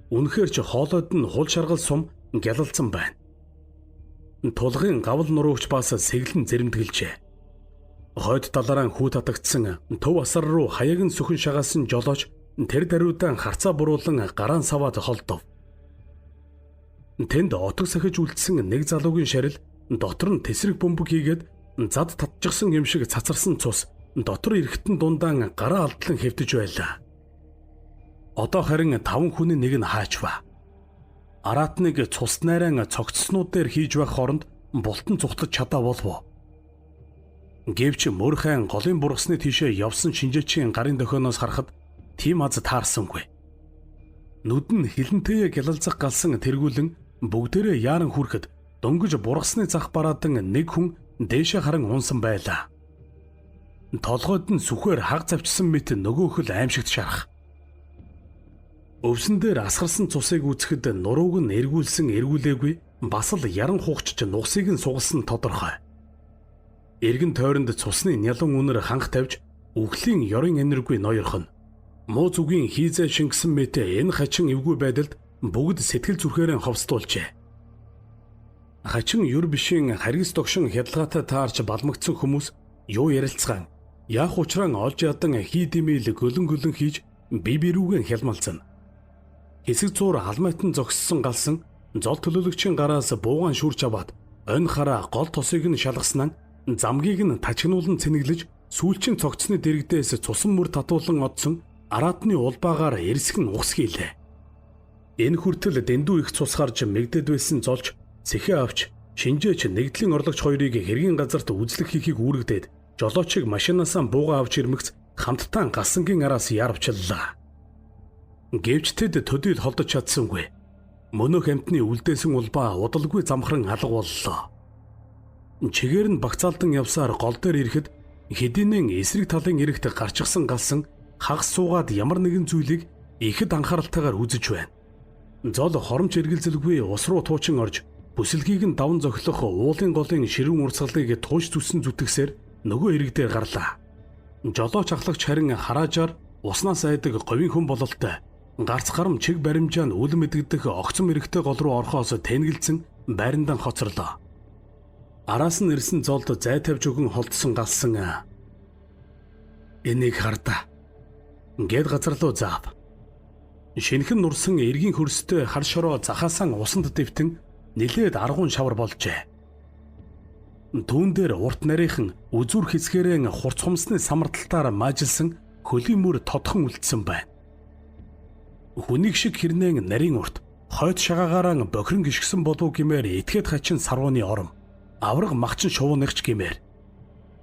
Үнэхээр ч хоолойд нь хул шаргал сум гялалцсан байна. Тулгын гавл нуруугч бас сэглэн зэрэмтгэлжээ. Хойд талаараа хүү татагдсан төв асар руу хаяг нь сүхэн шагаасан жолооч тэр даруйдаан харцаа буруулан гараан саваад холдов. Тэнд отог сахиж үлдсэн нэг залуугийн шарил дотор нь тесрэг бөмбөг хийгээд зад татчихсан юм шиг цацарсан цус дотор эрэхтэн дундаан гараа алдлан хэвтэж байлаа. Одоо харин 5 хүний нэг нь хаачва. Араатныг цус найран цогцснууд дээр хийж байх хооронд бултан цухтаж чадаа болов. Гэвч мөрхайн голын бургасны тийшээ явсан шинжээчийн гарын дохионоос харахад тийм аз таарсангүй. Нүд нь хилэнтэйе гялалзах галсан тэргүүлэн бүгдээрээ яаран хүрхэд дөнгөж бургасны зах бараадан нэг хүн дээшээ харан унсан байлаа. Толгойд нь сүхээр хаг завчсан мэт нөгөөх л аимшигт шарах. Өвсөн дээр асгарсан цусыг үзэхэд нурууг нь эргүүлээгүй бас л яран хугчж нугсыг нь сугалсан тодорхой. Эргэн тойронд цусны нялан үнэр ханх тавьж үхлийн ёрын энерги ноёрхон. Муу зүгийн хийзээ шингэсэн мэт энэ хачин эвгүй байдалд бүгд сэтгэл зүрхээрээ ховстуулжээ. Хачин Юрбишийн харгас тогшин хядлагаатай таарч балмагдсан хүмүүс юу ярилцгаан яах учраа олж ядан хий димэл гөлөн хийж бие биерүүгэн хялмалцсан. Хэсэг зуур халмайтан зогссон галсан зол төлөөлөгчийн гараас буугаан шүрч аваад онь хараа гол тосыг нь шалгаснаа замгийг нь тачигнуулан цэнэглэж сүүлчийн цогцсны дэрэгдээс цусан мөр татуулан одсон араатны улбаагаар эрсгэн ухсгийлээ. Энэ хүртэл дэндүү их цус харж мэгдэд байсан золж сэхээ авч шинжээч нэгдлийн орлогч хоёрыг хэргийн газарт үзлэх хийхийг үүрэгдээд жолоочийг машинаасаа буугаа авч ирмэгц хамттан гасангийн араас яарвчлаа. Гэвч тэд төдийл холдож чадсангүй. Мөнөх амтны үлдээсэн улбаа удалгүй замхран алга боллоо. Чигээр нь багцаалдан явсаар гол дээр ирэхэд хэдийнэн эсрэг талын эрэгт гарчихсан галсан хагас суугаад ямар нэгэн зүйлийг ихэд анхааралтайгаар үзэж байна. Зол хоромч эргэлзэлгүй ус руу туучин орж бүсэлгийг нь даван зохилох уулын голын ширүүн урсгалыг тууш зүсэн зүтгэсээр нөгөө эрэг дээр гарлаа. Жолооч ахлагч харин хараажаар уснаас айдаг говийн хүн бололтой Гарц гарам чиг баримжаанд үл мэдгдэх огцом эрэхтэй гол руу орохоос тэнгэлцэн байрандаа хоцорлоо. Араас нь ирсэн золд зай тавьж өгөн холдсон галсан. Энийг хардаа. Гэд газар руу заав. Шинхэн нурсан эргийн хөрстэй хар шороо захаасан усанд дэвтэн нилээд аргуун шавар болжээ. Түүн дээр урт нарийнхан үзүр хэсгээрээ хурц хумсны самарталтаар маажилсан хөлийн мөр тодхон үлдсэн байна. Хүнийг шиг хэрнэн нарийн урт хойд шагаагаараа бохирон гიშгсэн болов гэмээр этгээд хачин сарвууны ором авраг махчин шувууныхч гэмээр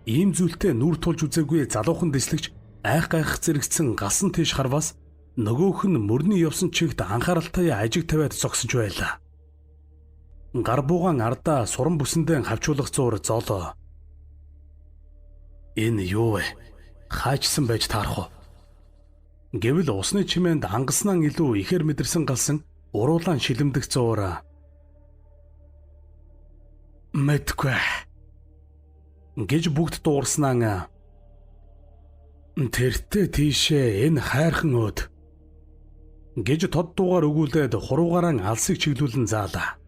ийм зүйлтэй нүр тулж үзээгүй залуухан дэслэгч айх гайх зэрэгцэн галсан тийш харвас нөгөөх нь мөрний явсан чигт анхааралтай ажиг тавиад зогсож байлаа. Гар буугаан ардаа суран бүсэндээ хавчуулах зуур золоо. Энэ юу вэ? Хаажсан байж таарах уу? Гэвэл усны чимээнд ангаснаа илүү ихээр мэдэрсэн галсан уруулаан шилэмдэх зуур. Мэдгүй гэж бүгд дуурснаа. Тэртээ тийшээ энэ хайрхан өөд гэж тод дуугаар өгүүлээд хуруугаараа алсыг чиглүүлэн заалаа.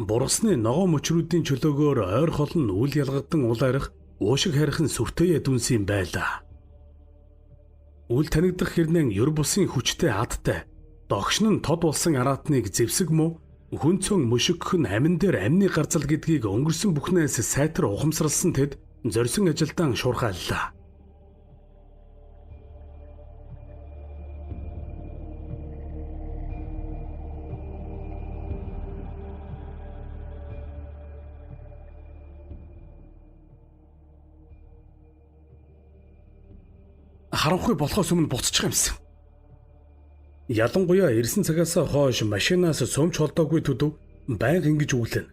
Бурсны ногоо мөчрүүдийн чөлөөгөөр ойр хол нь үл ялгадан ул арих уушиг харихын сүртэйе дүнсийн байлаа. Үл танигдах хэрнэн ёр бусын хүчтэй адтай догшин нь тод болсон араатныг зэвсэг муу хүнцэн мөшөгх нь амин дээр амны гарцал гэдгийг өнгөрсөн бүхнээс сайтар ухамсарлсан тэд зорьсон ажилдаа шуурхааллаа. Харанхуй болохоос өмнө буцчих юмсан. Ялангуяа ирсэн цагаас хойш машинаас сөмч холдоогүй төдөө байнга ингэж үглэн.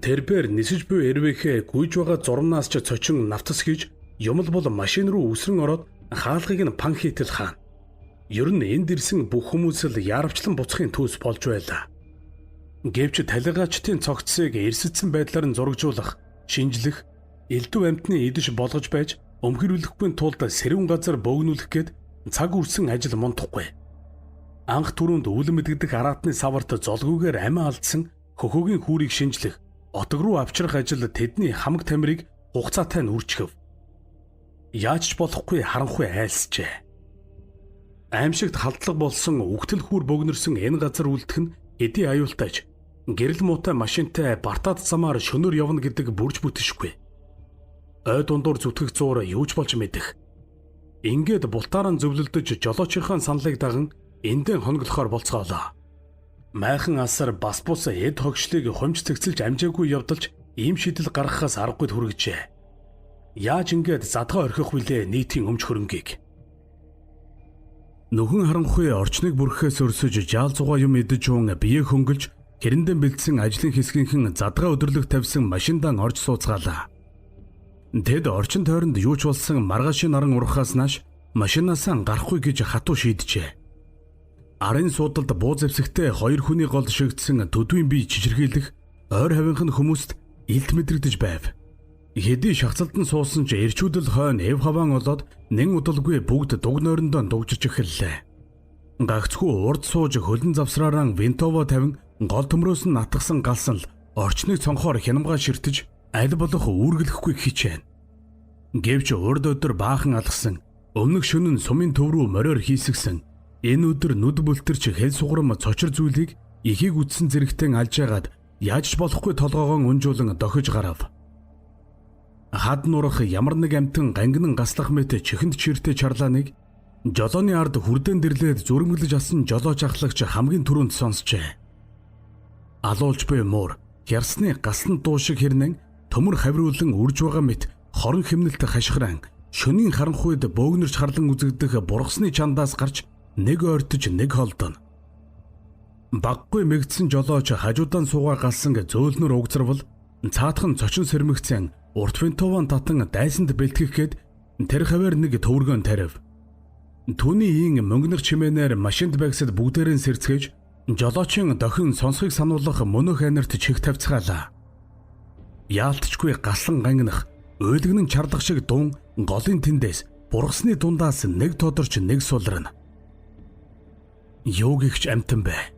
Тэрбээр нисэж буй эрвэхээ гүйж байгаа зурмнаас ч цочин навтас хийж юмл бол машин руу үсрэн ороод хаалгыг нь пан хийтэл хаана. Ер нь энд ирсэн бүх хүмүүс л яарвчлан буцахын төс болж байлаа. Гэвч талигаачдын цогцсыг эрсэдсэн байдлаар нь зурагжуулах, шинжлэх, элдв амьтны идэж болгож байж өмхөрүүлэхгүй тулд сэрүүн газар бөөгнүүлэх гээд цаг үрсэн ажил мундахгүй. Анх түрүүнд үл мэдгдэх араатны саварт золгүйгээр амиа алдсан хөхөөгийн хүүрийг шинжлэх, отог руу авчрах ажил тэдний хамаг тамирыг хугацаатай нь үржихв. Яаж ч болохгүй харанхуй айлсжээ. Аимшигт халдлага болсон үгтэл хүүр бөөгнөрсөн энэ газар үлдэх нь эдий аюултайж гэрэл муутай машинтай бартаад замаар шөнөөр явна гэдэг бүрж бүтшгүй. Ой дундуур зүтгэх зуур юу ч болж мэдэх. Ингээд бултаараа зөвлөлдөж жолоочийнхаа саналыг даган эндэн хонглохоор болцгоолоо. Майхан асар бас бус эд хогшлыг хомж цэгцэлж амжаагүй явдалж ийм шийдэл гаргахаас аргагүй хүргэжээ. Яаж ингээд задгаа орхих вүлээ нийтийн өмч хөрөнгийг. Нөхөн харанхуй орчныг бүрхээс өрсөж жаал зугаа юм идэж уун бие хөнгөлж хэрэндэн бэлдсэн ажлын хэсгийнхэн задгаа өдөрлөг тавьсан машиндаа орж сууцгаалаа. Тэд орчин тойронд юу ч болсон маргаашийн наран урахаас нааш машинаасаа гарахгүй гэж хатуу шийджээ. Арын суудалд буу зэвсэгтэй хоёр хүний гол шигдсэн төдвийн бие чичирхийлэх ойр хавийнх нь хүмүүст илт мэдрэгдэж байв. Хэдий шахацалдан суусан ч эрчүүдэл хойно эв хаваан олоод нэн удалгүй бүгд дуг нойрондоо дугжиж эхэллээ. Гагцхүү урд сууж хөлн завсраараа винтово тавин гол төмрөөс нь натгсан галсан л орчныг цонхоор хянамгаа ширтэж аль болох үүргэлэхгүй хичээн. Гэвч урд өдөр баахан алгасан өмнөх шөнө нь сумын төв рүү мориор хийсгсэн энэ өдөр нүд бүлтэрч хэл суграм цочор зүйлийг ихийг үтсэн зэрэгтэн алж яагаад яаж ч болохгүй толгоогоо унжуулан дохиж гарав. Хад нурах ямар нэг амтан гангинан гаслах мэт чихэнд чиртэй чарлааныг жолооны ард хүрдэн дэрлээд зүрмгэлж асан жолооч ахлагч хамгийн түрүүнд сонсчээ. Алуулж буй муур хярсны гаслан дуу шиг хэрнэн төмөр хавируулан үрж байгаа мэт хорон хэмнэлт хашгиран шөнийн харанхуйд бөөгнөрч харлан үзэгдэх бургасны чандаас гарч нэг ойртож нэг холдоно. Баггүй мэгдсэн жолооч хажуудан суугаа галсан зөөлнөр угзарвал цаатхан цочин сэрмэгцэн урт винтовон татан дайсанд бэлтгэх гээд тэр хавар нэг төвөргөн тарив. Түүний ийн мөнгөнөр чимээнээр машинд байгсад бүгдээрэн сэрцгээж жолоочийн дохин сонсхийг сануулах мөнөх анирт чих тавьцгаалаа. Яалтчгүй галсан гангинах уйлгнэн чарлах шиг дун голын тэндээс бургасны дундаас нэг тодорч нэг сулрна. Юу гихч амтан бай.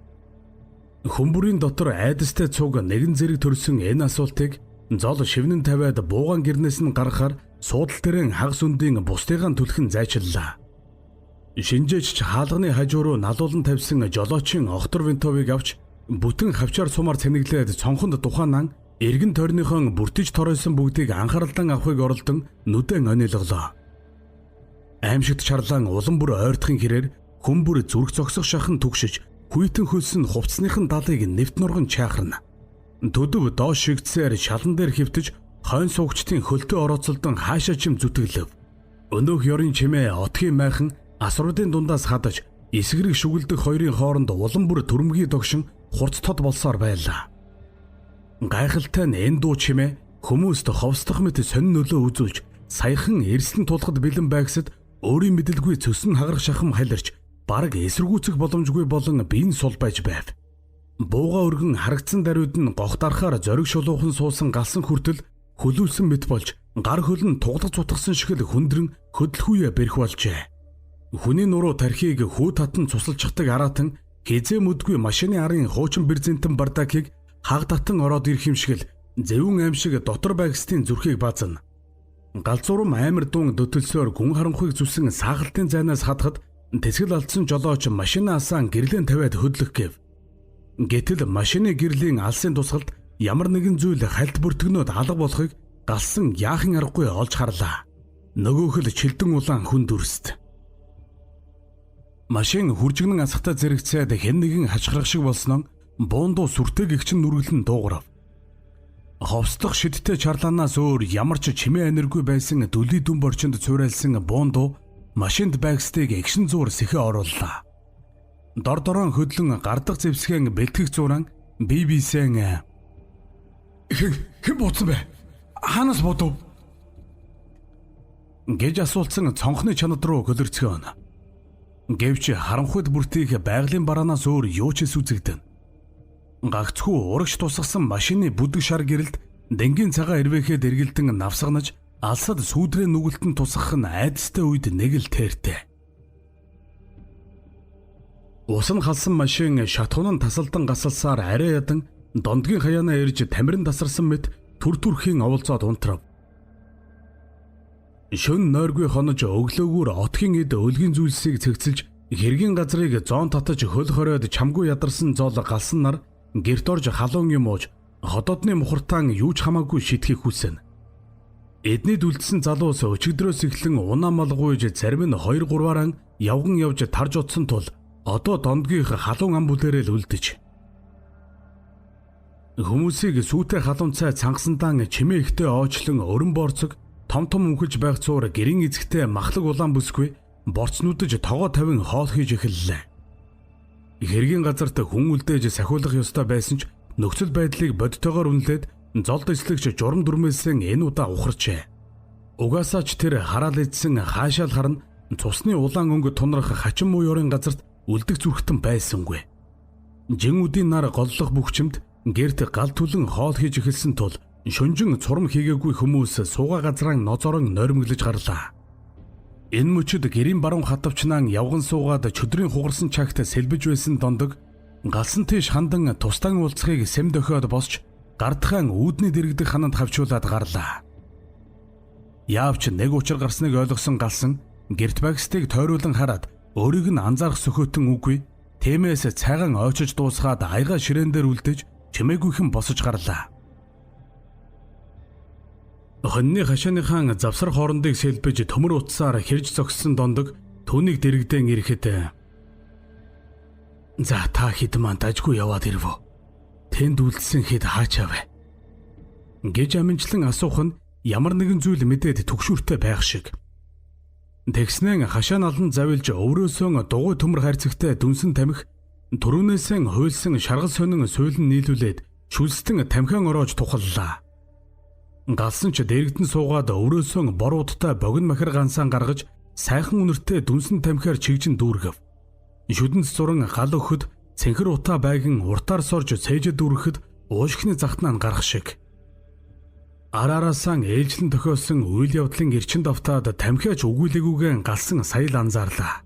Хүмүүрийн дотор айдастай цуг нэгэн зэрэг төрсөн энэ асуултыг зол шивнэн тавиад буугаан гэрнээс нь гаргахаар суудал дээрэн хагас үндийн бусдыгаа түлхэн зайчиллаа. Шинжээч хаалганы хажуу руу налуулан тавьсан жолоочийн Октор Винтовыг авч бүтэн хавчаар сумаар цэнэглээд цонхонд тухаанан эргэн тойрныхон бүртэж торойсон бүгдийг анхааралдан авахыг оролдон нүдэн онилголоо. Аимшигт чарлаан улам бүр ойртохын хэрээр хүн бүр зүрх зогсох шахан түгшиж хүйтэн хөлсөн хувцсныхан далыг нэвт нурган чаахарна. Төдөв доош шигдсээр шалан дээр хөвтөж хойн суугчдын хөлтөө орооцолдон хаашаа чим зүтгэлв. Өнөөх ёрын чимээ отгийн майхан асруудын дундаас хадаж эсгэрэг шүгэлдэг хоёрын хооронд улам бүр төрмгий догшин хурц тод болсоор байлаа. Гайхалтай нь энэ дуу чимээ хүмүүст ховсдох мэт сонин нөлөө үзүүлж саяхан эрслэн тулахад бэлэн байгсад өөрийн мэдлгүй цөсөн хагарах шахам халирч бараг эсэргүүцэх боломжгүй болон биеийн сул байж байв. Бууга өргөн харагдсан даруйд нь гох дарахаар зориг шулуухан суусан галсан хүртэл хөлүүлсэн мэт болж гар хөл нь туглах цутгсан шиг л хөндрөн хөдөлхүйе бэрх болжээ. Хүний нуруу тархийг хүү татан цусалчихдаг аратан хизээ мүдгүй машины арын хуучин брезентэн бардакийг хаг татан ороод ирэх юм шиг л зэвүүн аим шиг дотор байгстын зүрхийг баазна. Галзуурам амар дуун дөтөлсөөр гүн харанхуйг зүсэн саагалтын зайнаас хадахад тэсгэл алдсан жолооч машина асаан гэрлэн тавиад хөдлөх гэв. Гэтэл машины гэрлийн алсын тусгалд ямар нэгэн зүйл хальт бүртгэнөд алга болохыг галсан яахан аргагүй олж харлаа. Нөгөөх л чилдэн улаан хүн дүрст. Машин хүржигнэн асахтаа зэрэгцээд хэн нэгэн хачгарах шиг болсноо буундуу сүртэй гэгчин нүргэлэн дуугарав. Ховсдох шидтэй чарлаанаас өөр ямар ч чимээ энерги байсан дүлий дүн борчинд цуурайлсан буундуу машинд байгстыг экшн зуур сэхэ орууллаа. Дор дорон хөдлөн гардаг зэвсгэн бэлтгэх зуран BBC-эн хэн бууцсан бэ? Хаанаас бодов? Гэж асуулсан цонхны чанад руу хөлөрцгөөн. Гэвч харанхуйд бүртгийх байгалийн бараанаас өөр юу ч сүзэгдэн. Гагцхүү урагш тусгасан машины бүдэг шар гэрэлд дэнгийн цагаан ирвэхэд эргэлдэн навсганаж алсад сүүдрээ нүгэлтэн тусгах нь айдастай үед нэг л тээртэй. Ус нь халсан машин шатхуун нь тасалдан гасалсаар арай ядан дондгийн хаяанаа ирж тамирын тасарсан мэт түр түрхийн оволцоод унтрав. Шөн нойргүй хонож өглөөгөр отхийн эд өлгийн зүйлсийг цэгцэлж хэргийн газрыг зоон татаж хөл хоройд чамгүй ядарсан зол галсан нар гэрт орж халуун юм ууж ходоодны мухартаан юу ч хамаагүй шитгэх хүсэн. Эдний дүлдсэн залуус өчигдрөөс эхлэн унаа малгуйж зарим нь 2-3-аараа явган явж тарж утсан тул одоо дондгийнх халуун ам бүлээрээ л үлдэж. Хүмүүсийг сүйтэй халуун цай цангасандаа чимээ ихтэй оочлон өрөн борцог том үнхэж байх цуур гэрийн эзэгтэй махлаг улаан бүсгүй борцнуудаж тогоо тавин хоол хийж эхэллээ. Хэргийн газарт хүн үлдээж сахиулах ёстой байсан ч нөхцөл байдлыг бодтойгоор үнэлээд золд эслэгч журам дүрмээсэн энэ удаа ухарчээ. Угаасаа ч тэр хараал идсэн хаашаал харна цусны улаан өнгө тунрах хачин муу ёрын газарт үлдэх зүрхтэн байсангүй. Жингүүдийн нар голлох бүхчимд гэрт гал түлэн хоол хийж эхэлсэн тул шүнжин цурам хийгээгүй хүмүүс сууга газраа нозорон норимглож гарлаа. Энэ мөчөд гэрийн баруун хатавчнаан явган суугаад чөдрийн хугарсан чагт сэлбэж байсан дондог галсан тийш хандан тустан уулзахыг сэм дохиод босч гардхан үүдний дэрэгдэх хананд хавчуулаад гарлаа. Яавч нэг учир гарсныг ойлгосон галсан гэрт багстыг тойруулан хараад өөрийг нь анзаарах сөхөтөн үгүй тиймээс цайгаан ойчож дуусгаад аяга ширээн дээр үлдэж чимээгүйхэн босож гарлаа. Хоньны хашааныхан завсар хоорондыг сэлбэж төмөр утсаар хэрж зогссон дондог түүнийг дэрэгдэн ирэхэд за та хэд маань дажгүй яваад ирвөө. Тэнд үлдсэн хэд хаачаа вэ? Гэж аминчлан асуух нь ямар нэгэн зүйл мэдээд түгшүүртэй байх шиг. Тэгснэн хашаа налан завилж өврөөсөн дугуй төмөр хайрцагтай дүнсэн тамхи түрүүнээсээ хуйлсан шаргал сонин суйлан нийлүүлээд шүлстэн тамхиан ороож тухаллаа. Галсан ч дэрэгдэн суугаад өврөөсөн боруудтай богино махир гансаан гаргаж сайхан үнэртэй дүнсэн тамхиар чигжин дүүргэв. Шүдэнц зуран гал өхөд цэнхэр утаа байган уртаар сорж цээжэд дүүрэхэд уушхны захтнаа гарах шиг. Арараасаа ээлжлэн тохиолсон үйл явдлын эрчин давтаад тамхиач өгүүлэгүүгэн галсан саял анзаарлаа.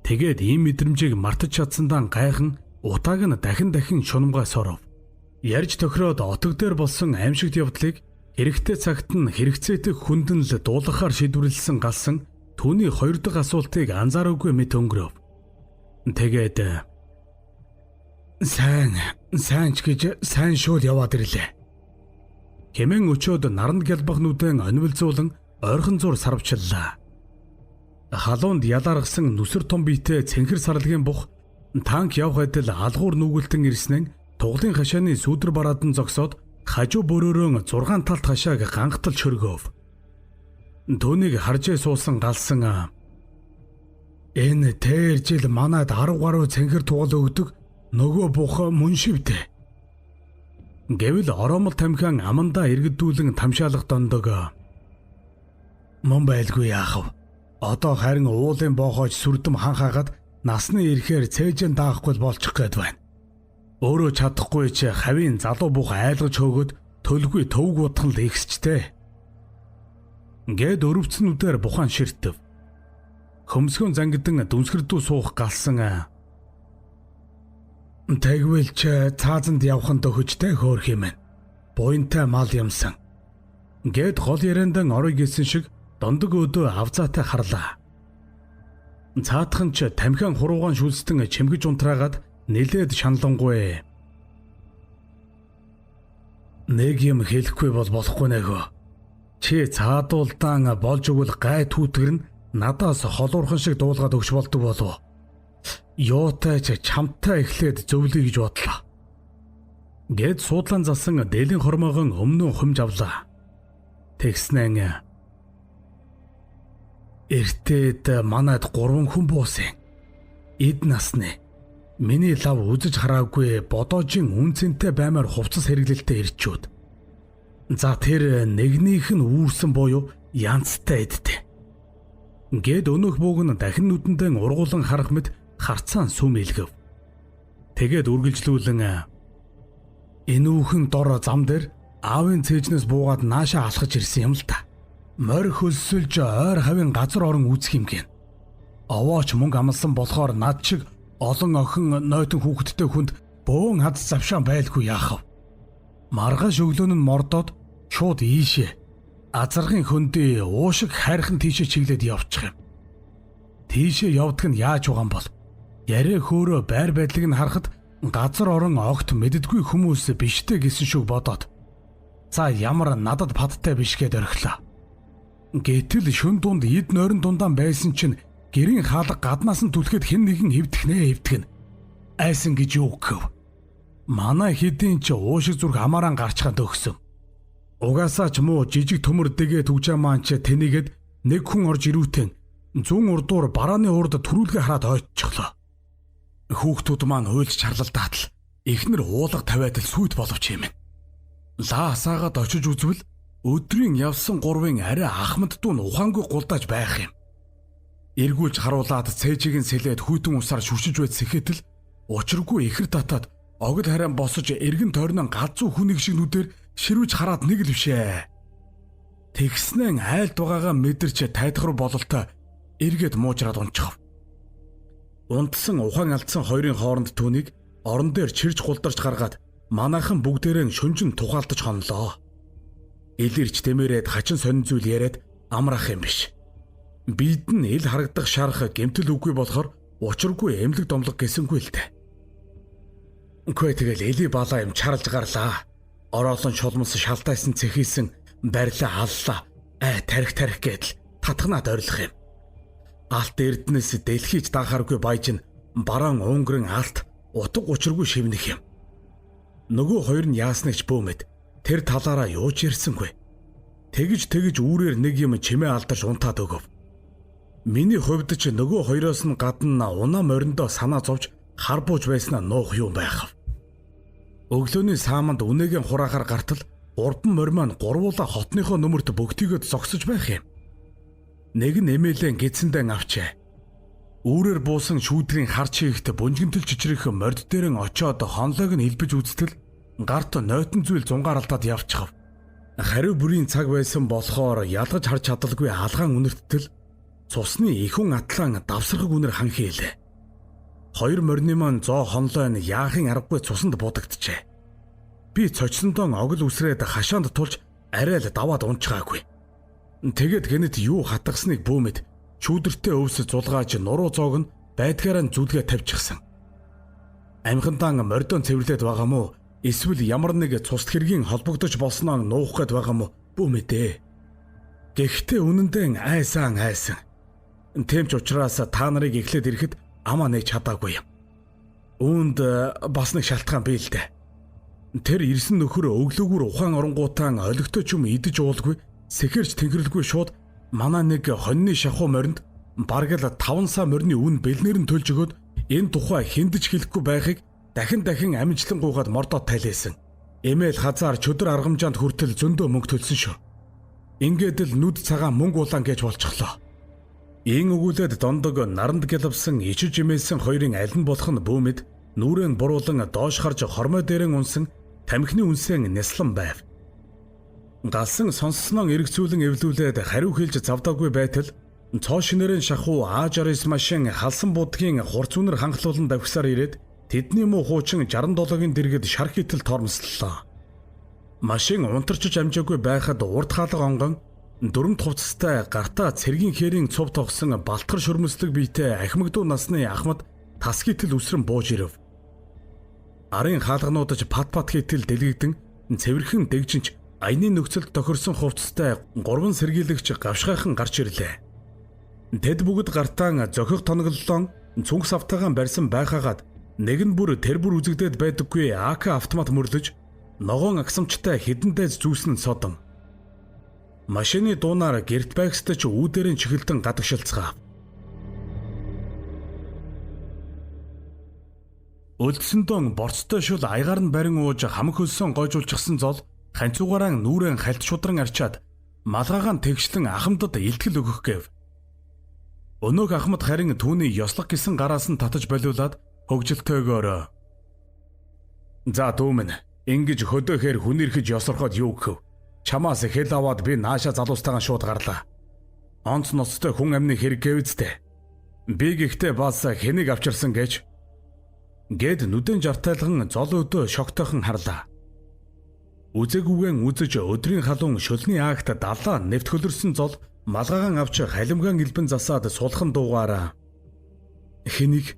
Тэгээд ийм мэдрэмжийг мартаж чадсандаа гайхан утааг нь дахин шунамгаас оров. Ярьж тохироод отог дээр болсон аимшигт явдлыг хэрэгтэй цагт нь хэрэгцээтэй хүндэн л дуулгахаар шийдвэрлсэн галсан түүний хоёр дахь асуултыг анзаараагүй мэт өнгөрөв. Тэгээд сайн ч гэж сайн шууд яваад ирлээ. Хэмээн өчөөд наранд гялбах нүдэн онивлзуулан ойрхон зур сарвчлаа. Халуунд ялааргасан нүсэр том биетэй цэнхэр сарлагын бух танк явх адил алгуур нүгэлтэн ирснэн туглын хашааны сүдэр бараадан зогсоод хажуу бөрөөрөө 6 талт хашааг гангатал шөргөв. Түүнийг харж суусан галсан энэ тэр жил манад 10 гаруй цэнхэр тугал өгдөг нөгөө бух мөн шивдэ. Гэвэл оромол тамхиан амандаа иргэдүүлэн тамшаалах дондог. Мөн байлгүй яахав. Одоо харин уулын боохооч сүрдэм ханхаагаад насны ирэхээр цээжэн даахгүй болчих гээд байна. Өөрөө чадахгүй ч хавийн залуу бух айлгаж хөөгöd төлгүй төвг утхан л ихсчтэй. Гэд өрөвцнүүдээр бухан ширтэв. Хөмсгөн зангидан дүнсгэрдүү суух галсан. Тэгвэл ч цаазанд явхан төхөжтэй хөөх юм байна. Буянтай мал юмсан. Гэд гол яриандан орой гээсэн шиг дондог өдөө авзаатай харлаа. Цаатхан ч тамхиан хуруугаан шүлстэн чимгэж унтраагаад нэлээд шаналнгуй. Нэг юм хэлэхгүй бол болохгүй нэгөө. Чи цаадуулдаан болж өгвөл гай түүтгэр нь надаас холуурхан шиг дуулгаад өгч болдог болов. Ёотай ч чамтай эхлээд зөвлөе гэж бодлоо. Гэд суудлан залсан дээлийн хормоогон өмнө хумж авлаа. Тэгснэн эртээд манад 3 хүн буусан. Эд насны миний лав үзэж хараагүй бодоожин үнцэнтэй баймаар хувцас хэрэглэлтэй ирчүүд. За тэр нэгнийх нь үүрсэн буюу янзтай эдтэй. Гэд өнөөх бууг нь дахин нүдэндээ ургуулan харах мэт харцаан сүм илгэв. Тэгээд үргэлжлүүлэн энэ үхэн дор зам дээр аавын цээжнээс буугаад наашаа алхаж ирсэн юм л та. Морь хөлсөлж ойр хавийн газар орон үүсэх юм гин. Овооч мөнгө амлсан болохоор над шиг олон охин нойтон хүүхэдтэй хүнд бөөн хад завшаан байлгүй яахав. Маргааш өглөө нь мордоод шууд ийшээ азаргын хөндөө уушиг хайрхан тийшээ чиглээд явчих юм. Тийшээ явдаг нь яаж байгаа юм бол яриа хөөрөө байр байдлыг нь харахад газар орон огт мэддэггүй хүмүүс биштэй гэсэн шиг бодоод за ямар надад падтай биш гэд орхилоо. Гэтэл шөн дунд эд нойрон дундаан байсан чинь гэрийн хаалга гаднаас нь түлхэд хэн нэгэн хөвдөх. Айсан гэж юу гэв. Манай хэдийн ч уушиг зүрх амааран гарчхад өгсөн. Угаасаа ч муу жижиг төмөр дэгээ түгжээ маань ч тэнийгэд нэг хүн орж ирүүтэн зүүн урдуур барааны урд төрүүлгээ хараад ойччихлоо. Хүүхдүүд маань хуйлж чарлалдаад л эхнэр уулга тавиад л сүйт боловч юм. Лаа асаагаад очиж үзвэл өдрийн явсан 3-ын арай ахмаддуу нь ухаангүй гулдааж байх юм. Эргүүлж харуулад цээжийг нь сэлээд хүйтэн усаар шүршиж байд сэхэтэл учиргүй ихэр татаад огд харин босож эргэн тойрноо галзуу хүнийг шиг нүдээр ширвэж хараад нэг л бишээ. Тэгснэн айлд байгаагаа мэдэрч тайдах руу бололтой эргээд муужраад унчихв. Унтсан ухаан алдсан хоёрын хооронд түүнийг орон дээр чирж гулдарч гаргаад манайхан бүгдээрээ шөнжин тухаалтаж хонлоо. Илэрч тэмээрээд хачин сонин зүйл яриад амраах юм биш. Бид нь ил харагдах шарах гэмтэл үгүй болохоор учиргүй эмлэг домлог гэсэнгүй л дээ. Үгүй тэгэл эли балаа юм чарлж гарлаа. Ороолон шулмас шалтайсан цэхийсэн барилаа аллаа. Тарих гэдэл татхнаад орилох юм. Алт эрдэнэс дэлхийж даахааргүй байж нь бараан өнгөрөн алт утга учиргүй шивнэх юм. Нөгөө хоёр нь яаснагч бөөмэд тэр талаараа юуч ирсэнгүй. Тэгж үүрээр нэг юм чимээ алдарч унтаад өгөв. Миний хувьд ч нөгөө хоёроос нь гадна унаа мориндоо санаа зовж хар бууж байснаа нуух юм байхав. Өглөөний сааманд үнэгийн хураахаар гартал урдан морь маань гурвуулаа хотныхоо нүмерт бөгтийгөд зогсож байх юм. Нэг нь эмээлэн гидсэндээ авчээ. Үүрээр буусан шүүдрийн хар чигт бунжигнтэл чичрэх морд дээрэн очоод хонлоог нь илбэж үзтэл гарт нойтон зүйл зунгаар алдаад явчихав. Хариу бүрийн цаг байсан болохоор ялгаж харж чадалгүй алгаан үнэрттэл цусны ихүн атлан давсархаг үнэр ханхийлээ. Хоёр морины маань зоо хонлоо нь яахын аргагүй цусанд будагджээ. Би цочсондоо огл үсрээд хашаанд тулж арай л даваад унчгаагүй. Тэгээд гэнэт юу хатгасныг бүүмэд чүүдэртэй өвс зулгааж нуруу зоог нь байдгаараа зүлгээ тавьчихсан. Амхантан мордон цэвэрлээд байгаа мó эсвэл ямар нэг цусд хэргийн холбогдож болсноо нуух гээд байгаа мó бүүмэдээ. Гэхдээ үнэндээ айсан. Тэмч учраас та нарыг эхлээд ирэхэд амаа нээж чадаагүй юм. Үүнд бас нэг шалтгаан бий л дээ. Тэр ирсэн нөхөр өглөөгөр ухаан оронгуутаан олигтой ч юм идэж уулгүй, сэхэрч тэнхрэлгүй шууд манай нэг хоньны шахуу моринд бараг л 5 сая морины үн бэлнээр нь төлж өгөөд энэ тухай хэндэж хэлэхгүй байхыг дахин амжилтлан гуйгаад мордоод тайлээсэн. Эмээл хазаар чөдөр аргамжаанд хүртэл зөндөө мөнгө төлсөн шүү. Ингээд л нүд цагаан мөнгө улаан гэж болчихлоо. Ийн өгүүлээд дондог наранд гэлвсэн ичиж имээсэн хоёрын аль нь болох нь бүүмэд нүрэн буруулан доош харж хормой дээрэн унсан тамхины үнсэн няслан байв. Галсан сонссноо эргцүүлэн эвлүүлээд хариу хэлж завдаагүй байтал цоо шинэрэн шахуу А69 машин халсан будгийн хурц үнэр ханхлуулан давхсаар ирээд тэдний муу хуучин 67-гийн дэргэд шар хитэл тормслоо. Машин унтарчж амжаагүй байхад урд хаалга онгон дөрөмт хувцастай гартаа цэргийн хээрийн цув тогсон балтгар шөрмөслөг биетэй ахмагдуу насны ахмад тас хитэл үсрэн бууж ирв. Арын хаалгануудаж пат хитэл дэлгэгдэн цэвэрхэн дэгжинч аяны нөхцөлд тохирсон хувцастай 3 сэргийлэгч гавшгайхан гарч ирлээ. Тэд бүгд гартаан зохих тоноглолон цүнх савтаагаан барьсан байхаагаад нэг нь бүр тэр бүр үзэгдээд байдаггүй АК автомат мөрлөж ногоон агсамжтай хідэн дайз зүүснэн содон. Машины дуунаар гэрт байгстай ч үүдэрэн чихэлдэн гадагшилцгаав. Өлдсөндөө борцтой шул аягаар нь барин ууж хамаг хөлсөн гойжуулчихсан зол ханцуугаараа нүрэн хальт шудран арчаад малгаагаан тэгшлэн ахмадад илтгэл өгөх гээв. Өнөөх ахмад харин түүний ёслог гисэн гараас нь татаж болиулаад хөгжилтөөгөөр "За дүүмэн, ингэж хөдөөхээр хүн ирэхэж ёсорхоод юу гэв? Чамаас хэл аваад би нааша залуустайгаа шууд гарлаа. Онц ноцтой хүн амны хэрэг гэвэзтэй. Би гэхдээ бас хэнийг авчирсан гэж" гэд нүдэн жартайлган зол өдөө шогтойхон харлаа. Үзэгүгэн үзэж өдрийн халуун шөлний агт далаа нэвт хөлөрсөн зол малгаагаан авч халимгаан илбэн засаад сулхан дуугаараа "Хэнийг?"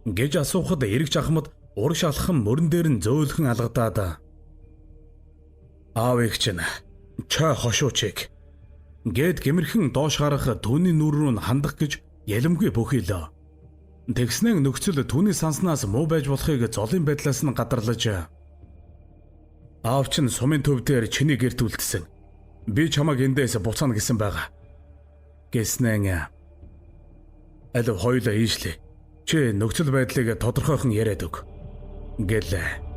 гэж асуухад эргэж ахмад урагш алхам мөрөн дээр нь зөөлхөн алгадаад "Аав их чинь чой хошуучиг" гэд гэмэрхэн доош гарах түүний нүр рүү нь хандах гэж ялэмгүй бөхийлөө. Тэгснэн нөхцөл түүний санснаас муу байж болохыг золын байдлаас нь гадарлаж "Аав чинь сумын төв дээр чиний гэрт үлдсэн. Би чамайг эндээс буцаана гэсэн байгаа" гэснэн "Алив хоёулаа ийшлээ. Чи нөхцөл байдлыг тодорхойхон яриад өг" гэлээ.